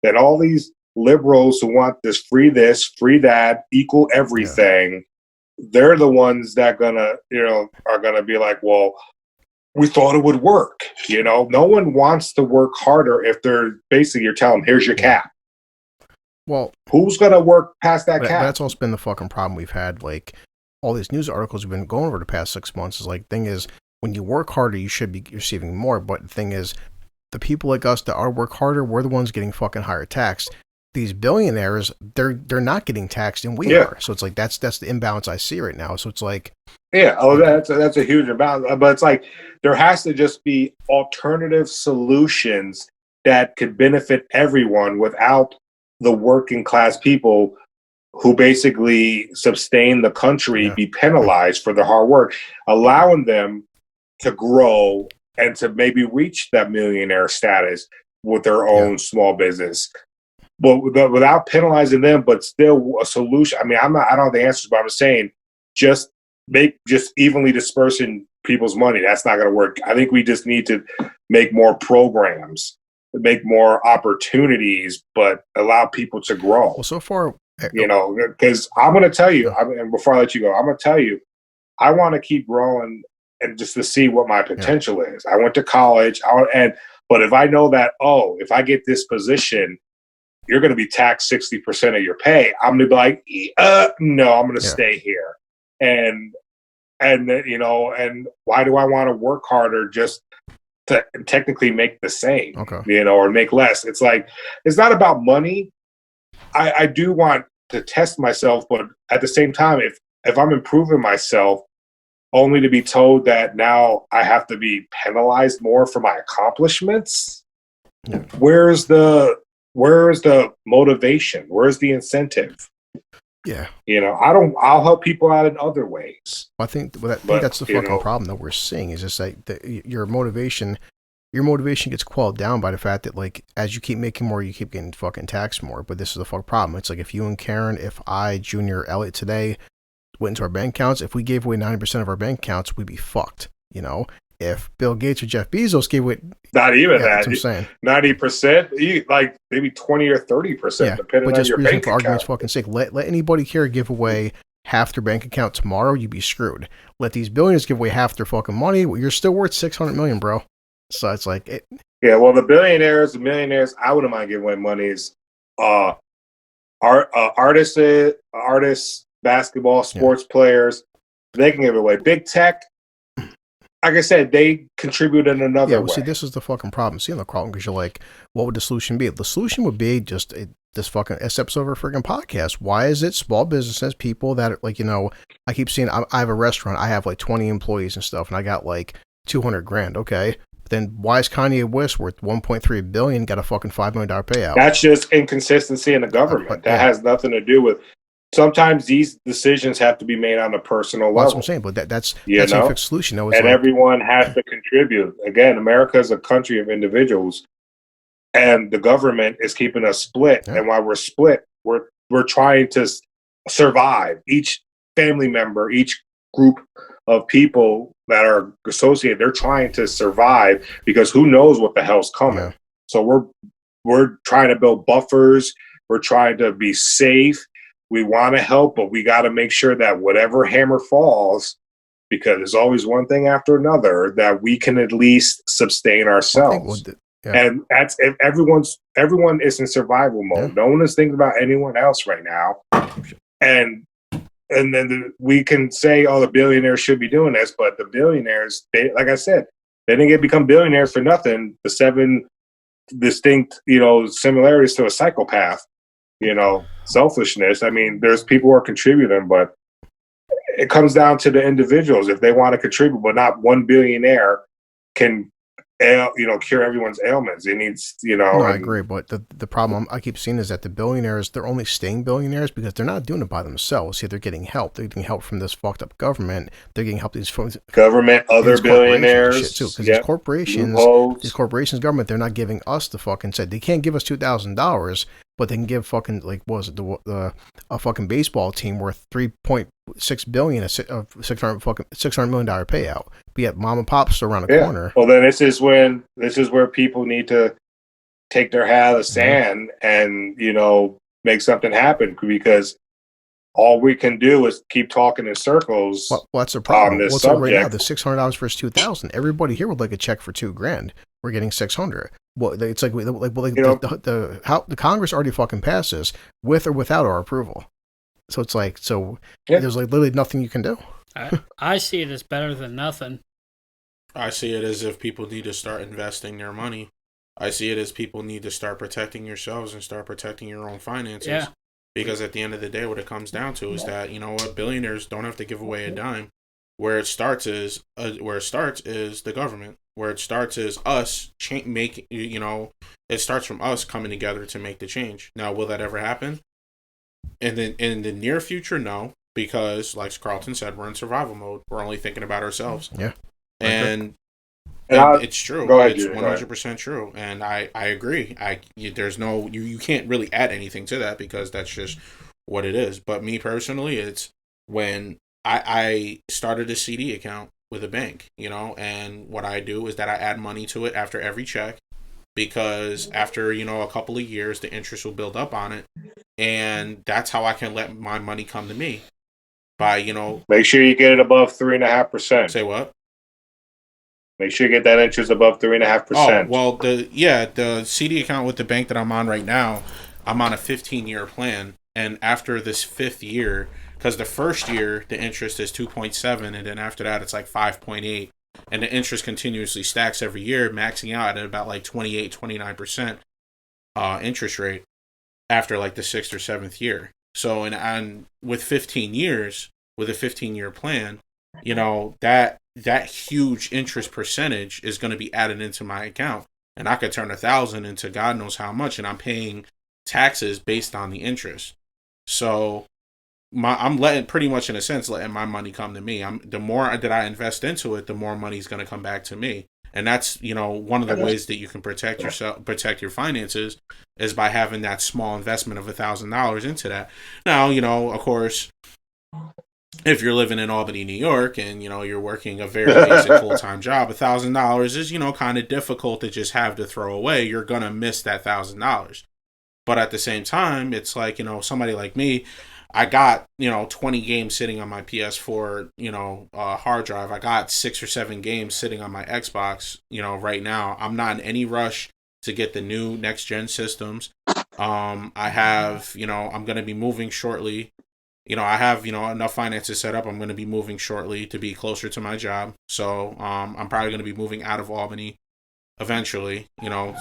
Then all these liberals who want this, free that, equal everything, they're the ones that are gonna be like, well, we thought it would work. No one wants to work harder if they're basically you're telling them, here's your cap. Well, who's gonna work past that cap? That's also been the fucking problem we've had. Like all these news articles we've been going over the past 6 months is like, thing is, when you work harder, you should be receiving more. But the thing is, the people like us that are work harder, we're the ones getting fucking higher taxed. These billionaires, they're not getting taxed, and we are. So it's like that's the imbalance I see right now. So it's like, that's a huge imbalance. But it's like there has to just be alternative solutions that could benefit everyone without the working class people who basically sustain the country be penalized for their hard work, allowing them to grow and to maybe reach that millionaire status with their own small business. But without penalizing them, but still a solution. I mean, I don't have the answers, but I'm saying just evenly dispersing people's money. That's not going to work. I think we just need to make more programs, make more opportunities, but allow people to grow. Well, so far, because I'm going to tell you, and before I let you go, I'm going to tell you, I want to keep growing and just to see what my potential is. I went to college, but if I know that, if I get this position, you're going to be taxed 60% of your pay, I'm going to be like, no, I'm going to stay here. And why do I want to work harder just to technically make the same, or make less? It's like, it's not about money. I do want to test myself, but at the same time, if I'm improving myself, only to be told that now I have to be penalized more for my accomplishments, where's the motivation? Where's the incentive? Yeah. I'll help people out in other ways. I think that's the fucking problem that we're seeing is just like your motivation gets quelled down by the fact that, like, as you keep making more, you keep getting fucking taxed more. But this is the fucking problem. It's like if you and Karen, if I, Junior, Elliot today went into our bank accounts, if we gave away 90% of our bank accounts, we'd be fucked. If Bill Gates or Jeff Bezos gave away, not even that, that's what I'm saying, 90%, like maybe 20 or 30%, depending on your bank for account. argument's fucking sake, let anybody here give away half their bank account tomorrow, you'd be screwed. Let these billionaires give away half their fucking money, you're still worth $600 million, bro. So it's like it. Yeah, well, the millionaires, I wouldn't mind giving away monies. Artists, basketball, sports players, they can give it away. Big tech, like I said, they contribute in another way. See, this is the fucking problem. See, the problem, because you're like, what would the solution be? The solution would be just this fucking episode of our freaking podcast. Why is it small businesses, people that are like, I keep seeing, I have a restaurant, I have like 20 employees and stuff, and I got like $200,000. Okay. Then why is Kanye West worth $1.3 billion, got a fucking $5 million payout? That's just inconsistency in the government. That has nothing to do with. Sometimes these decisions have to be made on a personal level. That's what I'm saying, but that's a fixed solution. And everyone has to contribute. Again, America is a country of individuals, and the government is keeping us split. Yeah. And while we're split, we're trying to survive. Each family member, each group of people that are associated, they're trying to survive because who knows what the hell's coming. Yeah. So we're trying to build buffers. We're trying to be safe. We want to help, but we got to make sure that whatever hammer falls, because there's always one thing after another, that we can at least sustain ourselves. And that's if everyone is in survival mode. No one is thinking about anyone else right now. And then we can say, the billionaires should be doing this, but the billionaires, like I said, they didn't become billionaires for nothing. The 7 distinct, similarities to a psychopath. Selfishness. I mean, there's people who are contributing, but it comes down to the individuals. If they want to contribute, but not one billionaire can, cure everyone's ailments. It needs, No, I agree, but the problem I keep seeing is that the billionaires, they're only staying billionaires because they're not doing it by themselves. See, they're getting help. They're getting help from this fucked up government. They're getting help from government, other billionaires, too. Because these corporations, government, they're not giving us the fucking said. They can't give us $2,000. But they can give fucking, like, what was it, a fucking baseball team worth $3.6 billion, a $600 million payout. But yet, mom and pop's still around the corner. Well, then this is where people need to take their hat out of the sand and make something happen, because all we can do is keep talking in circles. Well, that's the problem. On this What's up right now? subject. The $600 versus 2,000. Everybody here would like a check for $2,000. We're getting 600. Well, it's like the Congress already fucking passed this with or without our approval. So it's like there's like literally nothing you can do. I see it as better than nothing. I see it as if people need to start investing their money. I see it as people need to start protecting yourselves and start protecting your own finances. Yeah. Because at the end of the day, what it comes down to is that, you know what, billionaires don't have to give away a dime. Where it starts is the government. Where it starts is us it starts from us coming together to make the change. Now, will that ever happen? And then in the near future, no, because like Carlton said, we're in survival mode. We're only thinking about ourselves. Yeah. And it's true. Go ahead, It's Judy, 100% true. And I agree. There's no, you can't really add anything to that because that's just what it is. But me personally, it's when I started a CD account with a bank, and what I do is that I add money to it after every check, because after, a couple of years, the interest will build up on it. And that's how I can let my money come to me by, Make sure you get it above 3.5%. Say what? Make sure you get that interest above 3.5%. Oh, well, the CD account with the bank that I'm on right now, I'm on a 15-year plan. And after this 5th year, because the first year, the interest is 2.7, and then after that, it's like 5.8. And the interest continuously stacks every year, maxing out at about like 28, 29% interest rate after like the 6th or 7th year. So, and with 15 years, with a 15-year plan, that huge interest percentage is going to be added into my account, and I could turn 1,000 into God knows how much, and I'm paying taxes based on the interest. So I'm pretty much in a sense letting my money come to me. The more that I invest into it, the more money is going to come back to me. And that's, one of the ways that you can protect your finances is by having that small investment of $1,000 into that. Now, of course, if you're living in Albany, New York, and, you're working a very basic full-time job, $1,000 is, kind of difficult to just have to throw away. You're going to miss that $1,000. But at the same time, it's like, somebody like me, I got, 20 games sitting on my PS4, hard drive. I got 6 or 7 games sitting on my Xbox, right now. I'm not in any rush to get the new next-gen systems. I have, I'm going to be moving shortly. I have, enough finances set up. I'm going to be moving shortly to be closer to my job. So I'm probably going to be moving out of Albany eventually,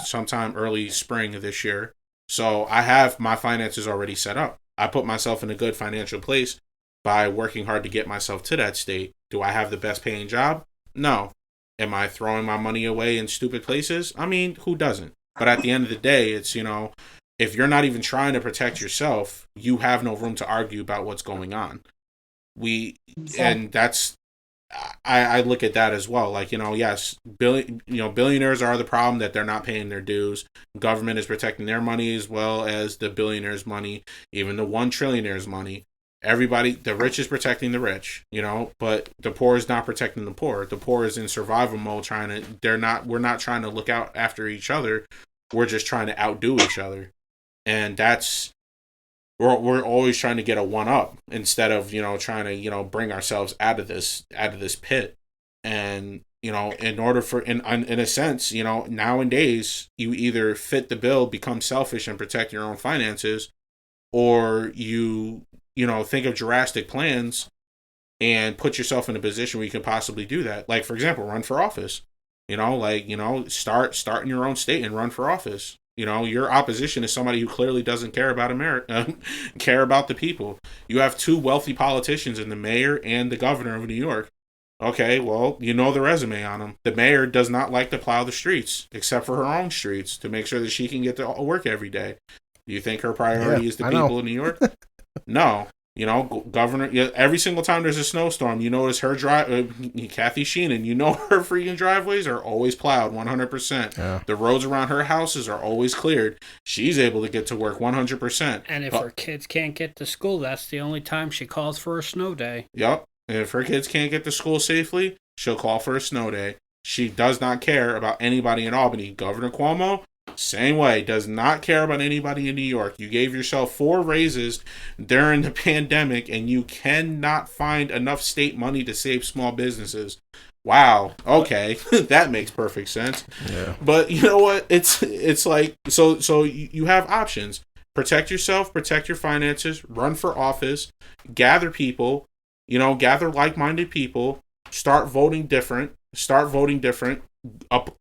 sometime early spring of this year. So I have my finances already set up. I put myself in a good financial place by working hard to get myself to that state. Do I have the best paying job? No. Am I throwing my money away in stupid places? I mean, who doesn't? But at the end of the day, it's, if you're not even trying to protect yourself, you have no room to argue about what's going on. And that's, I look at that as well. Like, yes, billionaires are the problem, that they're not paying their dues. Government is protecting their money as well as the billionaires' money, even the $1 trillionaire's money. Everybody, the rich is protecting the rich, but the poor is not protecting the poor. The poor is in survival mode, we're not trying to look out after each other. We're just trying to outdo each other. And that's, we're always trying to get a one-up instead of, trying to, bring ourselves out of this pit. And, in order for, in a sense, nowadays, you either fit the bill, become selfish and protect your own finances, or you think of drastic plans and put yourself in a position where you can possibly do that. Like, for example, run for office. Start in your own state and run for office. Your opposition is somebody who clearly doesn't care about America, care about the people. You have 2 wealthy politicians in the mayor and the governor of New York. Okay, well, the resume on them. The mayor does not like to plow the streets, except for her own streets, to make sure that she can get to work every day. Do you think her priority is the people of New York? No. Governor, every single time there's a snowstorm, you notice her Kathy Sheenan, her freaking driveways are always plowed 100%. Yeah. The roads around her houses are always cleared. She's able to get to work 100%. And if her kids can't get to school, that's the only time she calls for a snow day. Yep. And if her kids can't get to school safely, she'll call for a snow day. She does not care about anybody in Albany. Governor Cuomo, Same way. Does not care about anybody in New York. You gave yourself 4 raises during the pandemic, and you cannot find enough state money to save small businesses. Wow. Okay, that makes perfect sense. Yeah. But you know what? It's like so you have options. Protect yourself, protect your finances, run for office, gather people, gather like-minded people, start voting different,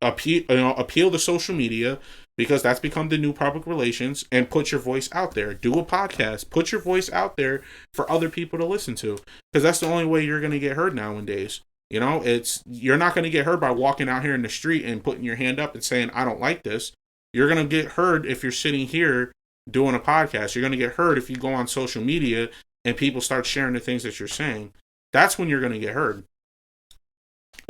appeal to social media, because that's become the new public relations, and put your voice out there. Do a podcast, put your voice out there for other people to listen to, because that's the only way you're going to get heard nowadays. You're not going to get heard by walking out here in the street and putting your hand up and saying, I don't like this. You're going to get heard if you're sitting here doing a podcast. You're going to get heard if you go on social media and people start sharing the things that you're saying. That's when you're going to get heard.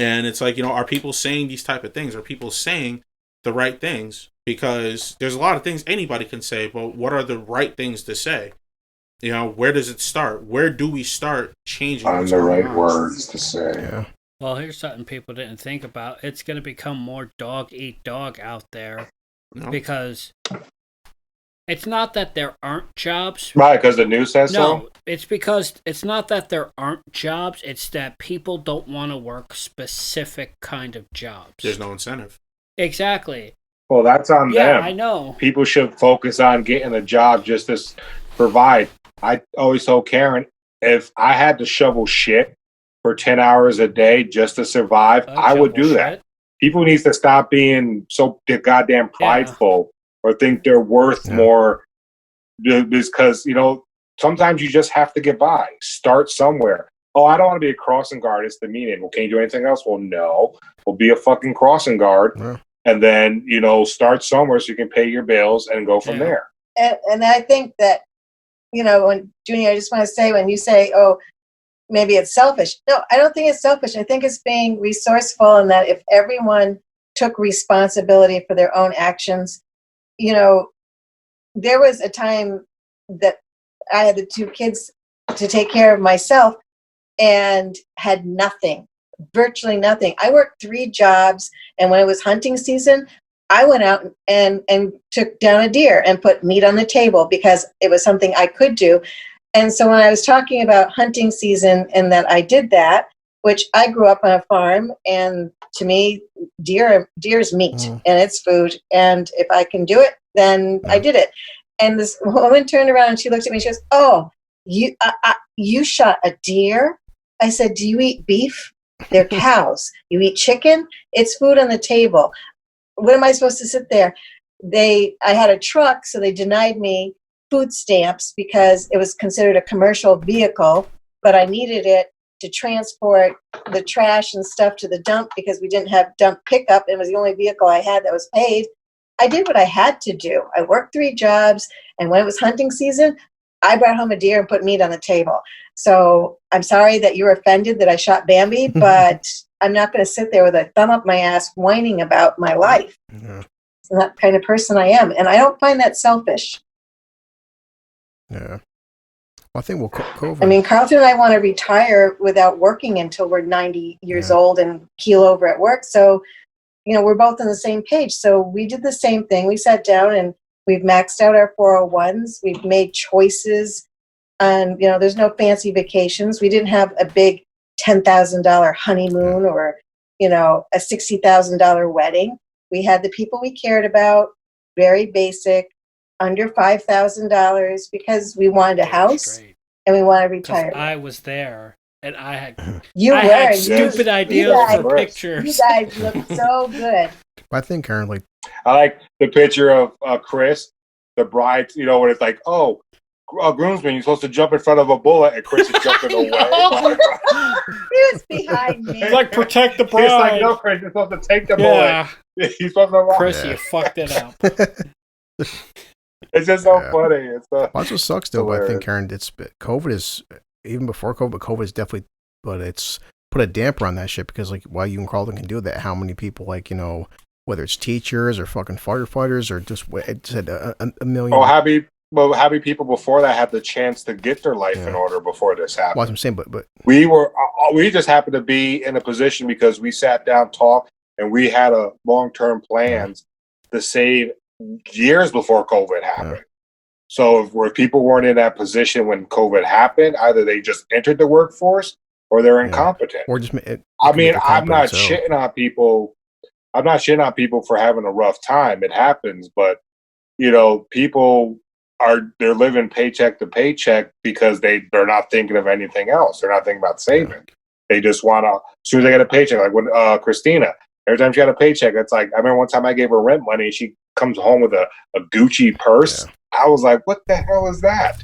And it's like, are people saying these type of things? Are people saying the right things? Because there's a lot of things anybody can say, but what are the right things to say? Where does it start? Where do we start changing? Find the right words to say. Yeah. Well, here's something people didn't think about. It's going to become more dog eat dog out there, because it's not that there aren't jobs. Right, because the news says so? No, it's because it's not that there aren't jobs. It's that people don't want to work specific kind of jobs. There's no incentive. Exactly. Well, that's on them. Yeah, I know. People should focus on getting a job just to provide. I always told Karen, if I had to shovel shit for 10 hours a day just to survive, I would do that. People need to stop being so goddamn prideful or think they're worth more, because, sometimes you just have to get by. Start somewhere. Oh, I don't want to be a crossing guard. It's demeaning. Well, can you do anything else? Well, no. We'll be a fucking crossing guard. Yeah. And then, start somewhere so you can pay your bills and go from there. And I think that, when Junior, I just want to say, when you say, oh, maybe it's selfish. No, I don't think it's selfish. I think it's being resourceful, and that if everyone took responsibility for their own actions, there was a time that I had the 2 kids to take care of myself and had nothing, virtually nothing. I worked 3 jobs, and when it was hunting season, I went out and took down a deer and put meat on the table because it was something I could do. And so when I was talking about hunting season and that I did that, which I grew up on a farm, and to me, deer's meat and it's food. And if I can do it, then I did it. And this woman turned around and she looked at me and she goes, oh, you shot a deer? I said, do you eat beef? They're cows. You eat chicken? It's food on the table. What am I supposed to sit there? I had a truck, so they denied me food stamps because it was considered a commercial vehicle, but I needed it to transport the trash and stuff to the dump because we didn't have dump pickup. It was the only vehicle I had that was paid. I did what I had to do. I worked 3 jobs, and when it was hunting season, I brought home a deer and put meat on the table. So I'm sorry that you're offended that I shot Bambi, but I'm not going to sit there with a thumb up my ass whining about my life. Yeah. It's not the kind of person I am, and I don't find that selfish. Yeah. Well, I think we'll COVID. I mean, Carlton and I want to retire without working until we're 90 years old and keel over at work. So, we're both on the same page. So we did the same thing. We sat down and we've maxed out our 401s. We've made choices. And, there's no fancy vacations. We didn't have a big $10,000 honeymoon or, a $60,000 wedding. We had the people we cared about, very basic, under $5,000, because we wanted a house and we wanted to retire. I was there, and I had stupid ideas for pictures. You guys look so good. I think currently, I like the picture of Chris, the bride. When it's like, oh, groomsman, you're supposed to jump in front of a bullet, and Chris is jumping away. He was behind me. It's like, protect the bride. It's like, no, Chris, you're supposed to take the bullet. You're supposed to walk. Chris, you fucked it up. It's just so funny. It's well, that's what sucks though. But I think, Karen, COVID is, even before COVID, but COVID is definitely, but it's put a damper on that shit, because like, why you and Carlton can do that, how many people, like, whether it's teachers or fucking firefighters or just a million. Oh, happy people before that had the chance to get their life in order before this happened. Well, I'm saying, but we just happened to be in a position because we sat down, talked, and we had a long-term plans to save years before COVID happened. So where people weren't in that position when COVID happened, either they just entered the workforce or they're incompetent. Or just I'm not shitting on people. I'm not shitting on people for having a rough time. It happens, but people they're living paycheck to paycheck because they're not thinking of anything else. They're not thinking about saving. Yeah. They just want to, as soon as they get a paycheck, like when Christina, every time she got a paycheck, it's like, I remember one time I gave her rent money and she comes home with a Gucci purse. Yeah. I was like, what the hell is that?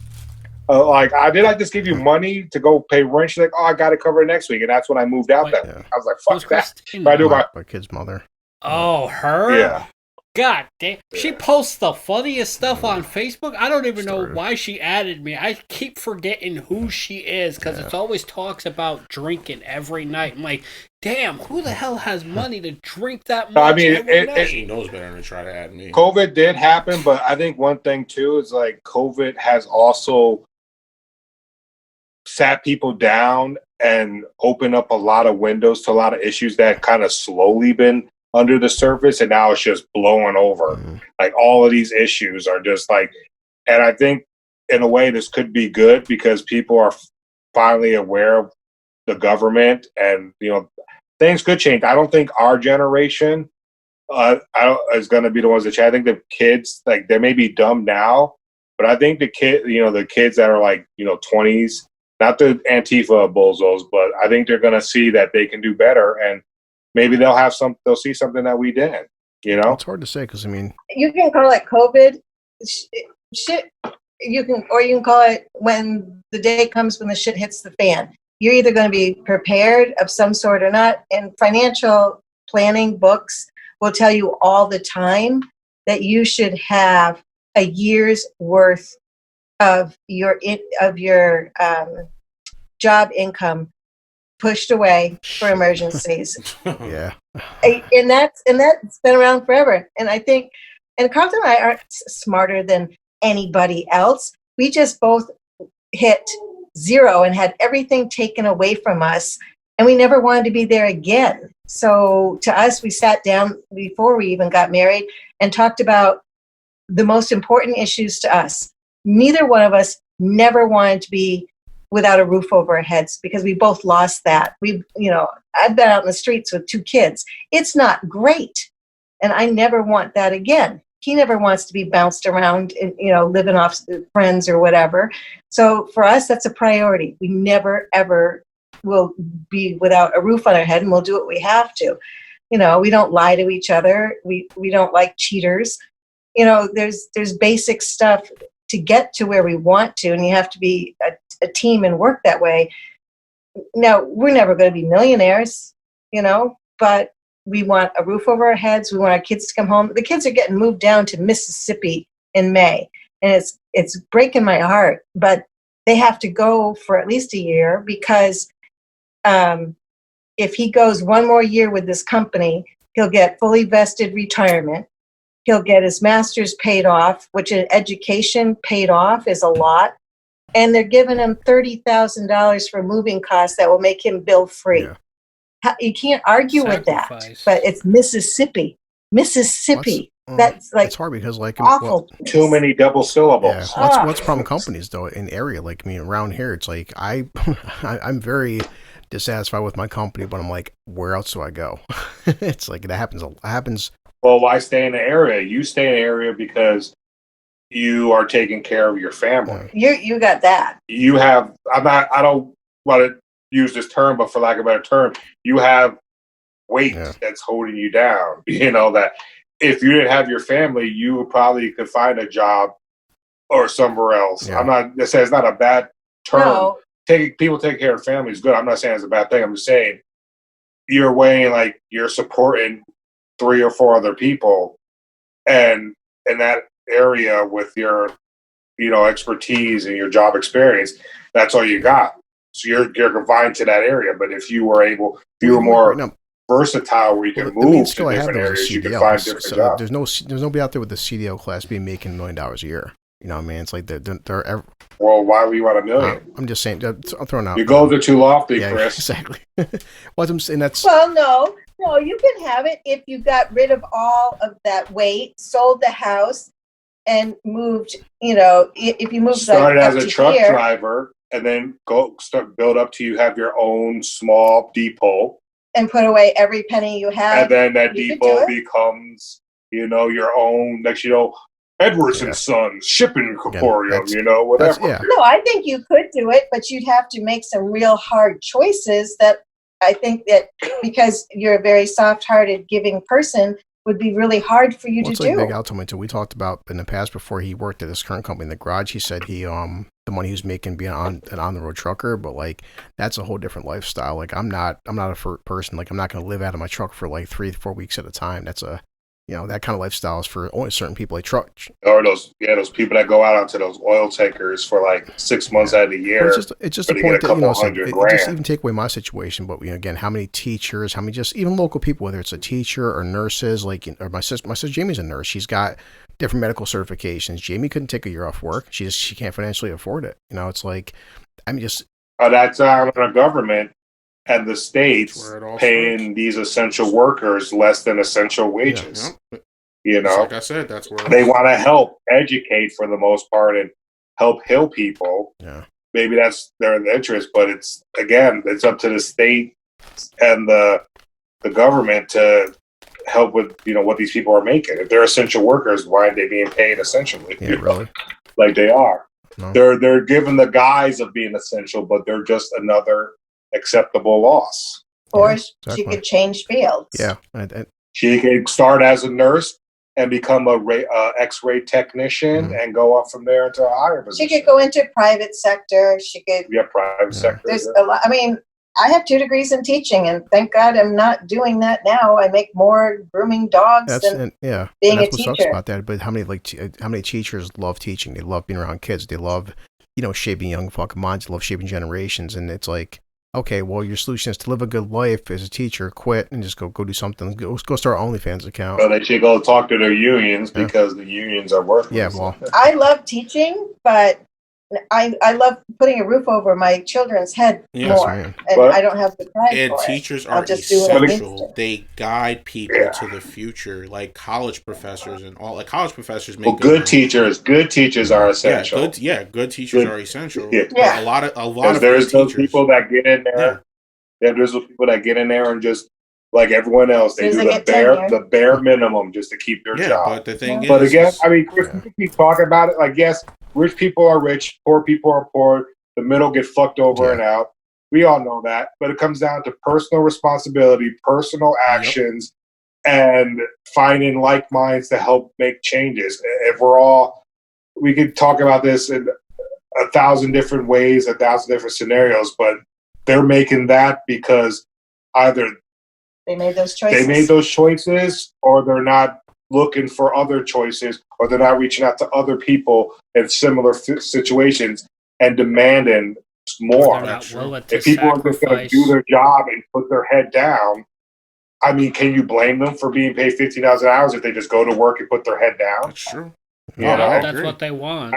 Did I just give you money to go pay rent? She's like, oh, I got to cover it next week. And that's when I moved out that week. I was like, fuck that. I do my kid's mother. Oh, her? Yeah. God damn. She posts the funniest stuff on Facebook. I don't even know why she added me. I keep forgetting who she is because it's always talks about drinking every night. I'm like, damn, who the hell has money to drink that much? I mean, she knows better than to try to add me. COVID did happen, but I think one thing too is like COVID has also sat people down and opened up a lot of windows to a lot of issues that kind of slowly been under the surface, and now it's just blowing over. Mm-hmm. Like all of these issues are just like, and I think in a way this could be good because people are finally aware of the government, and things could change. I don't think our generation is going to be the ones that change. I think the kids, like, they may be dumb now, but I think the kids that are like 20s, not the Antifa bozos, but I think they're going to see that they can do better, and maybe they'll see something that we didn't, It's hard to say because, I mean, you can call it COVID shit. You can call it when the day comes when the shit hits the fan. You're either going to be prepared of some sort or not. And financial planning books will tell you all the time that you should have a year's worth of your job income pushed away for emergencies. Yeah. And that's been around forever. And I think, and Carlton and I aren't smarter than anybody else. We just both hit zero and had everything taken away from us, and we never wanted to be there again. So to us, we sat down before we even got married and talked about the most important issues to us. Neither one of us never wanted to be without a roof over our heads because we both lost that. I've been out in the streets with 2 kids. It's not great. And I never want that again. He never wants to be bounced around and, living off friends or whatever. So for us, that's a priority. We never, ever will be without a roof on our head, and we'll do what we have to. We don't lie to each other. We don't like cheaters. There's basic stuff to get to where we want to, and you have to be a team and work that way. Now, we're never going to be millionaires, but we want a roof over our heads. We want our kids to come home. The kids are getting moved down to Mississippi in May, and it's breaking my heart, but they have to go for at least a year because if he goes one more year with this company, he'll get fully vested retirement. He'll get his master's paid off, which in education paid off is a lot. And they're giving him $30,000 for moving costs that will make him bill free. Yeah. You can't argue with that. But it's Mississippi. That's like, it's hard because awful. Too many double syllables. Yeah. What's problem companies though in area like me around here? It's like I'm very dissatisfied with my company, but I'm like, where else do I go? It's like that happens. Well, why stay in the area? You stay in the area because you are taking care of your family. You got that. You have. I don't want to use this term, but for lack of a better term, you have weight that's holding you down. That if you didn't have your family, you probably could find a job or somewhere else. Yeah. I'm not saying it's not a bad term. No. People taking care of family is good. I'm not saying it's a bad thing. I'm just saying you're weighing like you're supporting 3 or 4 other people, and in that area with your expertise and your job experience, that's all you got. So you're confined to that area. But if you were more versatile, where you can move to different areas, you can find different jobs. There's nobody out there with the CDL class B making $1 million a year. You know what I mean? It's like they're well, why would you want $1 million? I'm just saying. I'm throwing out. Your goals are too lofty, yeah, Chris. Exactly. Well, I'm saying Well, no. No, you can have it if you got rid of all of that weight, sold the house, and moved. You know, if you moved Started like, as up a to truck here, driver, and then build up to you have your own small depot, and put away every penny you had. and then that you could depot do it. becomes, your own. Next, Edwards and Sons Shipping Corporeum. Whatever. Yeah. No, I think you could do it, but you'd have to make some real hard choices that I think that because you're a very soft-hearted, giving person, would be really hard for you to It's do. like Big Al told me too. We talked about in the past before he worked at his current company in the garage. He said the money he was making being an on the road trucker, but like that's a whole different lifestyle. Like I'm not a person. Like I'm not going to live out of my truck for like 3 to 4 weeks at a time. That's that kind of lifestyle is for only certain people. Like truck. Or those people that go out onto those oil tankers for like 6 months out of the year. It's just but a they point get a that couple so hundred it grand. just even take away my situation. But again, how many teachers, how many just even local people, whether it's a teacher or nurses, like or my sister Jamie's a nurse. She's got different medical certifications. Jamie couldn't take a year off work. She can't financially afford it. It's like That's on the government and the states Where it all paying starts. these essential workers less than essential wages. Yeah. Like I said, that's where They want to help educate for the most part and help heal people. Yeah. Maybe that's their interest, but it's up to the state and the government to help with what these people are making. If they're essential workers, why aren't they being paid essentially? Yeah, really. Like they are. No. They're given the guise of being essential, but they're just another acceptable loss. Or Yeah, she exactly. could change fields. Yeah. She could start as a nurse and become a X-ray technician and go up from there into a higher position. She could go into private sector. She could. Yeah, private sector. There's a lot. I mean, I have 2 degrees in teaching, and thank God I'm not doing that now. I make more grooming dogs than being a what sucks teacher. about that. But how many teachers love teaching? They love being around kids. They love shaping young fucking minds. They love shaping generations. And it's like, okay, well, your solution is to live a good life as a teacher, quit and just go do something. Go start an OnlyFans account. So they should go talk to their unions because the unions are worthless. Yeah, well, I love teaching, but I love putting a roof over my children's head more, and I don't have the time And for teachers it. I'll are just do what I need essential. to. They guide people to the future, like college professors and all. Like college professors make good teachers. Good teachers are essential. Good teachers are essential. Yeah. But a lot of there's good those teachers, people that get in there. Yeah, there's those people that get in there and just like everyone else, they do the bare minimum just to keep their job. But the thing But is, again, I mean, Chris, we keep talking about it. Like, yes, rich people are rich, poor people are poor. The middle get fucked over and out. We all know that. But it comes down to personal responsibility, personal actions, and finding like minds to help make changes. If we could talk about this in 1,000 different ways, 1,000 different scenarios, but they're making that because either they made those choices, or they're not looking for other choices, or they're not reaching out to other people in similar situations and demanding more. If people are just going to do their job and put their head down, I mean, can you blame them for being paid $15 an hour if they just go to work and put their head down? That's true. That's what they want.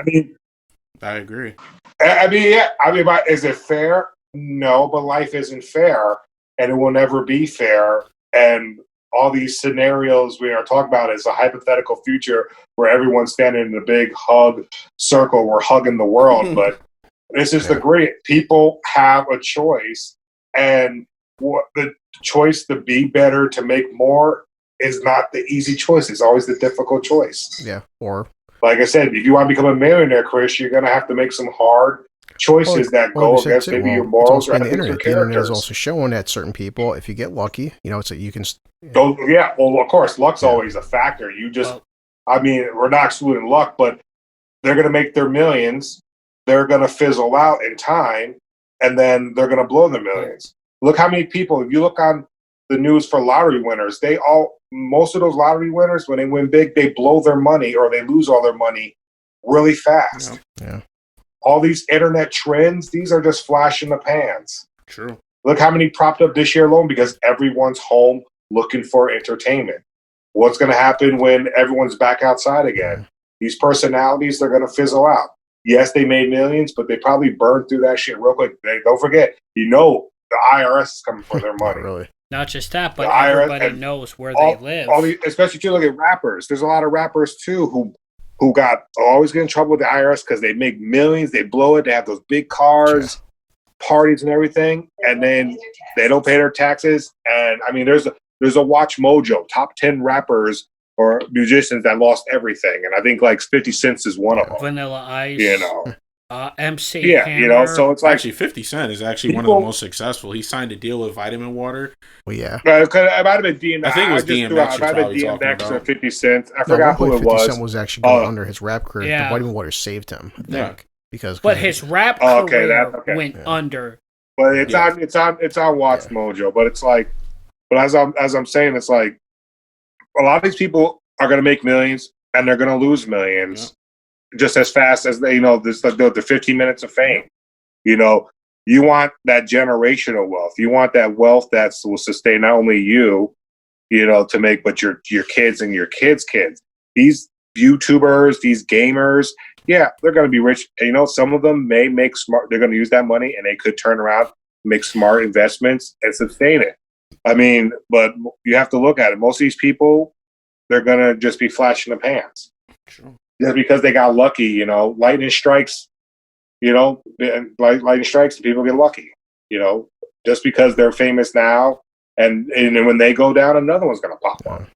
I agree. I mean, is it fair? No, but life isn't fair, and it will never be fair. And all these scenarios we are talking about is a hypothetical future where everyone's standing in a big hug circle. We're hugging the world, but this is the great. People have a choice, and the choice to be better, to make more, is not the easy choice. It's always the difficult choice. Yeah, or like I said, if you want to become a millionaire, Chris, you're going to have to make some hard choices that go against maybe your morals or the internet. The internet is characters. also showing that certain people, if you get lucky, it's you can. Yeah, well, of course, luck's always a factor. You just, I mean, we're not excluding luck, but they're going to make their millions. They're going to fizzle out in time, and then they're going to blow their millions. Look how many people, if you look on the news for lottery winners, most of those lottery winners, when they win big, they blow their money or they lose all their money really fast. Yeah. All these internet trends, these are just flash in the pans. True. Look how many propped up this year alone because everyone's home looking for entertainment. What's going to happen when everyone's back outside again? These personalities, they're going to fizzle out. Yes, they made millions, but they probably burned through that shit real quick. Don't forget, the IRS is coming for their money. Really? Not just that, but The IRS everybody and knows where they live. Especially if you look at rappers. There's a lot of rappers too who got always get in trouble with the IRS because they make millions, they blow it, they have those big cars, parties and everything, and then they don't pay their taxes. And I mean, there's a Watch Mojo top 10 rappers or musicians that lost everything, and I think like 50 Cent is one of them. Vanilla Ice, You know, MC yeah, Hammer. you know, so it's like Actually, 50 Cent is actually one of the most successful. He signed a deal with Vitamin Water. Well, yeah. it might have been DMX. I think it was DMX It might have been probably talking DMX or about. 50 Cent. I No, forgot at one who point, it 50 was. Cent was actually going under his rap career. Yeah. The Vitamin Water saved him, I think. Yeah. Because But his rap Oh, career okay. went under. But it's on Watch Mojo. But it's like, but as I'm saying, it's like a lot of these people are going to make millions and they're going to lose millions just as fast as they, you know, this the 15 minutes of fame. You know, you want that generational wealth. You want that wealth that will sustain not only you, you know, to make, but your kids and your kids' kids. These YouTubers, these gamers, yeah, they're going to be rich. And, you know, some of them may make smart. They're going to use that money and they could turn around, make smart investments and sustain it. I mean, but you have to look at it. Most of these people, they're going to just be flash in the pants. Sure. Just because they got lucky, you know, lightning strikes, you know, lightning strikes, and people get lucky, you know, just because they're famous now. And when they go down, another one's going to pop up.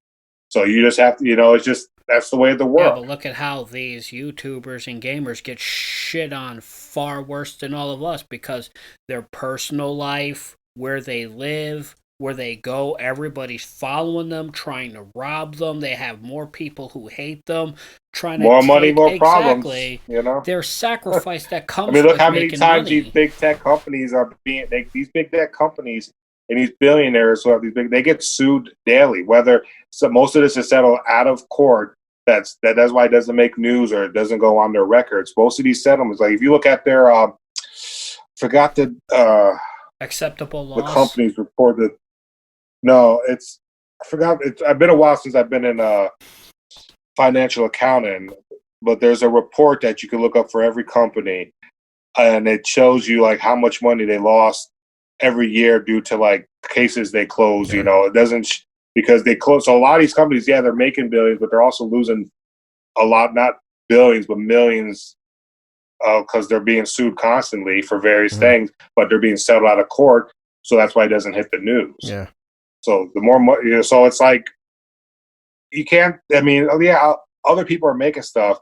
So you just have to, you know, it's just, that's the way of the Yeah, world. but look at how these YouTubers and gamers get shit on far worse than all of us because their personal life, where they live, where they go, everybody's following them, trying to rob them. They have more people who hate them, trying to More money, take, more problems, exactly, you know? their sacrifice that comes I mean, look with how many making times money. these big tech companies are being, these big tech companies and these billionaires who have these big, they get sued daily, whether, so most of this is settled out of court. That's why it doesn't make news or it doesn't go on their records. Most of these settlements, like if you look at their, forgot the acceptable the loss. companies reported. No, I forgot. It's been a while since I've been in financial accounting, but there's a report that you can look up for every company, and it shows you like how much money they lost every year due to like cases they close. You know, it doesn't because they close. So a lot of these companies, yeah, they're making billions, but they're also losing a lot, not billions, but millions, because they're being sued constantly for various things, but they're being settled out of court. So that's why it doesn't hit the news. Yeah. So the more money, you know, so it's like you can't. I mean, other people are making stuff,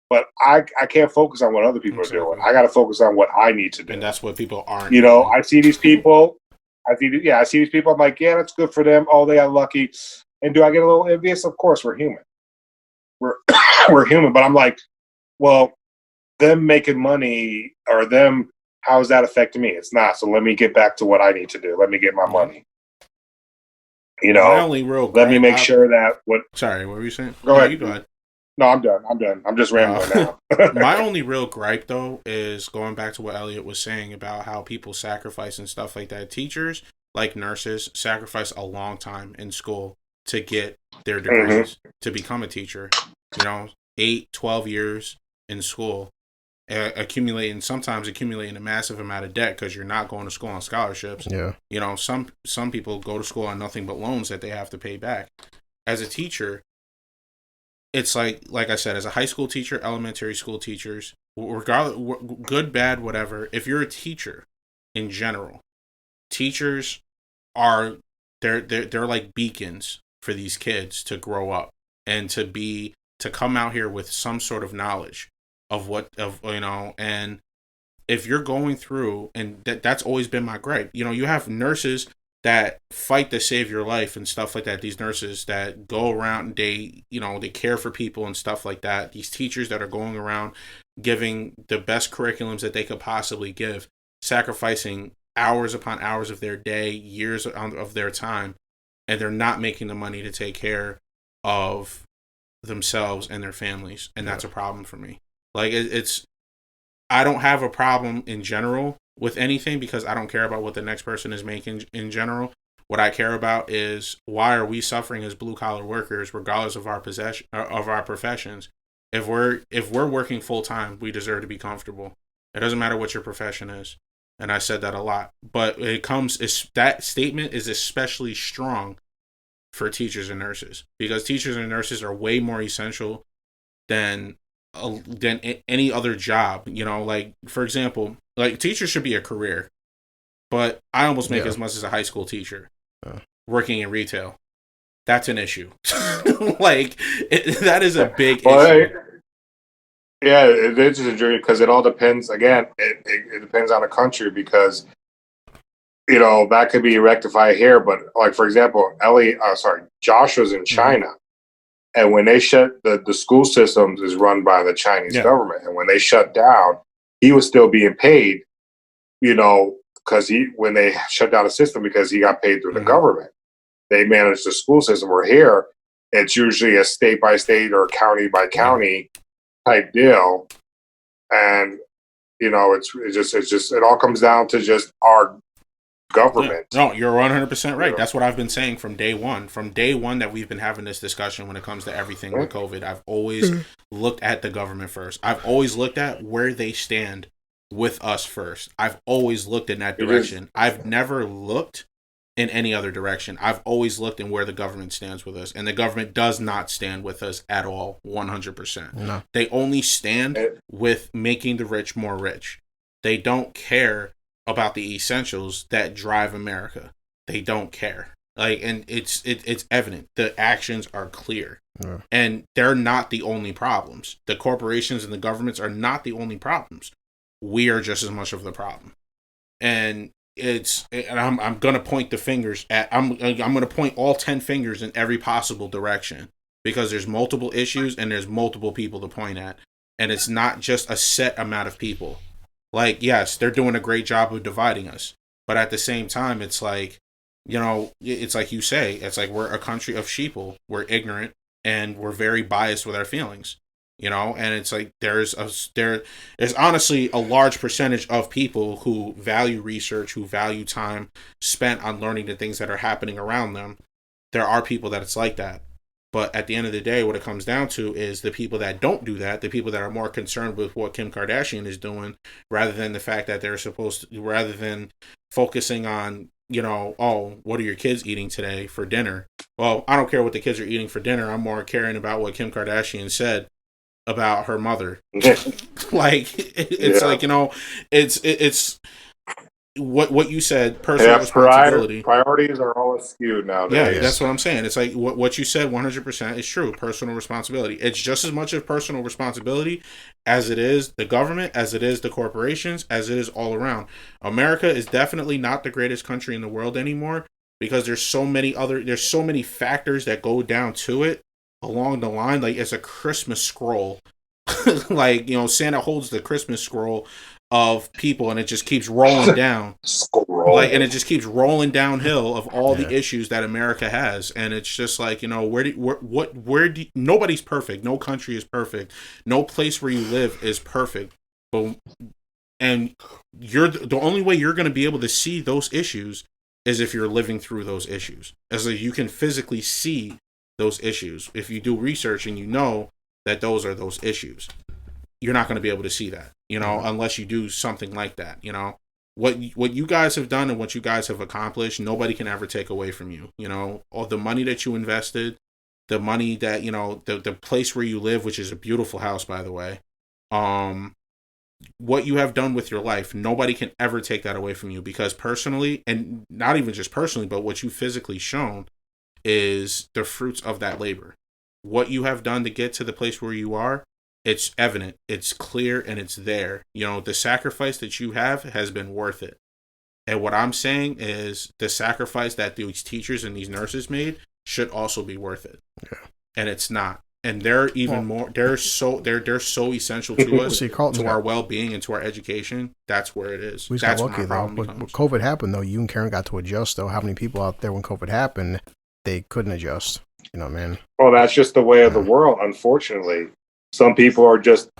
but I can't focus on what other people are doing. I got to focus on what I need to do. And that's what people aren't. You know, I see these people. I see these people. I'm like, yeah, that's good for them. Oh, they got lucky. And do I get a little envious? Of course, we're human. We're human. But I'm like, well, them making money or them, how is that affecting me? It's not. So let me get back to what I need to do. Let me get my money. You know, My only real let me gripe- make sure that what. Sorry, what were you saying? Go No, ahead. you go ahead. No, I'm done. I'm just rambling now. My only real gripe, though, is going back to what Elliot was saying about how people sacrifice and stuff like that. Teachers, like nurses, sacrifice a long time in school to get their degrees, to become a teacher. You know, 8, 12 years in school, sometimes accumulating a massive amount of debt because you're not going to school on scholarships. Yeah. You know, some people go to school on nothing but loans that they have to pay back. As a teacher, it's like I said, as a high school teacher, elementary school teachers, regardless, good, bad, whatever. If you're a teacher, in general, teachers are they're like beacons for these kids to grow up and to come out here with some sort of knowledge of you know. And if you're going through, and that's always been my gripe. You know, you have nurses that fight to save your life and stuff like that. These nurses that go around, they care for people and stuff like that. These teachers that are going around giving the best curriculums that they could possibly give, sacrificing hours upon hours of their day, years of their time, and they're not making the money to take care of themselves and their families. And that's a problem for me. Like I don't have a problem in general with anything because I don't care about what the next person is making in general. What I care about is why are we suffering as blue collar workers, regardless of our professions. If we're working full time, we deserve to be comfortable. It doesn't matter what your profession is. and I said that a lot. But that statement is especially strong for teachers and nurses, because teachers and nurses are way more essential than any other job. You know, like, for example, like, teachers should be a career, but I almost make as much as a high school teacher working in retail. That's an issue. Like, that is a big issue. Yeah, it is a dream, because it all depends. Again, it depends on the country, because, you know, that could be rectified here. But, like, for example, Josh was in China, and when they shut the school systems is run by the Chinese government, and when they shut down, he was still being paid, you know, because when they shut down the system, because he got paid through the government. They manage the school system. Where here, it's usually a state by state or county by county type deal, and, you know, it all comes down to just our government. No, you're 100% right. That's what I've been saying from day one. From day one that we've been having this discussion when it comes to everything with COVID, I've always looked at the government first. I've always looked at where they stand with us first. I've always looked in that direction. I've never looked in any other direction. I've always looked in where the government stands with us, and the government does not stand with us at all, 100%. No. They only stand with making the rich more rich. They don't care about the essentials that drive America. They don't care. Like, and it's evident. The actions are clear. Yeah. And they're not the only problems. The corporations and the governments are not the only problems. We are just as much of the problem. And I'm gonna point the fingers at. I'm gonna point all 10 fingers in every possible direction, because there's multiple issues and there's multiple people to point at, and it's not just a set amount of people. Like, yes, they're doing a great job of dividing us, but at the same time, it's like, you know, it's like you say, it's like we're a country of sheeple. We're ignorant and we're very biased with our feelings. You know, and it's like there's honestly a large percentage of people who value research, who value time spent on learning the things that are happening around them. There are people that it's like that. But at the end of the day, what it comes down to is the people that don't do that, the people that are more concerned with what Kim Kardashian is doing, rather than the fact that rather than focusing on, you know, oh, what are your kids eating today for dinner? Well, I don't care what the kids are eating for dinner. I'm more caring about what Kim Kardashian said about her mother. Like, it's like, you know, it's what you said, personal responsibility. Priorities are all skewed nowadays. Yeah, that's what I'm saying. It's like what you said 100% is true. Personal responsibility. It's just as much of personal responsibility as it is the government, as it is the corporations, as it is all around. America is definitely not the greatest country in the world anymore, because there's so many factors that go down to it along the line. Like, it's a Christmas scroll. Like, you know, Santa holds the Christmas scroll of people, and it just keeps rolling down. Like, and it just keeps rolling downhill of all the issues that America has. And it's just like, you know, nobody's perfect. No country is perfect. No place where you live is perfect. And the only way you're going to be able to see those issues is if you're living through those issues. As like, you can physically see those issues. If you do research and you know that those are those issues, you're not going to be able to see that, you know, unless you do something like that. You know, what you guys have done and what you guys have accomplished, nobody can ever take away from you. You know, all the money that you invested, the money that, you know, the place where you live, which is a beautiful house, by the way. What you have done with your life, nobody can ever take that away from you, because personally, and not even just personally, but what you physically shown is the fruits of that labor. What you have done to get to the place where you are, it's evident, it's clear, and it's there. You know, the sacrifice that you have has been worth it. And what I'm saying is the sacrifice that these teachers and these nurses made should also be worth it. Yeah. And it's not. And they're even more. They're so essential to us, to our well-being, and to our education. That's where it is. We got lucky though. When COVID happened, though, you and Karen got to adjust. Though, how many people out there when COVID happened, they couldn't adjust? You know, man. Well, that's just the way of the world. Unfortunately, some people are just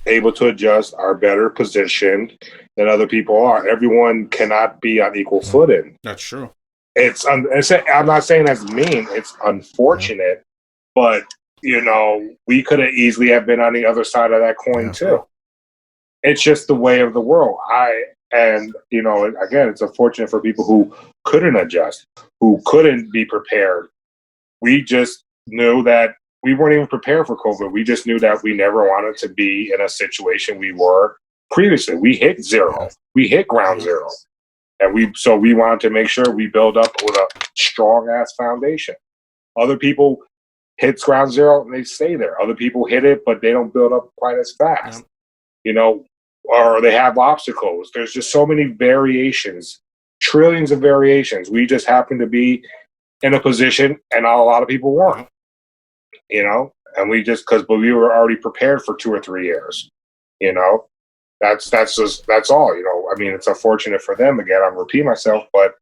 able to adjust, are better positioned than other people are. Everyone cannot be on equal footing. That's true. I'm not saying that's mean. It's unfortunate, but you know, we could have easily have been on the other side of that coin too. It's just the way of the world. And, again, it's unfortunate for people who couldn't adjust, who couldn't be prepared. We just knew that we weren't even prepared for COVID. We just knew that we never wanted to be in a situation we were previously. We hit zero. We hit ground zero. And we wanted to make sure we build up with a strong ass foundation. Other people hit ground zero and they stay there. Other people hit it, but they don't build up quite as fast. Or they have obstacles. There's just so many variations, trillions of variations. We just happen to be in a position, and a lot of people weren't. And we just but we were already prepared for 2 or 3 years. That's all. I mean, it's unfortunate for them. Again, I'm repeating myself, but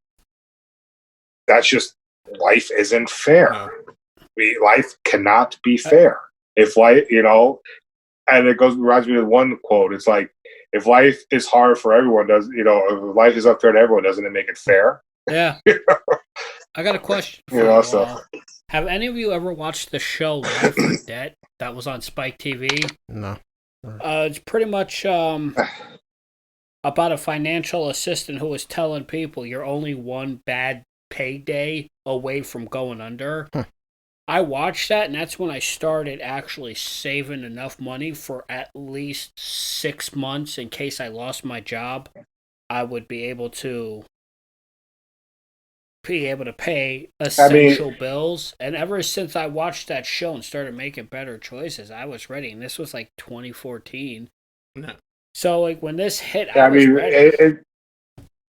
that's just life isn't fair. Life cannot be fair. If life, and it reminds me of one quote. It's like, if life is hard for everyone, if life is unfair to everyone, doesn't it make it fair? Yeah. I got a question for you. Have any of you ever watched the show Life or Debt that was on Spike TV? No. It's pretty much about a financial assistant who was telling people you're only one bad payday away from going under. I watched that, and that's when I started actually saving enough money for at least 6 months in case I lost my job. I would be able to pay essential bills. And ever since I watched that show and started making better choices, I was ready. And this was like 2014. No. So like when this hit, I was ready.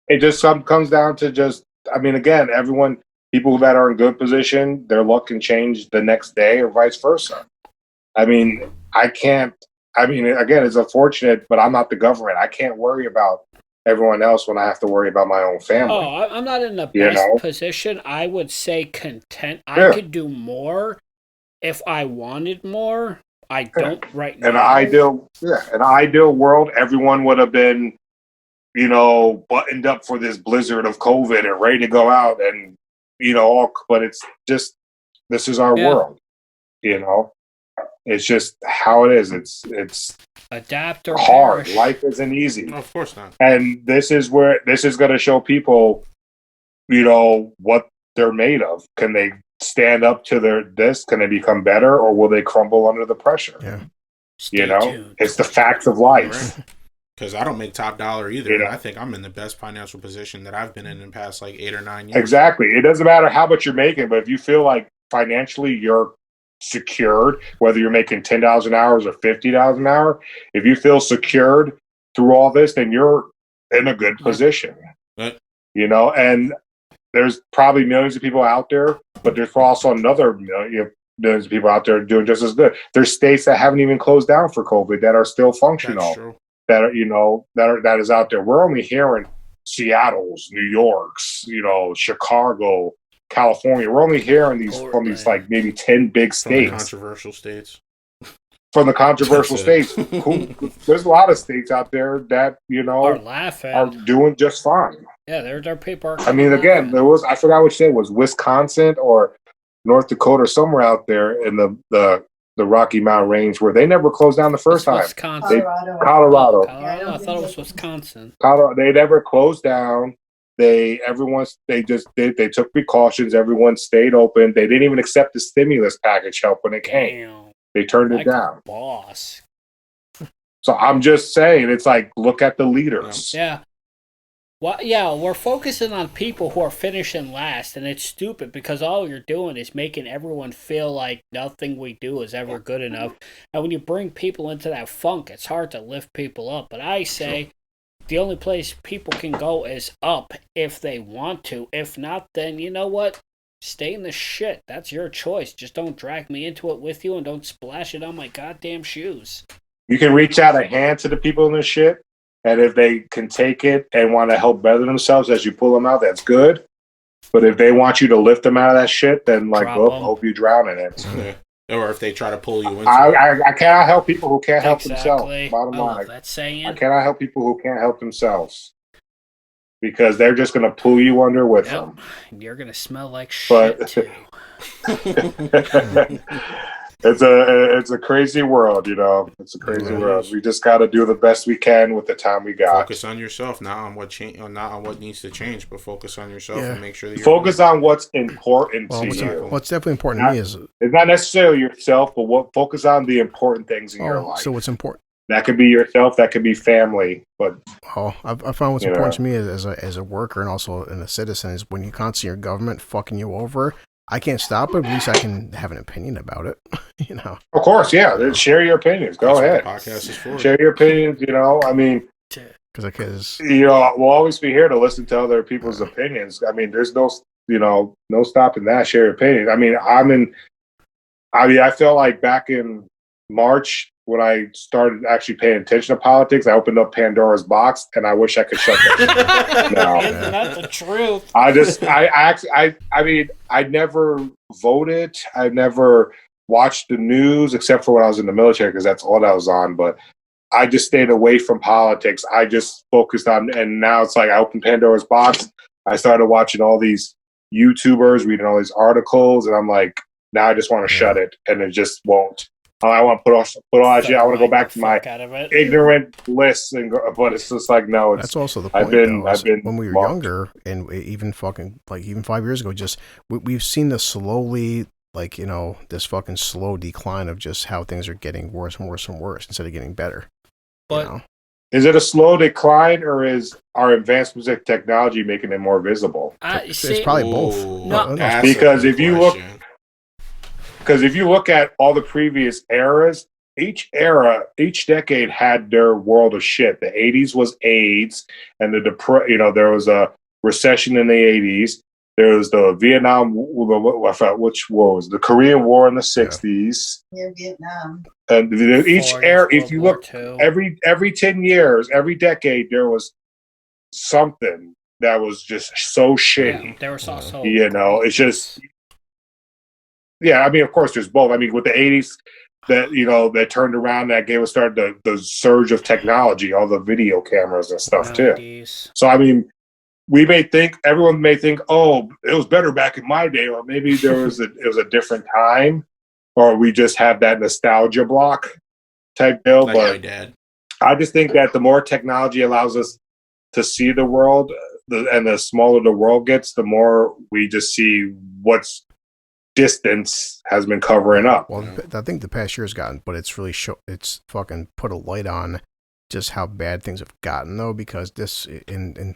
It just comes down to just, again, people that are in good position, their luck can change the next day or vice versa. Again, it's unfortunate, but I'm not the government. I can't worry about everyone else when I have to worry about my own family. Oh, I'm not in the best position. I would say content. I could do more if I wanted more. I don't right now. In an ideal world, everyone would have been, buttoned up for this blizzard of COVID and ready to go out and, but it's just, this is our world, it's just how it is. It's adapt or hard. perish. Life isn't easy. No, of course not. And this is going to show people, what they're made of. Can they stand up to this? Can they become better, or will they crumble under the pressure? Yeah. Stay tuned. It's the facts of life. Right. Because I don't make top dollar either. And I think I'm in the best financial position that I've been in the past 8 or 9 years. Exactly. It doesn't matter how much you're making, but if you feel like financially you're secured, whether you're making $10 an hour or $50 an hour, if you feel secured through all this, then you're in a good position. Right. And there's probably millions of people out there, but there's also another millions of people out there doing just as good. There's states that haven't even closed down for COVID that are still functional. That's true. That is out there. We're only hearing Seattle's, New York's, Chicago, California. We're only hearing these from these maybe 10 big states. From the controversial states. There's a lot of states out there that are laughing, are doing just fine. Yeah, their people are. Again, I forgot which state was Wisconsin or North Dakota, somewhere out there in the Rocky Mountain range where they never closed down the first time. Wisconsin. Colorado. I thought it was Wisconsin. Colorado. They never closed down. They took precautions. Everyone stayed open. They didn't even accept the stimulus package help when it came. They turned it down. Boss. So I'm just saying, it's look at the leaders. Yeah. Well, yeah, we're focusing on people who are finishing last, and it's stupid because all you're doing is making everyone feel like nothing we do is ever good enough. And when you bring people into that funk, it's hard to lift people up. But I say the only place people can go is up if they want to. If not, then you know what? Stay in the shit. That's your choice. Just don't drag me into it with you and don't splash it on my goddamn shoes. You can reach out a hand to the people in this shit. And if they can take it and want to help better themselves as you pull them out, that's good. But if they want you to lift them out of that shit, then hope you drown in it. Yeah. Or if they try to pull you into I cannot help people who can't help themselves. Bottom line. That saying. I cannot help people who can't help themselves. Because they're just going to pull you under with them. You're going to smell like shit too. It's a crazy world, you know. It's a crazy world. We just got to do the best we can with the time we got. Focus on yourself, not on what needs to change, but focus on yourself and make sure that you're focus on what's important to you. What's definitely important to me is it's not necessarily yourself, but focus on the important things in your life. So what's important? That could be yourself. That could be family. But I find what's important to me as a worker and also a citizen is when you constantly your government fucking you over. I can't stop it. At least I can have an opinion about it. You know. Of course, yeah. Share your opinions. Go ahead. What the podcast is for. Share your opinions. You know, I mean, because you know, we'll always be here to listen to other people's opinions. I mean, there's no stopping that. Share your opinions. I mean, I felt like back in March when I started actually paying attention to politics, I opened up Pandora's box, and I wish I could shut that down. Isn't that the truth? I mean, I never voted. I never watched the news except for when I was in the military because that's all that was on. But I just stayed away from politics. I just focused on, and now it's like I opened Pandora's box. I started watching all these YouTubers, reading all these articles, and I'm like, now I just want to shut it, and it just won't. I want to put all that shit. I want to go back to my ignorant bliss, but it's just like no. That's also the point. I've been when we were younger, and even 5 years ago. Just we've seen the slowly, this fucking slow decline of just how things are getting worse and worse and worse instead of getting better. But is it a slow decline, or is our advancements in technology making it more visible? It's probably both. No, because if you look. Because if you look at all the previous eras, each decade had their world of shit. The 80s was AIDS, and there was a recession in the 80s. There was the Vietnam, which war was the Korean War in the 60s. Yeah, Vietnam. And each era, if you look, every 10 years, every decade, there was something that was just so shitty. Yeah, there was also, it's just. Yeah, I mean, of course, there's both. I mean, with the 80s, that turned around, that gave us the surge of technology, all the video cameras and stuff, too. So, I mean, everyone may think, oh, it was better back in my day, or maybe it was a different time, or we just have that nostalgia block type deal. Like but my dad. I just think that the more technology allows us to see the world, and the smaller the world gets, the more we just see what's distance has been covering up. Well, I think the past year has gotten, but it's really it's fucking put a light on just how bad things have gotten, though, because this, and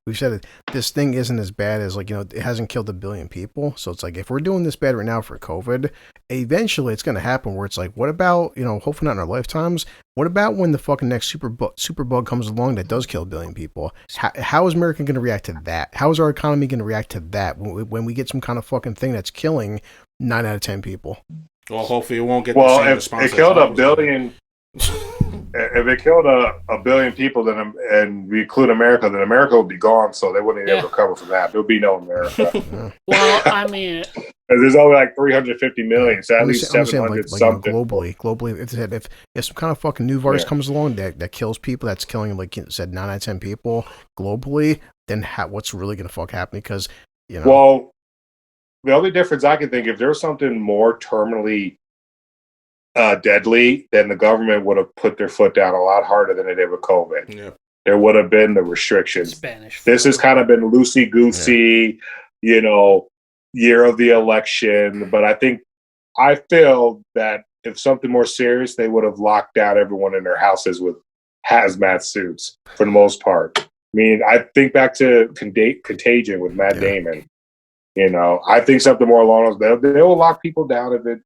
we've said it, this thing isn't as bad as, it hasn't killed 1 billion people. So it's like, if we're doing this bad right now for COVID, eventually it's going to happen where it's like, what about, hopefully not in our lifetimes, what about when the fucking next super bug comes along that does kill 1 billion people? How is America going to react to that? How is our economy going to react to that when we get some kind of fucking thing that's killing 9 out of 10 people? Well, hopefully it won't get the same response. Well, if it killed 1 billion... If it killed a billion people, and we include America, then America would be gone. So they wouldn't even recover from that. There would be no America. Well, I mean, there's only like 350 million, so at least 700 something. Globally, if some kind of fucking new virus comes along that kills people, that's killing, like you said, 9 out of 10 people globally, then what's really gonna fuck happen? Because well, the only difference I can think, if there's something more terminally deadly, then the government would have put their foot down a lot harder than they did with COVID. Yeah. There would have been the restrictions. Spanish this has kind of been loosey-goosey, year of the election. But I feel that if something more serious, they would have locked down everyone in their houses with hazmat suits for the most part. I mean, I think back to Contagion with Matt Damon. I think something more along those lines. They will lock people down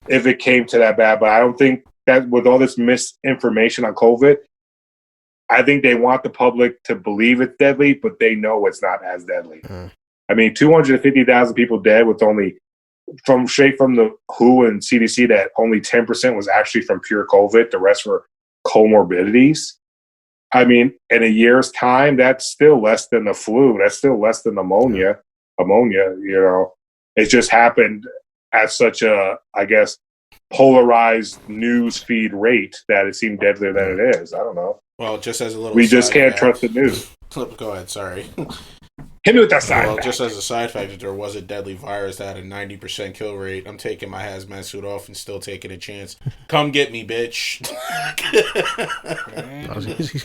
if it came to that bad. But I don't think that with all this misinformation on COVID, I think they want the public to believe it's deadly, but they know it's not as deadly. I mean, 250,000 people dead with only straight from the WHO and CDC that only 10% was actually from pure COVID. The rest were comorbidities. I mean, in a year's time, that's still less than the flu. That's still less than pneumonia. It just happened at such a, I guess, polarized news feed rate that it seemed deadlier than it is. I don't know. Well, just as a little, we just can't trust the news. Go ahead. Sorry. Hit me with that side. Well, fact. just as a side fact, if there was a deadly virus that had a 90% kill rate, I'm taking my hazmat suit off and still taking a chance. Come get me, bitch.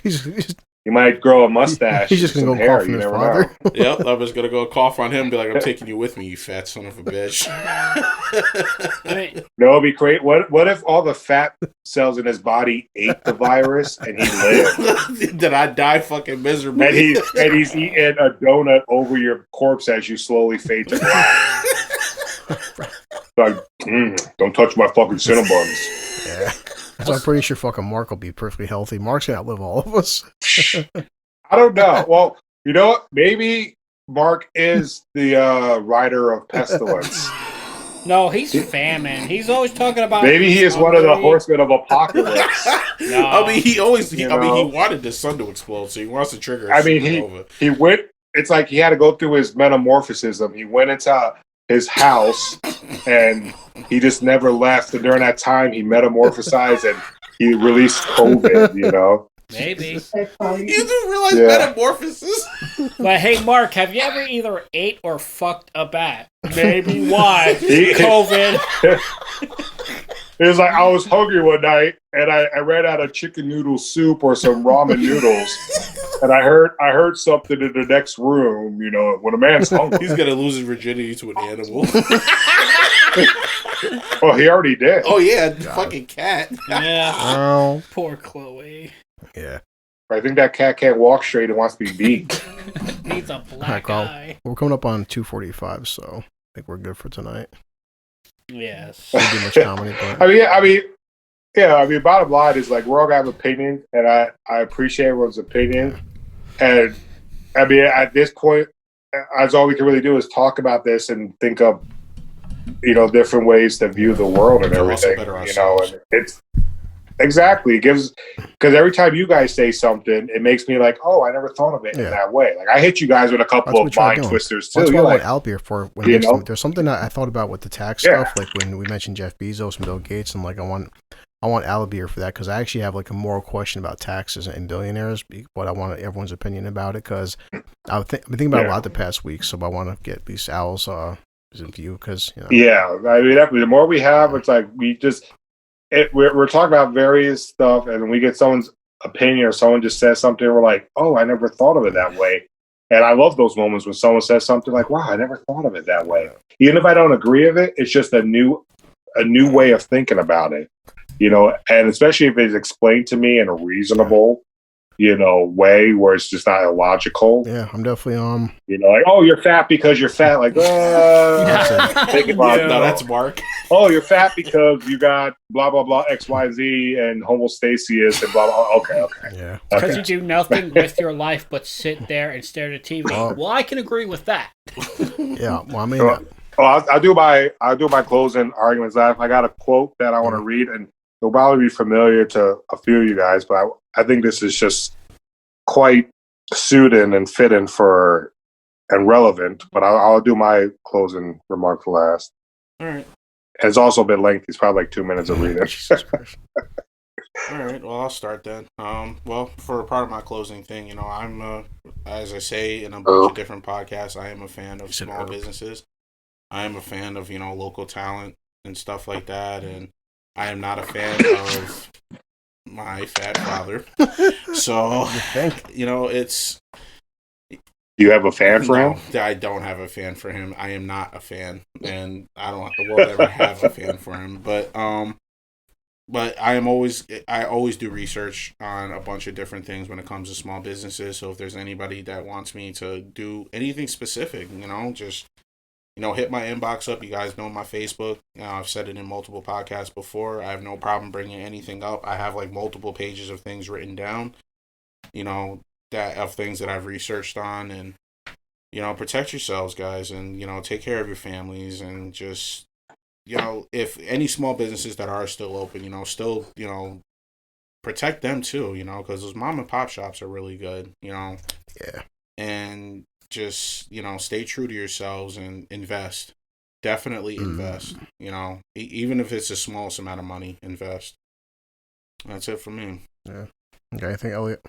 He's You might grow a mustache. He's just and gonna some go hair. cough on You his never father. know. Yep, I was gonna go cough on him and be like, I'm taking you with me, you fat son of a bitch. I mean, No, it'd be great. What if all the fat cells in his body ate the virus and he lived? Did I die fucking miserably? And he's eating a donut over your corpse as you slowly fade to black. Like, don't touch my fucking Cinnabons. Yeah. So I'm pretty sure fucking Mark will be perfectly healthy. Mark's gonna outlive all of us. I don't know. Well, you know what? Maybe Mark is the rider of pestilence. no, he's famine. He's always talking about. Maybe he is one of the hungry. horsemen of apocalypse. No. I mean, he know? wanted the sun to explode, so he wants to trigger. I mean, supernova. he went. It's like he had to go through his metamorphism. He went into his house and he just never left. And during that time, he metamorphosized and he released COVID. You know. Maybe. You do realize Yeah. metamorphosis? But hey, Mark, have you ever either ate or fucked a bat? Maybe why? He- COVID. It was like I was hungry one night and I ran out of chicken noodle soup or some ramen noodles, and I heard something in the next room. You know, when a man's hungry, He's gonna lose his virginity to an animal. well, he already did. Oh yeah, the fucking cat. Yeah. Oh. Poor Chloe. Yeah. I think that cat can't walk straight and wants to be beat. Needs a black Carl. eye. We're coming up on 2:45, so I think we're good for tonight. Yes. Didn't do much comedy, but I mean, bottom line is like we're all gonna have opinions, and I appreciate everyone's opinion. And I mean, at this point, as all we can really do is talk about this and think of, different ways to view the world and We'll also everything. better And ourselves. it's exactly it gives because every time you guys say something, it makes me like, oh, I never thought of it in Yeah. that way. Like I hit you guys with a That's couple what we of try mind doing. twisters too. that's why You're I like, want Alpier for when you next know? there's something that I thought about with the tax Yeah. stuff, like when we mentioned Jeff Bezos and Bill Gates, and like I want Albier for that because I actually have like a moral question about taxes and billionaires, but I want everyone's opinion about it because I've been thinking about it a lot the past week, so I want to get these Al's view because Yeah, I mean, the more we have, it's like we're talking about various stuff, and we get someone's opinion or someone just says something, and we're like, oh, I never thought of it that way. And I love those moments when someone says something like, wow, I never thought of it that way. Even if I don't agree with it, it's just a new way of thinking about it, and especially if it's explained to me in a reasonable, way where it's just not illogical. Yeah, I'm definitely Like, oh, you're fat because you're fat. Like, think about No, that's Mark. oh, you're fat because you got blah, blah, blah, X, Y, Z, and homostasis, and blah, blah. Okay. yeah. Because Okay. you do nothing with your life but sit there and stare at TV. Well, I can agree with that. Yeah, well, I mean, So, I'll do my closing arguments. I got a quote that I want to read, and it'll probably be familiar to a few of you guys, but I think this is just quite suited and fitting for and relevant. But I'll do my closing remark for last. All right. And it's also a bit lengthy. It's probably like 2 minutes of reading. Jesus Christ. All right. Well, I'll start then. Well, for part of my closing thing, I'm as I say in a bunch of different podcasts, I am a fan of said small herb. businesses. I am a fan of local talent and stuff like that, and I am not a fan of my fat father. So, it's. Do you have a fan for him? No, I don't have a fan for him. I am not a fan, and I will never have a fan for him. But I always do research on a bunch of different things when it comes to small businesses. So if there's anybody that wants me to do anything specific, just hit my inbox up. You guys know my Facebook. I've said it in multiple podcasts before. I have no problem bringing anything up. I have like multiple pages of things written down, that of things that I've researched on, and protect yourselves, guys, and take care of your families, and just if any small businesses that are still open, still protect them too, because those mom and pop shops are really good, Yeah. and just stay true to yourselves and invest. Definitely invest. Even if it's the smallest amount of money, invest. That's it for me. Yeah. Okay, I think Elliot.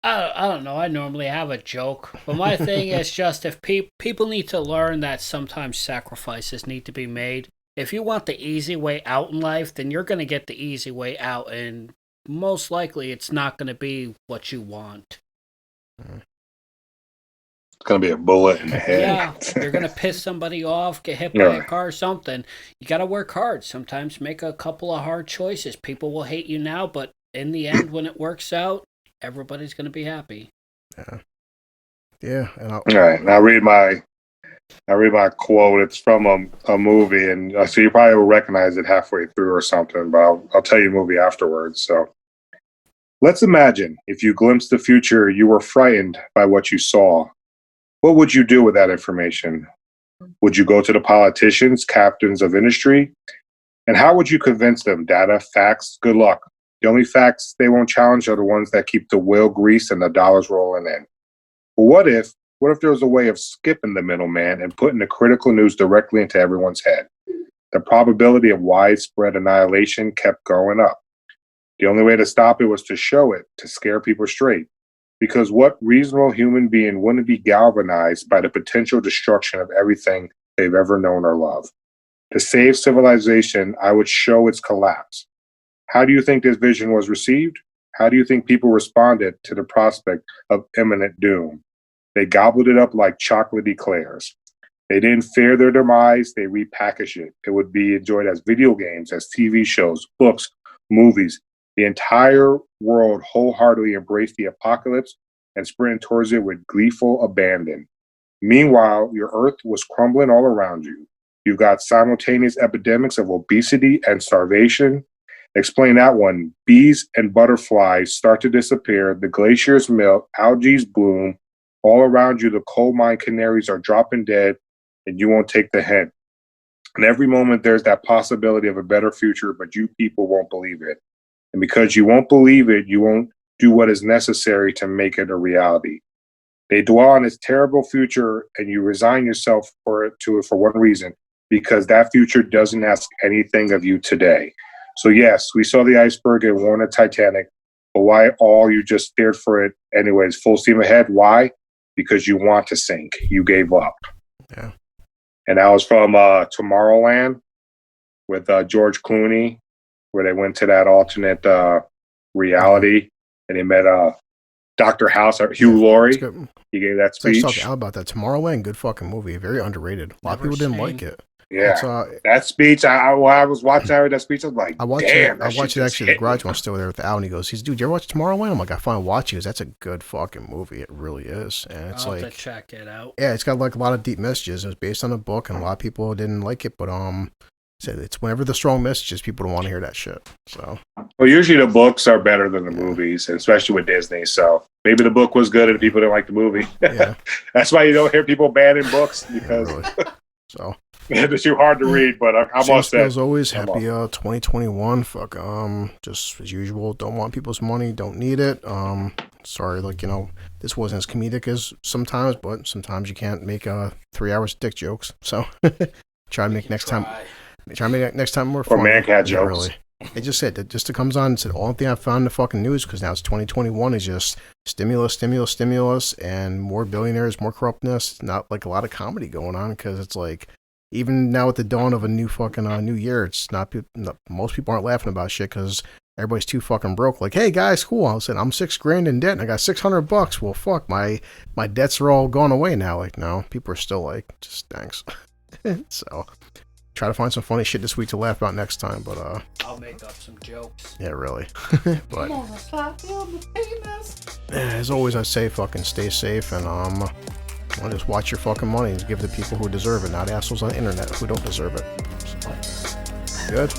I don't know. I normally have a joke, but my thing is just if people need to learn that sometimes sacrifices need to be made. If you want the easy way out in life, then you're going to get the easy way out, and most likely it's not going to be what you want. It's gonna be a bullet in the head. Yeah, you're going to piss somebody off, get hit by a car or something. You got to work hard. Sometimes make a couple of hard choices. People will hate you now, but in the end, when it works out, everybody's going to be happy. Yeah. And All right, now I read my quote. It's from a movie, and so you probably will recognize it halfway through or something, but I'll tell you the movie afterwards. So, let's imagine if you glimpsed the future, you were frightened by what you saw. What would you do with that information? Would you go to the politicians, captains of industry? And how would you convince them? Data, facts, good luck. The only facts they won't challenge are the ones that keep the wheel greased and the dollars rolling in. But what if there was a way of skipping the middleman and putting the critical news directly into everyone's head? The probability of widespread annihilation kept going up. The only way to stop it was to show it, to scare people straight. Because what reasonable human being wouldn't be galvanized by the potential destruction of everything they've ever known or loved? To save civilization, I would show its collapse. How do you think this vision was received? How do you think people responded to the prospect of imminent doom? They gobbled it up like chocolate eclairs. They didn't fear their demise, they repackaged it. It would be enjoyed as video games, as TV shows, books, movies. The entire world wholeheartedly embraced the apocalypse and sprinted towards it with gleeful abandon. Meanwhile, your earth was crumbling all around you. You've got simultaneous epidemics of obesity and starvation. Explain that one. Bees and butterflies start to disappear. The glaciers melt. Algae bloom. All around you, the coal mine canaries are dropping dead, and you won't take the hint. And every moment, there's that possibility of a better future, but you people won't believe it. And because you won't believe it, you won't do what is necessary to make it a reality. They dwell on this terrible future, and you resign yourself for one reason, because that future doesn't ask anything of you today. So yes, we saw the iceberg and warned the Titanic, but why all you just steered for it anyways, full steam ahead? Why? Because you want to sink. You gave up. Yeah. And that was from Tomorrowland with George Clooney, where they went to that alternate reality, and they met Dr. House, Hugh Laurie. He gave that speech. Let's talk about that. Tomorrowland, good fucking movie. Very underrated. A lot of people didn't like it. Yeah, that speech. While I was watching that speech, I was like, I watched it actually. The garage one still there with Al, and he goes, "Dude, you ever watch Tomorrowland?" I'm like, I finally watched it. He goes, that's a good fucking movie. It really is, and it's I'll like have to check it out. Yeah, it's got like a lot of deep messages. It was based on a book, and a lot of people didn't like it, but said it's whenever the strong messages, people don't want to hear that shit. So, well, usually the books are better than the movies, and especially with Disney. So maybe the book was good, and people didn't like the movie. Yeah, that's why you don't hear people banning books, because so. It's too hard to read, but I'm all set. As always, happy 2021. Fuck, just as usual, don't want people's money, don't need it. Sorry, this wasn't as comedic as sometimes, but sometimes you can't make 3 hours of dick jokes. So try to make next time more fun. Or man-cat jokes. Really. It just said that it comes on and said all thing I found in the fucking news, because now it's 2021 is just stimulus, and more billionaires, more corruptness. Not like a lot of comedy going on, because it's like, even now at the dawn of a new fucking new year, it's not most people aren't laughing about shit because everybody's too fucking broke. Like, hey guys, cool. I said I'm $6,000 in debt and I got $600. Well, fuck, my debts are all gone away now. Like, no, people are still like, just thanks. So, try to find some funny shit this week to laugh about next time. But I'll make up some jokes. Yeah, really. But as always, I say fucking stay safe, and just watch your fucking money and give it to people who deserve it, not assholes on the internet who don't deserve it. So, good.